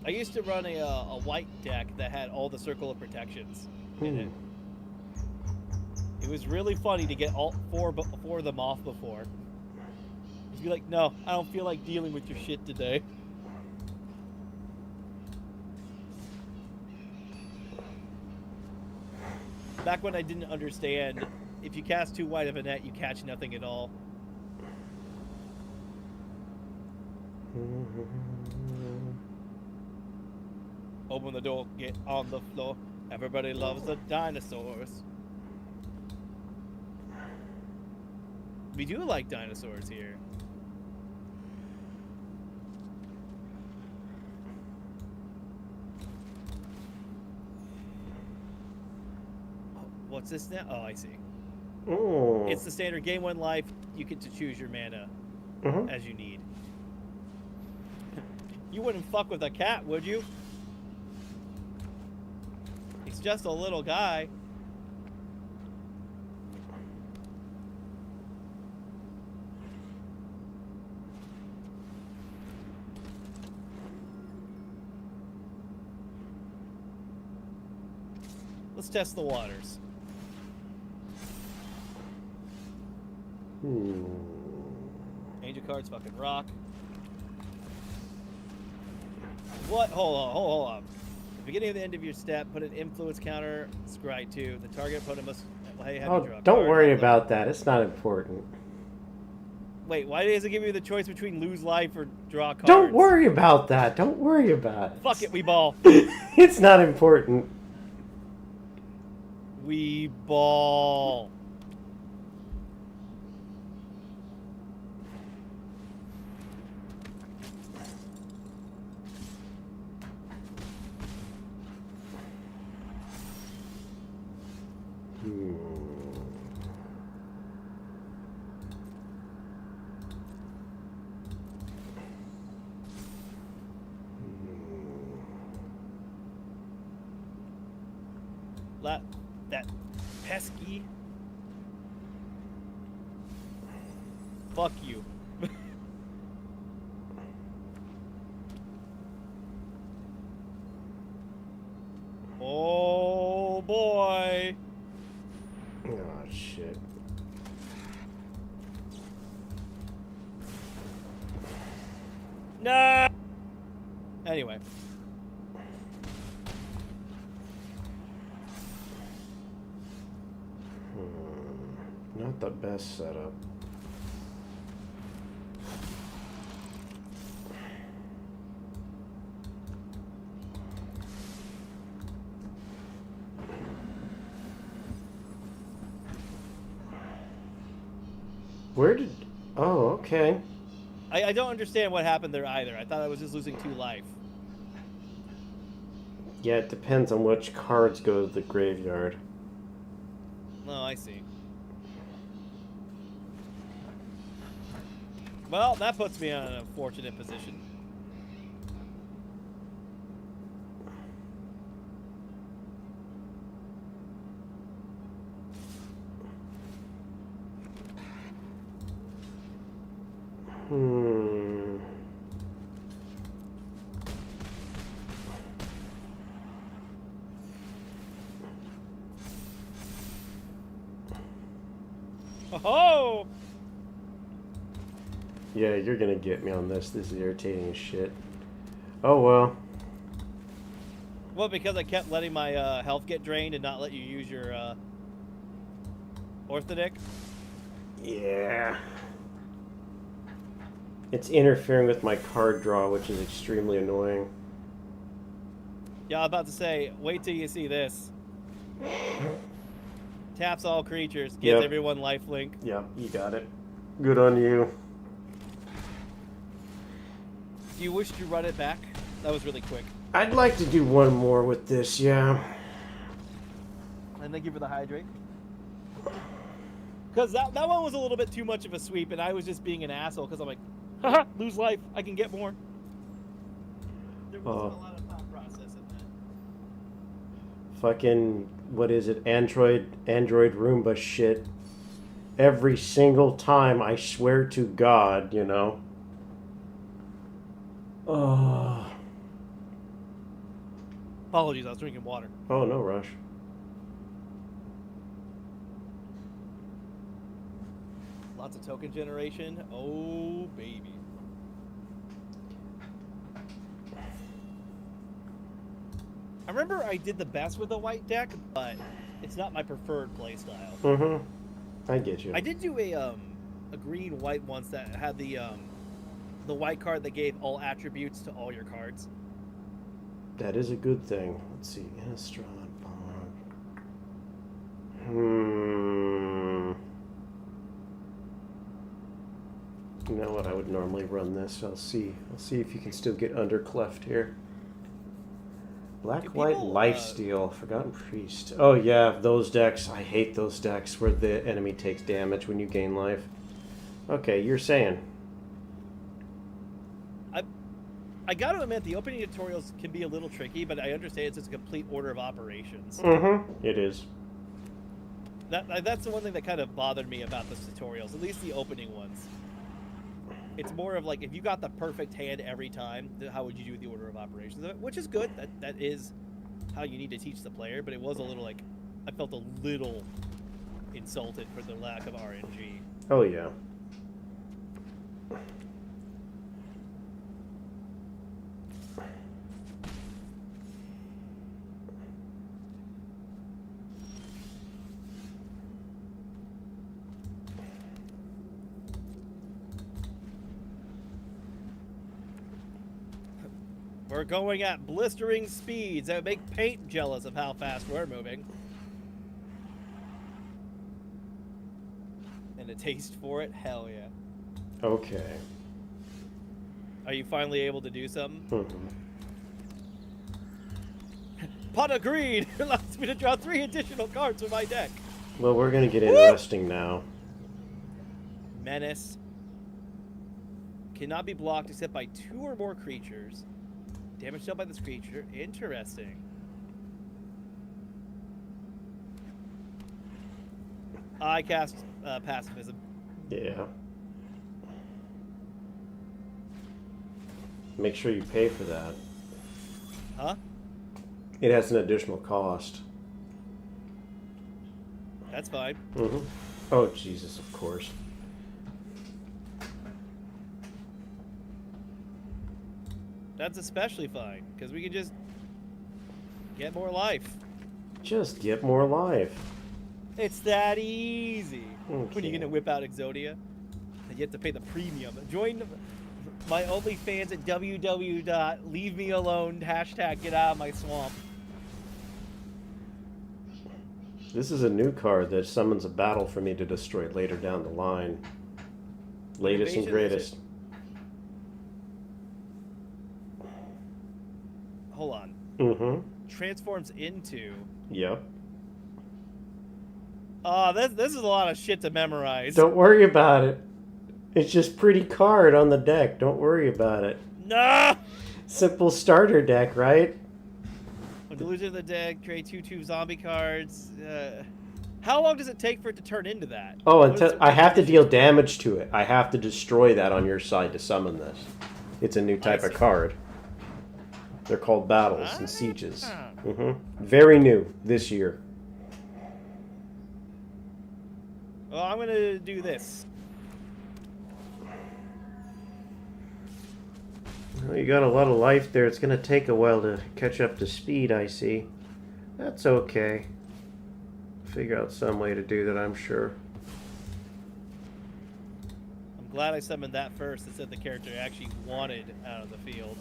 I used to run a white deck that had all the circle of protections in it. It was really funny to get all four of them off before. Just be like, no, I don't feel like dealing with your shit today. Back when I didn't understand, if you cast too wide of a net, you catch nothing at all. Open the door, get on the floor. Everybody loves the dinosaurs. We do like dinosaurs here. What's this now? Oh, I see. Oh. It's the standard game 1 life. You get to choose your mana as you need. You wouldn't fuck with a cat, would you? He's just a little guy. Let's test the waters. Angel cards fucking rock. What? Hold on. At the beginning of the end of your step, put an influence counter, scry 2. The target opponent must have you draw a Don't card. worry about that. It's not important. Wait, why does it give you the choice between lose life or draw cards? Don't worry about that. Don't worry about it. Fuck it, we ball. It's not important. We ball. That pesky. Fuck you. Oh boy. Oh shit. No. Anyway. Not the best setup. Where did... Oh, okay. I don't understand what happened there either. I thought I was just losing 2 life. Yeah, it depends on which cards go to the graveyard. Oh, I see. Well, that puts me in an unfortunate position. Oh! Yeah, you're gonna get me on this. This is irritating as shit. Oh well. Well, because I kept letting my health get drained and not let you use your Orthodox. Yeah. It's interfering with my card draw, which is extremely annoying. Yeah, I was about to say, wait till you see this. Taps all creatures, gives Yep. everyone lifelink. Yep, you got it. Good on you. Do you wish to run it back? That was really quick. I'd like to do one more with this, yeah. And thank you for the hydrate. Because that one was a little bit too much of a sweep, and I was just being an asshole because I'm like, haha, lose life, I can get more. There wasn't a lot of thought process in that. Fucking, what is it? Android Roomba shit. Every single time, I swear to God, you know. Oh. Apologies, I was drinking water. Oh, no rush. Lots of token generation. Oh, baby. I remember I did the best with the white deck, but it's not my preferred playstyle. Mm-hmm. I get you. I did do a green-white once that had the white card that gave all attributes to all your cards. That is a good thing. Let's see. Innistrad Bog. You know what? I would normally run this. I'll see. I'll see if you can still get under cleft here. Black, white, lifesteal, Forgotten Priest. Oh yeah, those decks. I hate those decks where the enemy takes damage when you gain life. Okay, you're saying. I gotta admit, the opening tutorials can be a little tricky, but I understand it's just a complete order of operations. Mm-hmm. It is. That's the one thing that kind of bothered me about the tutorials, at least the opening ones. It's more of like, if you got the perfect hand every time, how would you do the order of operations of it? Which is good. That is how you need to teach the player, but it was a little like, I felt a little insulted for the lack of RNG. Oh, yeah. We're going at blistering speeds that make paint jealous of how fast we're moving. And a taste for it? Hell yeah. Okay. Are you finally able to do something? Mm-hmm. Pot of Greed allows me to draw 3 additional cards from my deck. Well, we're going to get interesting now. Menace. Cannot be blocked except by 2 or more creatures. Damage dealt by this creature. Interesting. I cast Pacifism. Yeah. Make sure you pay for that. Huh? It has an additional cost. That's fine. Mm-hmm. Oh, Jesus, of course. That's especially fine, because we can just get more life. Just get more life. It's that easy. When are you Okay. going to whip out Exodia? You have to pay the premium. Join my OnlyFans at www.leavemealone, hashtag get out of my swamp. This is a new card that summons a battle for me to destroy later down the line. Latest and Invasion greatest. Hold on. Mm-hmm. Transforms into... Yep. Oh, this is a lot of shit to memorize. Don't worry about it. It's just pretty card on the deck. Don't worry about it. No! Simple starter deck, right? When delusion of the deck, create 2/2 zombie cards. How long does it take for it to turn into that? Oh, What and is it- I have to deal damage to it. I have to destroy that on your side to summon this. It's a new type of see. card. They're called battles and sieges. Ah. Very new this year. Well, I'm gonna do this. Well, you got a lot of life there. It's going to take a while to catch up to speed, I see. That's okay. Figure out some way to do that, I'm sure. I'm glad I summoned that first instead of the character I actually wanted out of the field.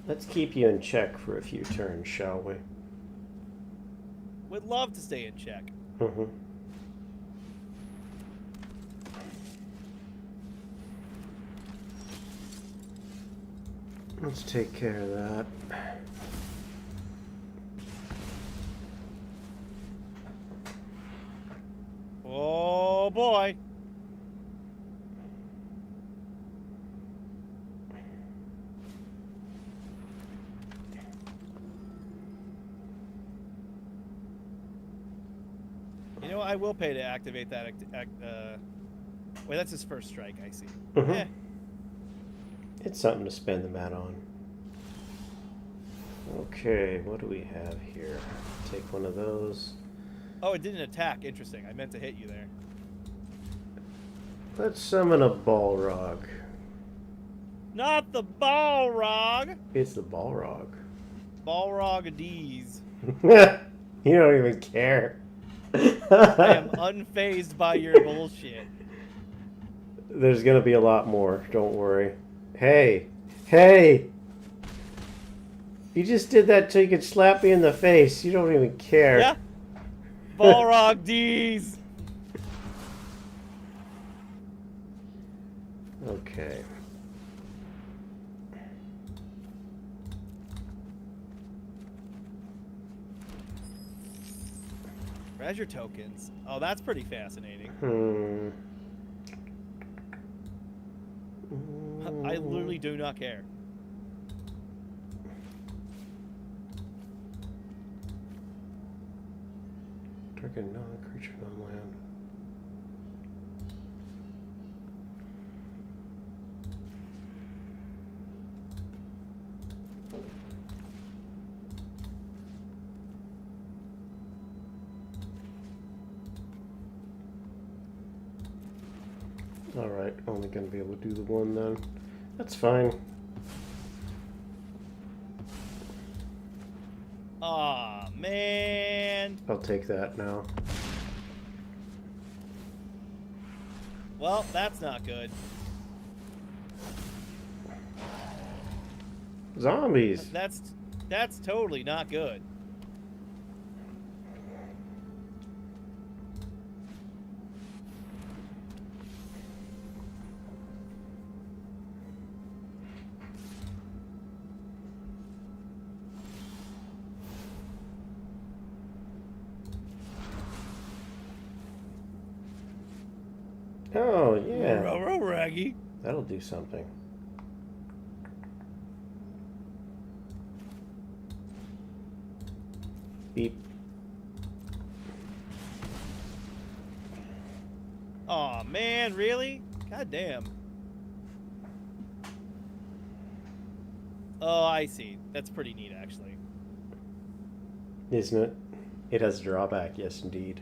Let's keep you in check for a few turns, shall we? Would love to stay in check. Mm-hmm. Let's take care of that. Oh boy. You know, I will pay to activate that. Wait, that's his first strike. I see. Mhm. Eh, It's something to spend the mat on. Okay, what do we have here? Take one of those. Oh, it didn't attack. Interesting. I meant to hit you there. Let's summon a Balrog. Not the Balrog. It's the Balrog. Balrog D's. You don't even care. I am unfazed by your bullshit. There's gonna be a lot more, don't worry. Hey! Hey! You just did that so you could slap me in the face. You don't even care. Yeah. Balrog D's. Okay. Treasure tokens. Oh, that's pretty fascinating. I literally do not care. Target non-creature, non-land. Alright, only gonna be able to do the one then. That's fine. Aw, man. I'll take that now. Well, that's not good. Zombies! That's totally not good. Oh, yeah. Raggy. That'll do something. Beep. Aw, man, really? God damn. Oh, I see. That's pretty neat, actually. Isn't it? It has a drawback, yes indeed.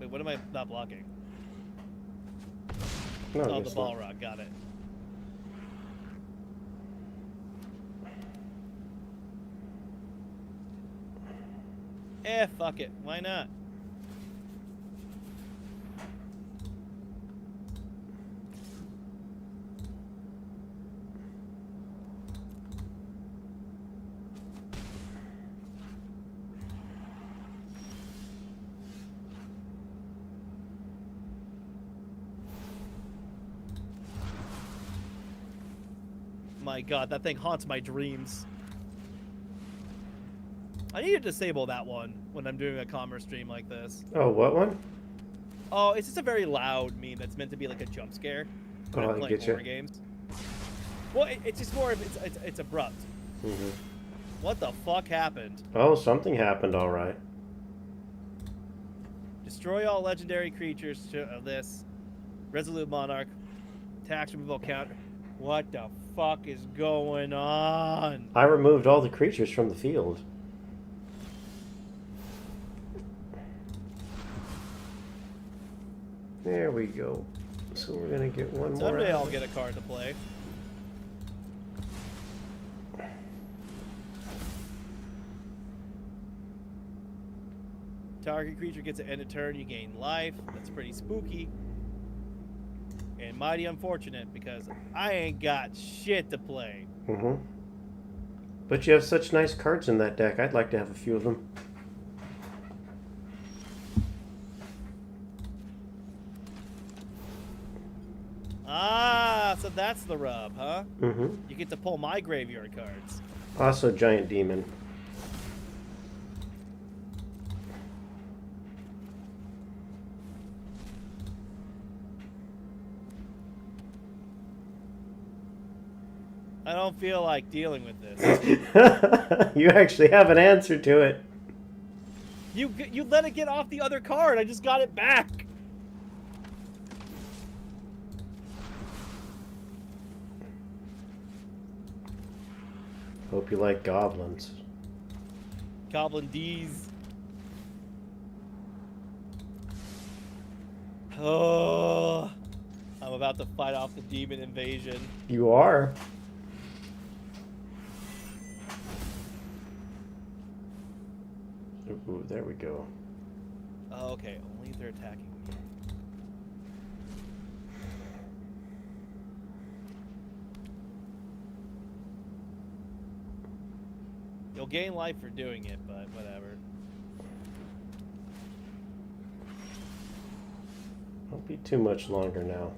Wait, what am I not blocking? No, I Oh, the guess ball not. rock. Got it. Fuck it. Why not? My god, that thing haunts my dreams. I need to disable that one when I'm doing a commerce stream like this. Oh, what one? Oh, it's just a very loud meme that's meant to be like a jump scare when Oh, I'm I playing get you. horror games. Well, it's just more of it's abrupt. Mm-hmm. What the fuck happened? Oh, something happened, alright. Destroy all legendary creatures to this. Resolute Monarch. Tax removal counter. What the fuck is going on? I removed all the creatures from the field. There we go. So we're gonna get one more. Someday out I'll of it. get a card to play. Target creature gets an end of turn, you gain life. That's pretty spooky. And mighty unfortunate because I ain't got shit to play. Mm-hmm. But you have such nice cards in that deck. I'd like to have a few of them. Ah, so that's the rub, huh? Mm-hmm. You get to pull my graveyard cards. Also, Giant Demon. I don't feel like dealing with this. You actually have an answer to it. You let it get off the other card. I just got it back. Hope you like goblins. Goblin D's. Oh, I'm about to fight off the demon invasion. You are. Ooh, there we go. Oh, okay, only if they're attacking me. You'll gain life for doing it, but whatever. Won't be too much longer now.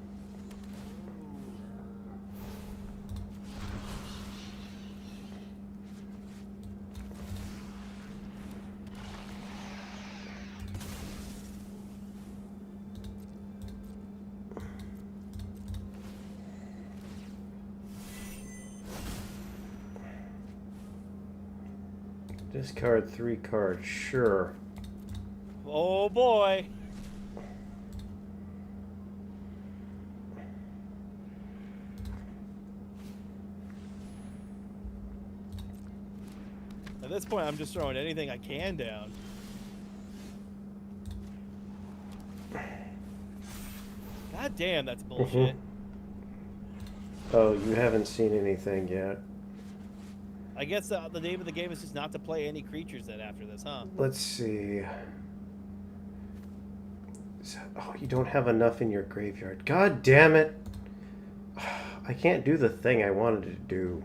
Discard 3 cards, sure. Oh boy. At this point, I'm just throwing anything I can down. God damn, that's bullshit. Oh, you haven't seen anything yet. I guess the name of the game is just not to play any creatures then after this, huh? Let's see. Oh, you don't have enough in your graveyard. God damn it. I can't do the thing I wanted to do.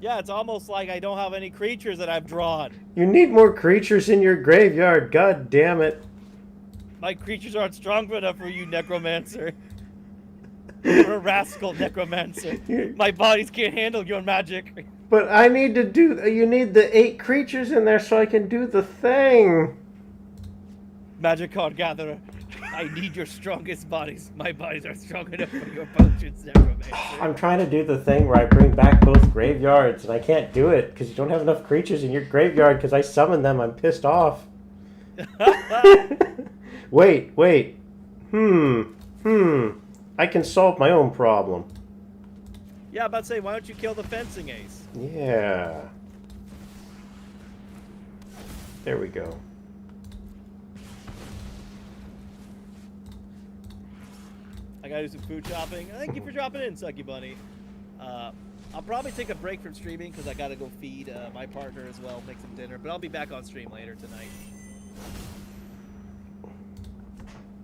Yeah, it's almost like I don't have any creatures that I've drawn. You need more creatures in your graveyard. God damn it. My creatures aren't strong enough for you, Necromancer. You're a rascal, Necromancer. My bodies can't handle your magic. But I need to do... You need the 8 creatures in there so I can do the thing. Magic card gatherer. I need your strongest bodies. My bodies are strong enough for your potions, Necromancer. I'm trying to do the thing where I bring back both graveyards, and I can't do it because you don't have enough creatures in your graveyard because I summoned them. I'm pissed off. Wait. I can solve my own problem. Yeah, I'm about to say, why don't you kill the fencing ace? Yeah. There we go. I gotta do some food shopping. Thank you for dropping in, Sucky Bunny. I'll probably take a break from streaming because I gotta go feed my partner as well, make some dinner. But I'll be back on stream later tonight.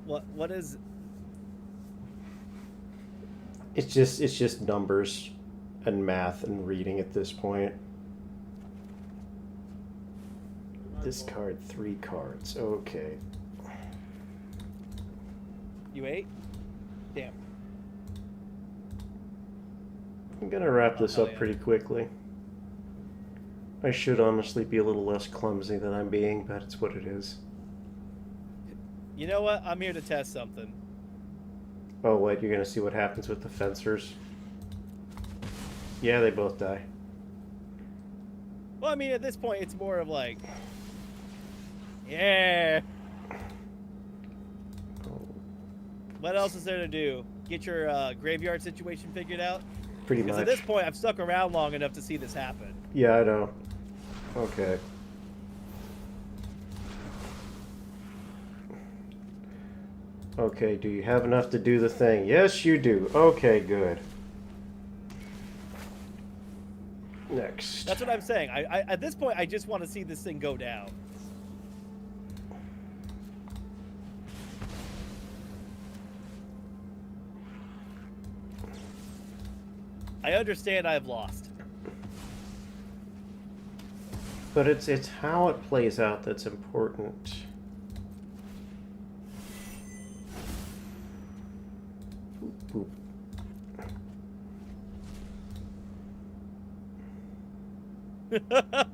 What is? It's just numbers and math and reading at this point. Discard 3 cards. Okay. You ate? Damn. I'm gonna wrap this hell up yeah. pretty quickly. I should honestly be a little less clumsy than I'm being, but it's what it is. You know what? I'm here to test something. Oh, wait, you're gonna see what happens with the fencers? Yeah, they both die. Well, I mean, at this point, it's more of like, yeah. What else is there to do? Get your graveyard situation figured out? Pretty Because much. at this point, I've stuck around long enough to see this happen. Yeah, I know. Okay. Okay, do you have enough to do the thing? Yes, you do. Okay, good. Next. That's what I'm saying. I at this point, I just want to see this thing go down. I understand I've lost. But it's how it plays out that's important. Boop, boop.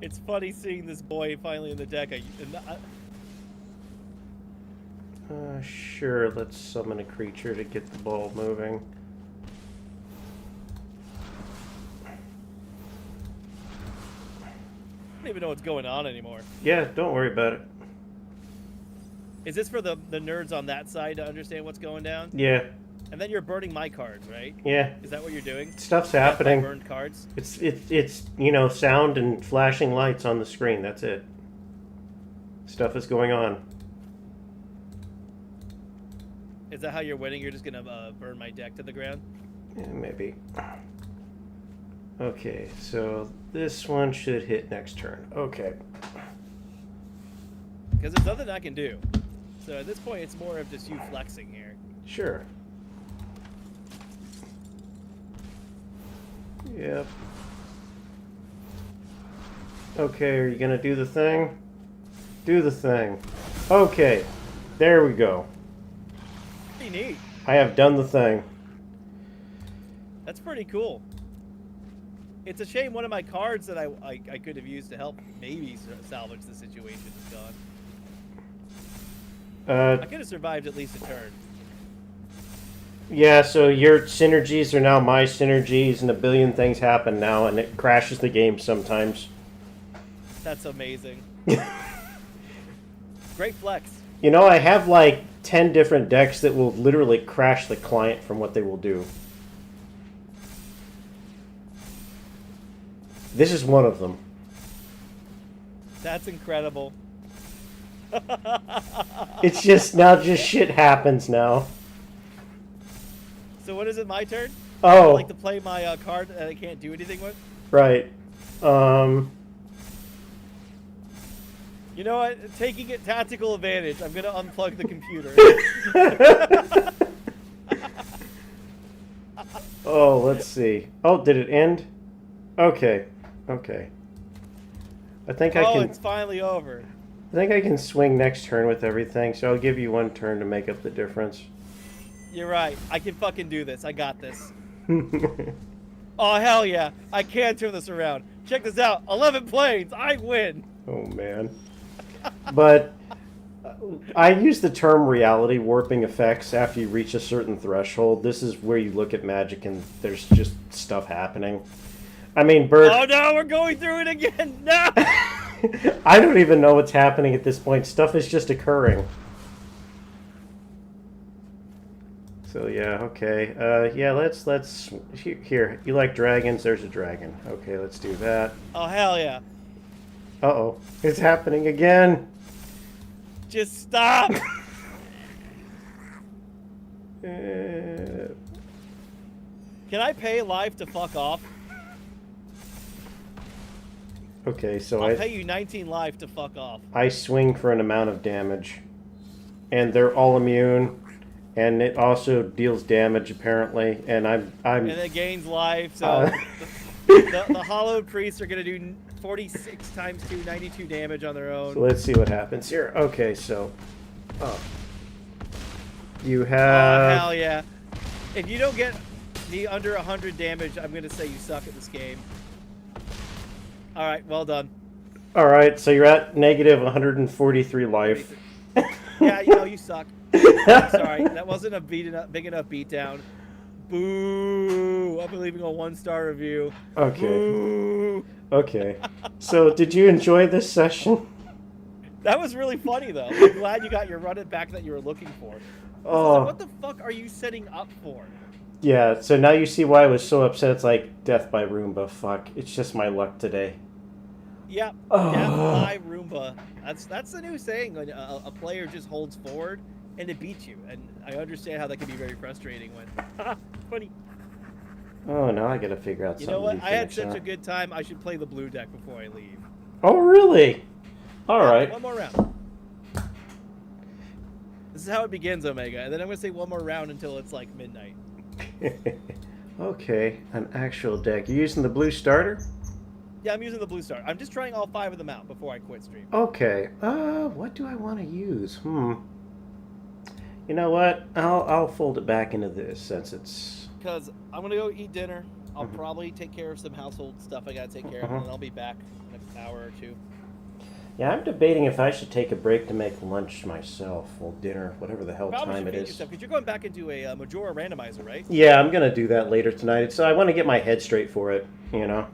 It's funny seeing this boy finally in the deck. Sure, let's summon a creature to get the ball moving. I don't even know what's going on anymore. Yeah, don't worry about it. Is this for the nerds on that side to understand what's going down? Yeah, And then you're burning my cards, right? yeah. Is that what you're doing? Stuff's Yeah, happening. burned cards. It's you know, sound and flashing lights on the screen. That's it. Stuff is going on. Is that how you're winning? You're just gonna burn my deck to the ground? Yeah, maybe. Okay, so this one should hit next turn. Okay. Because there's nothing I can do. So at this point, it's more of just you flexing here. Sure. Yep. Okay, are you gonna do the thing? Do the thing. Okay, there we go. Pretty neat. I have done the thing. That's pretty cool. It's a shame one of my cards that I could have used to help maybe salvage the situation is gone. I could have survived at least a turn. Yeah, so your synergies are now my synergies, and a billion things happen now, and it crashes the game sometimes. That's amazing. Great flex. You know, I have like 10 different decks that will literally crash the client from what they will do. This is one of them. That's incredible. It's just now, just shit happens now. So when is it my turn? Oh, I like to play my card that I can't do anything with. right. You know what? Taking it tactical advantage. I'm gonna unplug the computer. Oh, let's see. Oh, did it end? Okay. Okay. I think I Oh, can. it's finally over. I think I can swing next turn with everything, so I'll give you one turn to make up the difference. You're right. I can fucking do this. I got this. Oh, hell yeah. I can turn this around. Check this out. 11 planes. I win. Oh man. But I use the term reality warping effects after you reach a certain threshold. This is where you look at Magic and there's just stuff happening. I mean, Bert. Oh no, we're going through it again. No. I don't even know what's happening at this point. Stuff is just occurring. So yeah, okay. Yeah, let's here. You like dragons? There's a dragon. Okay, let's do that. Oh hell yeah. Uh-oh. It's happening again. Just stop. Uh, Can I pay live to fuck off? okay, so I'll pay you 19 live to fuck off. I swing for an amount of damage. And they're all immune. And it also deals damage apparently. And I'm And it gains life, so Uh. the hollowed priests are gonna do 46 times 2, 92 damage on their own. so let's see what happens here. Okay, so you Oh, have hell yeah. If you don't get me under 100 damage, I'm gonna say you suck at this game. Alright, well done. Alright, so you're at negative 143 life. Yeah, you know, you suck. I'm sorry, that wasn't a big enough beatdown. Boo! I'm leaving a 1-star review. Okay. Boo! Okay. So did you enjoy this session? That was really funny, though. I'm glad you got your run it back that you were looking for. Oh. What the fuck are you setting up for? Yeah, so now you see why I was so upset. It's like death by Roomba. Fuck. It's just my luck today. Yep, Oh. death by Roomba. That's the new saying when a player just holds forward and it beats you. And I understand how that can be very frustrating when... funny. Oh, now I gotta figure out You something know what? to do I had finish such up. a good time. I should play the blue deck before I leave. Oh, really? Alright. One more round. This is how it begins, Omega. And then I'm going to say one more round until it's like midnight. Okay, an actual deck. You're using the blue starter? Yeah, I'm using the blue star. I'm just trying all 5 of them out before I quit stream. Okay. What do I want to use? You know what? I'll fold it back into this since it's... Because I'm going to go eat dinner. I'll Mhm. probably take care of some household stuff I got to take care of. Mhm. And then I'll be back in an hour or 2. Yeah, I'm debating if I should take a break to make lunch myself, or dinner, whatever the hell Probably time should it feed is. yourself. Because you're going back into a Majora randomizer, right? Yeah, I'm gonna do that later tonight. So I want to get my head straight for it, you know.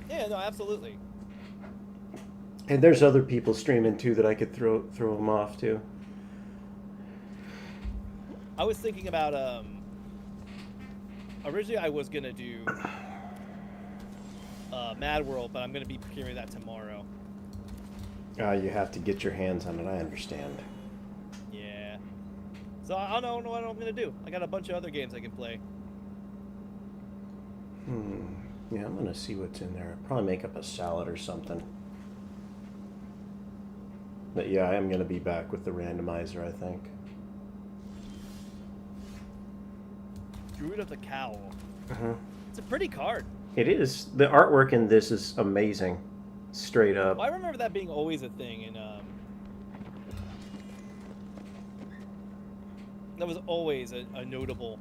Yeah, no, absolutely. And there's other people streaming too that I could throw them off to. I was thinking about, originally I was going to do Mad World, but I'm going to be procuring that tomorrow. You have to get your hands on it. I understand. Yeah. So I don't know what I'm going to do. I got a bunch of other games I can play. Yeah, I'm gonna see what's in there. Probably make up a salad or something. But yeah, I am gonna be back with the randomizer, I think. Druid of the Cowl. Uh-huh. It's a pretty card. It is. The artwork in this is amazing. Straight up. Well, I remember that being always a thing in, that was always a notable...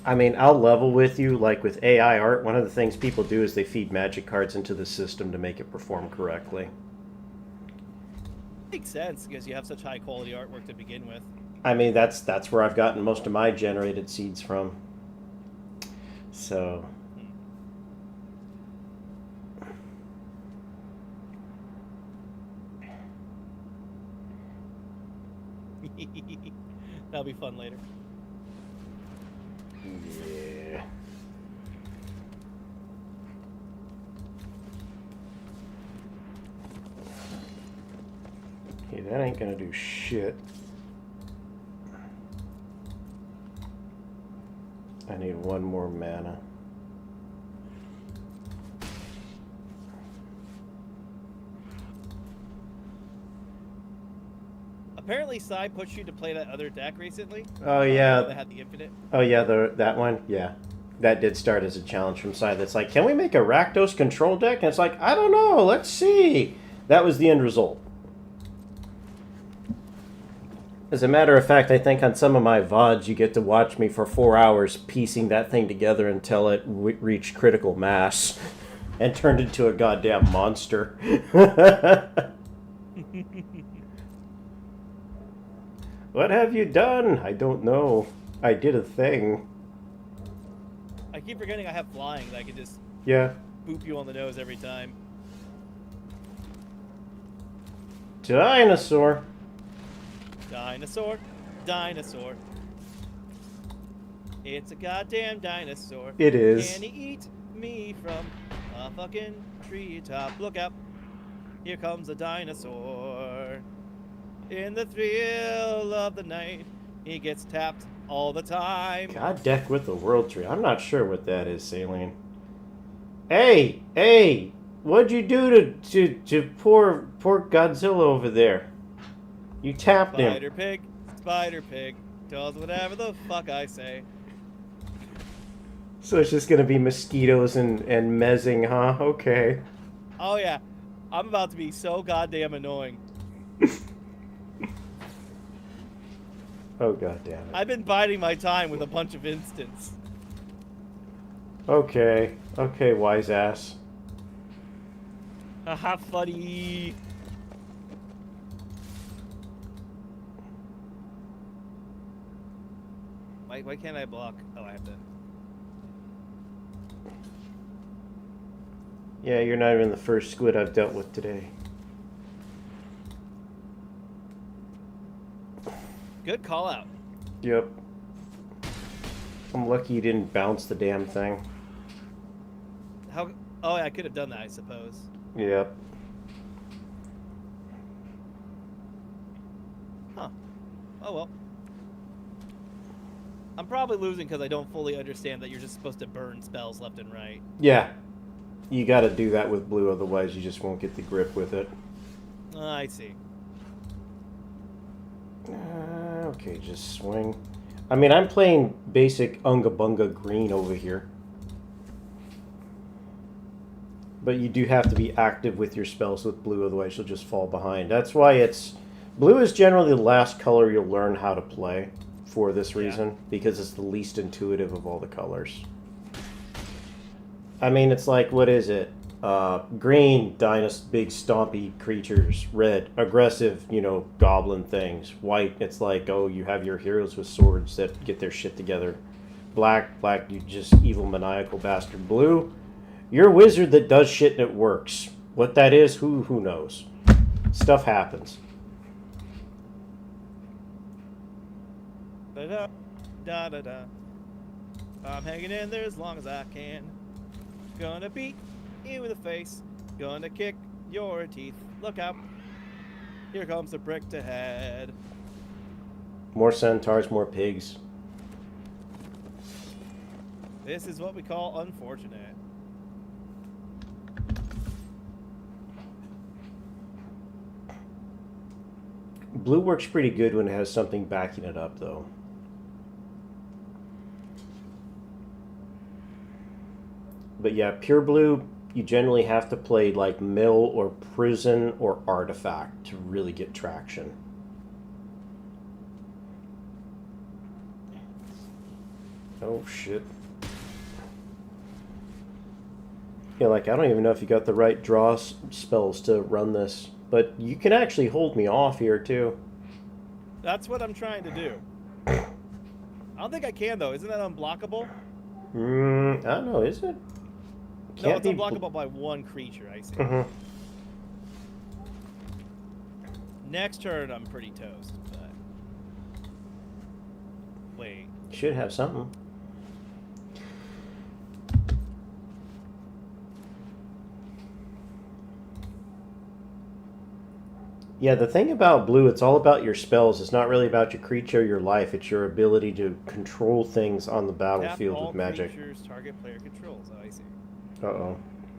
I mean, I'll level with you. Like with AI art, one of the things people do is they feed magic cards into the system to make it perform correctly. Makes sense, because you have such high quality artwork to begin with. I mean, that's where I've gotten most of my generated seeds from. So... That'll be fun later. Yeah. Okay, that ain't gonna do shit. I need one more mana. Apparently, Sai pushed you to play that other deck recently. Oh That yeah. had the infinite. Oh yeah, that one? Yeah. That did start as a challenge from side that's like, can we make a Rakdos control deck? And it's like, I don't know, let's see. That was the end result. As a matter of fact, I think on some of my VODs, you get to watch me for 4 hours piecing that thing together until it reached critical mass and turned into a goddamn monster. What have you done? I don't know. I did a thing. I keep forgetting I have flying that I can just Yeah. boop you on the nose every time. Dinosaur. Dinosaur, dinosaur. It's a goddamn dinosaur. It is. Can he eat me from a fucking treetop? Look out. Here comes a dinosaur. In the thrill of the night, he gets tapped all the time. God deck with the world tree. I'm not sure what that is, Saline. Hey! What'd you do to poor Godzilla over there? You tapped him. Spider pig, does whatever the fuck I say. So it's just gonna be mosquitoes and mezzing, huh? Okay. Oh yeah, I'm about to be so goddamn annoying. Oh god damn it. I've been biding my time with a bunch of instants. Okay, wise ass. Haha, funny. Why can't I block? Oh, I have to. Yeah, you're not even the first squid I've dealt with today. Good call out. Yep. I'm lucky you didn't bounce the damn thing. How? Oh, I could have done that, I suppose. Yep. Huh. Oh well. I'm probably losing because I don't fully understand that you're just supposed to burn spells left and right. Yeah. You gotta do that with blue, otherwise you just won't get the grip with it. I see. Okay, just swing. I mean, I'm playing basic Unga Bunga green over here. But you do have to be active with your spells with blue, otherwise you'll just fall behind. That's why it's... Blue is generally the last color you'll learn how to play for this reason, because it's the least intuitive of all the colors. I mean, it's like, what is it? Green, big stompy creatures. Red, aggressive, goblin things. White, it's like, oh, you have your heroes with swords that get their shit together. Black, you just evil maniacal bastard. Blue, you're a wizard that does shit and it works. What that is, who knows? Stuff happens. Da da da da. I'm hanging in there as long as I can. Gonna beat you in the face. Gonna kick your teeth. Look out. Here comes the brick to head. More centaurs, more pigs. This is what we call unfortunate. Blue works pretty good when it has something backing it up, though. But yeah, pure blue, you generally have to play like mill or prison or artifact to really get traction. Oh shit. Yeah, like I don't even know if you got the right draw spells to run this, but you can actually hold me off here too. That's what I'm trying to do. I don't think I can though. Isn't that unblockable? I don't know, is it? No, it's unblockable by one creature, I see. Mm-hmm. Next turn, I'm pretty toast. But... Wait. Should have something. Yeah, the thing about blue, it's all about your spells. It's not really about your creature or your life. It's your ability to control things on the Tap battlefield all with magic. creatures target player controls. Oh, I see. Uh-oh.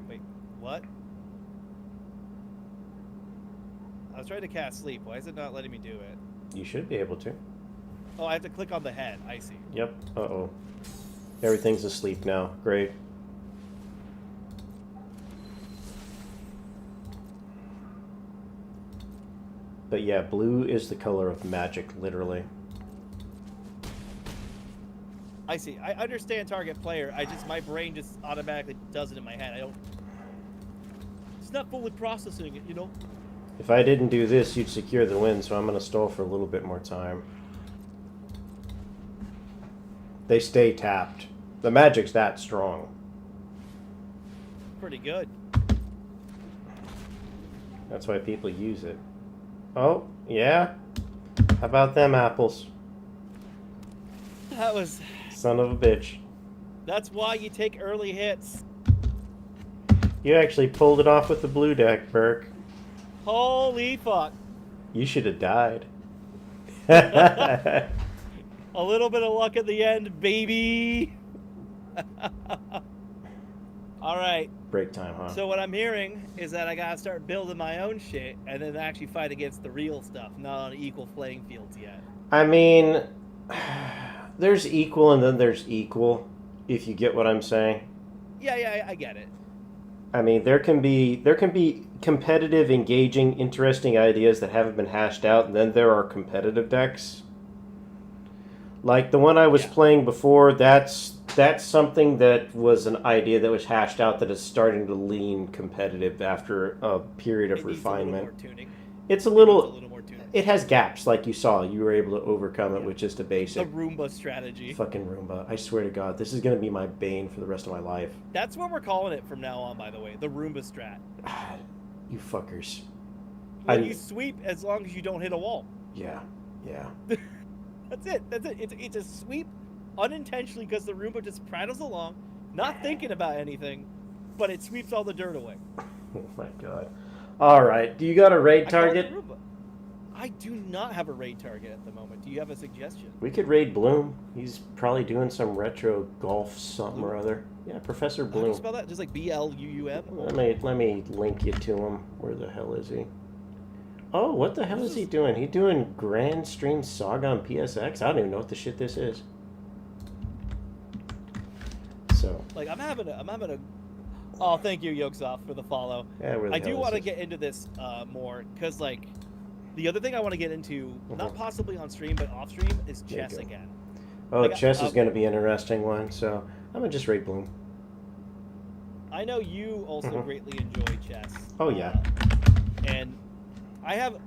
Wait, what? I was trying to cast sleep. Why is it not letting me do it? You should be able to. Oh, I have to click on the head. I see. Yep. Uh-oh. Everything's asleep now. Great. But yeah, blue is the color of magic, literally. I see. I understand target player. My brain just automatically does it in my head. I don't. It's not fully processing it, you know. If I didn't do this, you'd secure the win, so I'm going to stall for a little bit more time. They stay tapped. The magic's that strong. Pretty good. That's why people use it. Oh, yeah? How about them apples? That was. Son of a bitch. That's why you take early hits. You actually pulled it off with the blue deck, Burke. Holy fuck. You should have died. A little bit of luck at the end, baby. All right. Break time, huh? So what I'm hearing is that I gotta start building my own shit and then actually fight against the real stuff, not on equal playing fields yet. I mean, there's equal and then there's equal, if you get what I'm saying. Yeah, I get it. I mean, there can be competitive, engaging, interesting ideas that haven't been hashed out, and then there are competitive decks. Like the one I was playing before, that's something that was an idea that was hashed out that is starting to lean competitive after a period of refinement. It's a little more tuning. It has gaps, like you saw. You were able to overcome it with just a basic. The Roomba strategy. Fucking Roomba. I swear to God, this is going to be my bane for the rest of my life. That's what we're calling it from now on, by the way. The Roomba strat. You fuckers. When you sweep as long as you don't hit a wall. Yeah. That's it. It's a sweep unintentionally because the Roomba just prattles along, not thinking about anything, but it sweeps all the dirt away. Oh my God. All right. Do you got a raid target? I do not have a raid target at the moment. Do you have a suggestion? We could raid Bloom. He's probably doing some retro golf something or other. Yeah, Professor Bloom. How do you spell that? Just like B-L-U-U-M? Let me link you to him. Where the hell is he? Oh, what the hell is he doing? He doing Grand Stream Saga on PSX? I don't even know what the shit this is. So. Like I'm having a. Oh, thank you, Yogsoft, for the follow. Yeah, where the I hell do is want to this? get into this more because like the other thing I want to get into, not possibly on stream but off stream, is chess again. Oh, like, chess is going to be an interesting one. So I'm gonna just raid Bloom. I know you also greatly enjoy chess. Oh yeah. And I have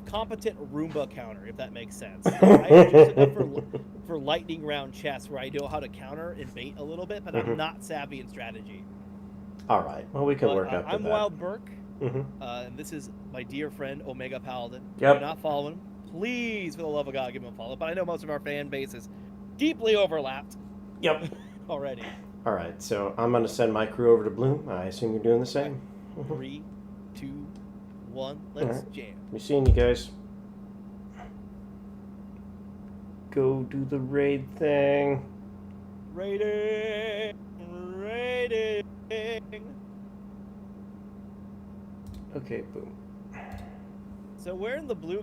competent Roomba counter, if that makes sense. I have just enough for lightning round chess where I know how to counter and bait a little bit, but I'm not savvy in strategy. All right. Well, we can work up to I'm that. Wild Burke, and this is my dear friend Omega Paladin. Yep. If you're not following him, please, for the love of God, give him a follow. But I know most of our fan base is deeply overlapped. Yep. Already. All right. So I'm gonna send my crew over to Bloom. I assume you're doing the same. 3, 2, 1. Let's jam. We're seeing you guys. Go do the raid thing. Raiding. Okay, boom. So where in the blue game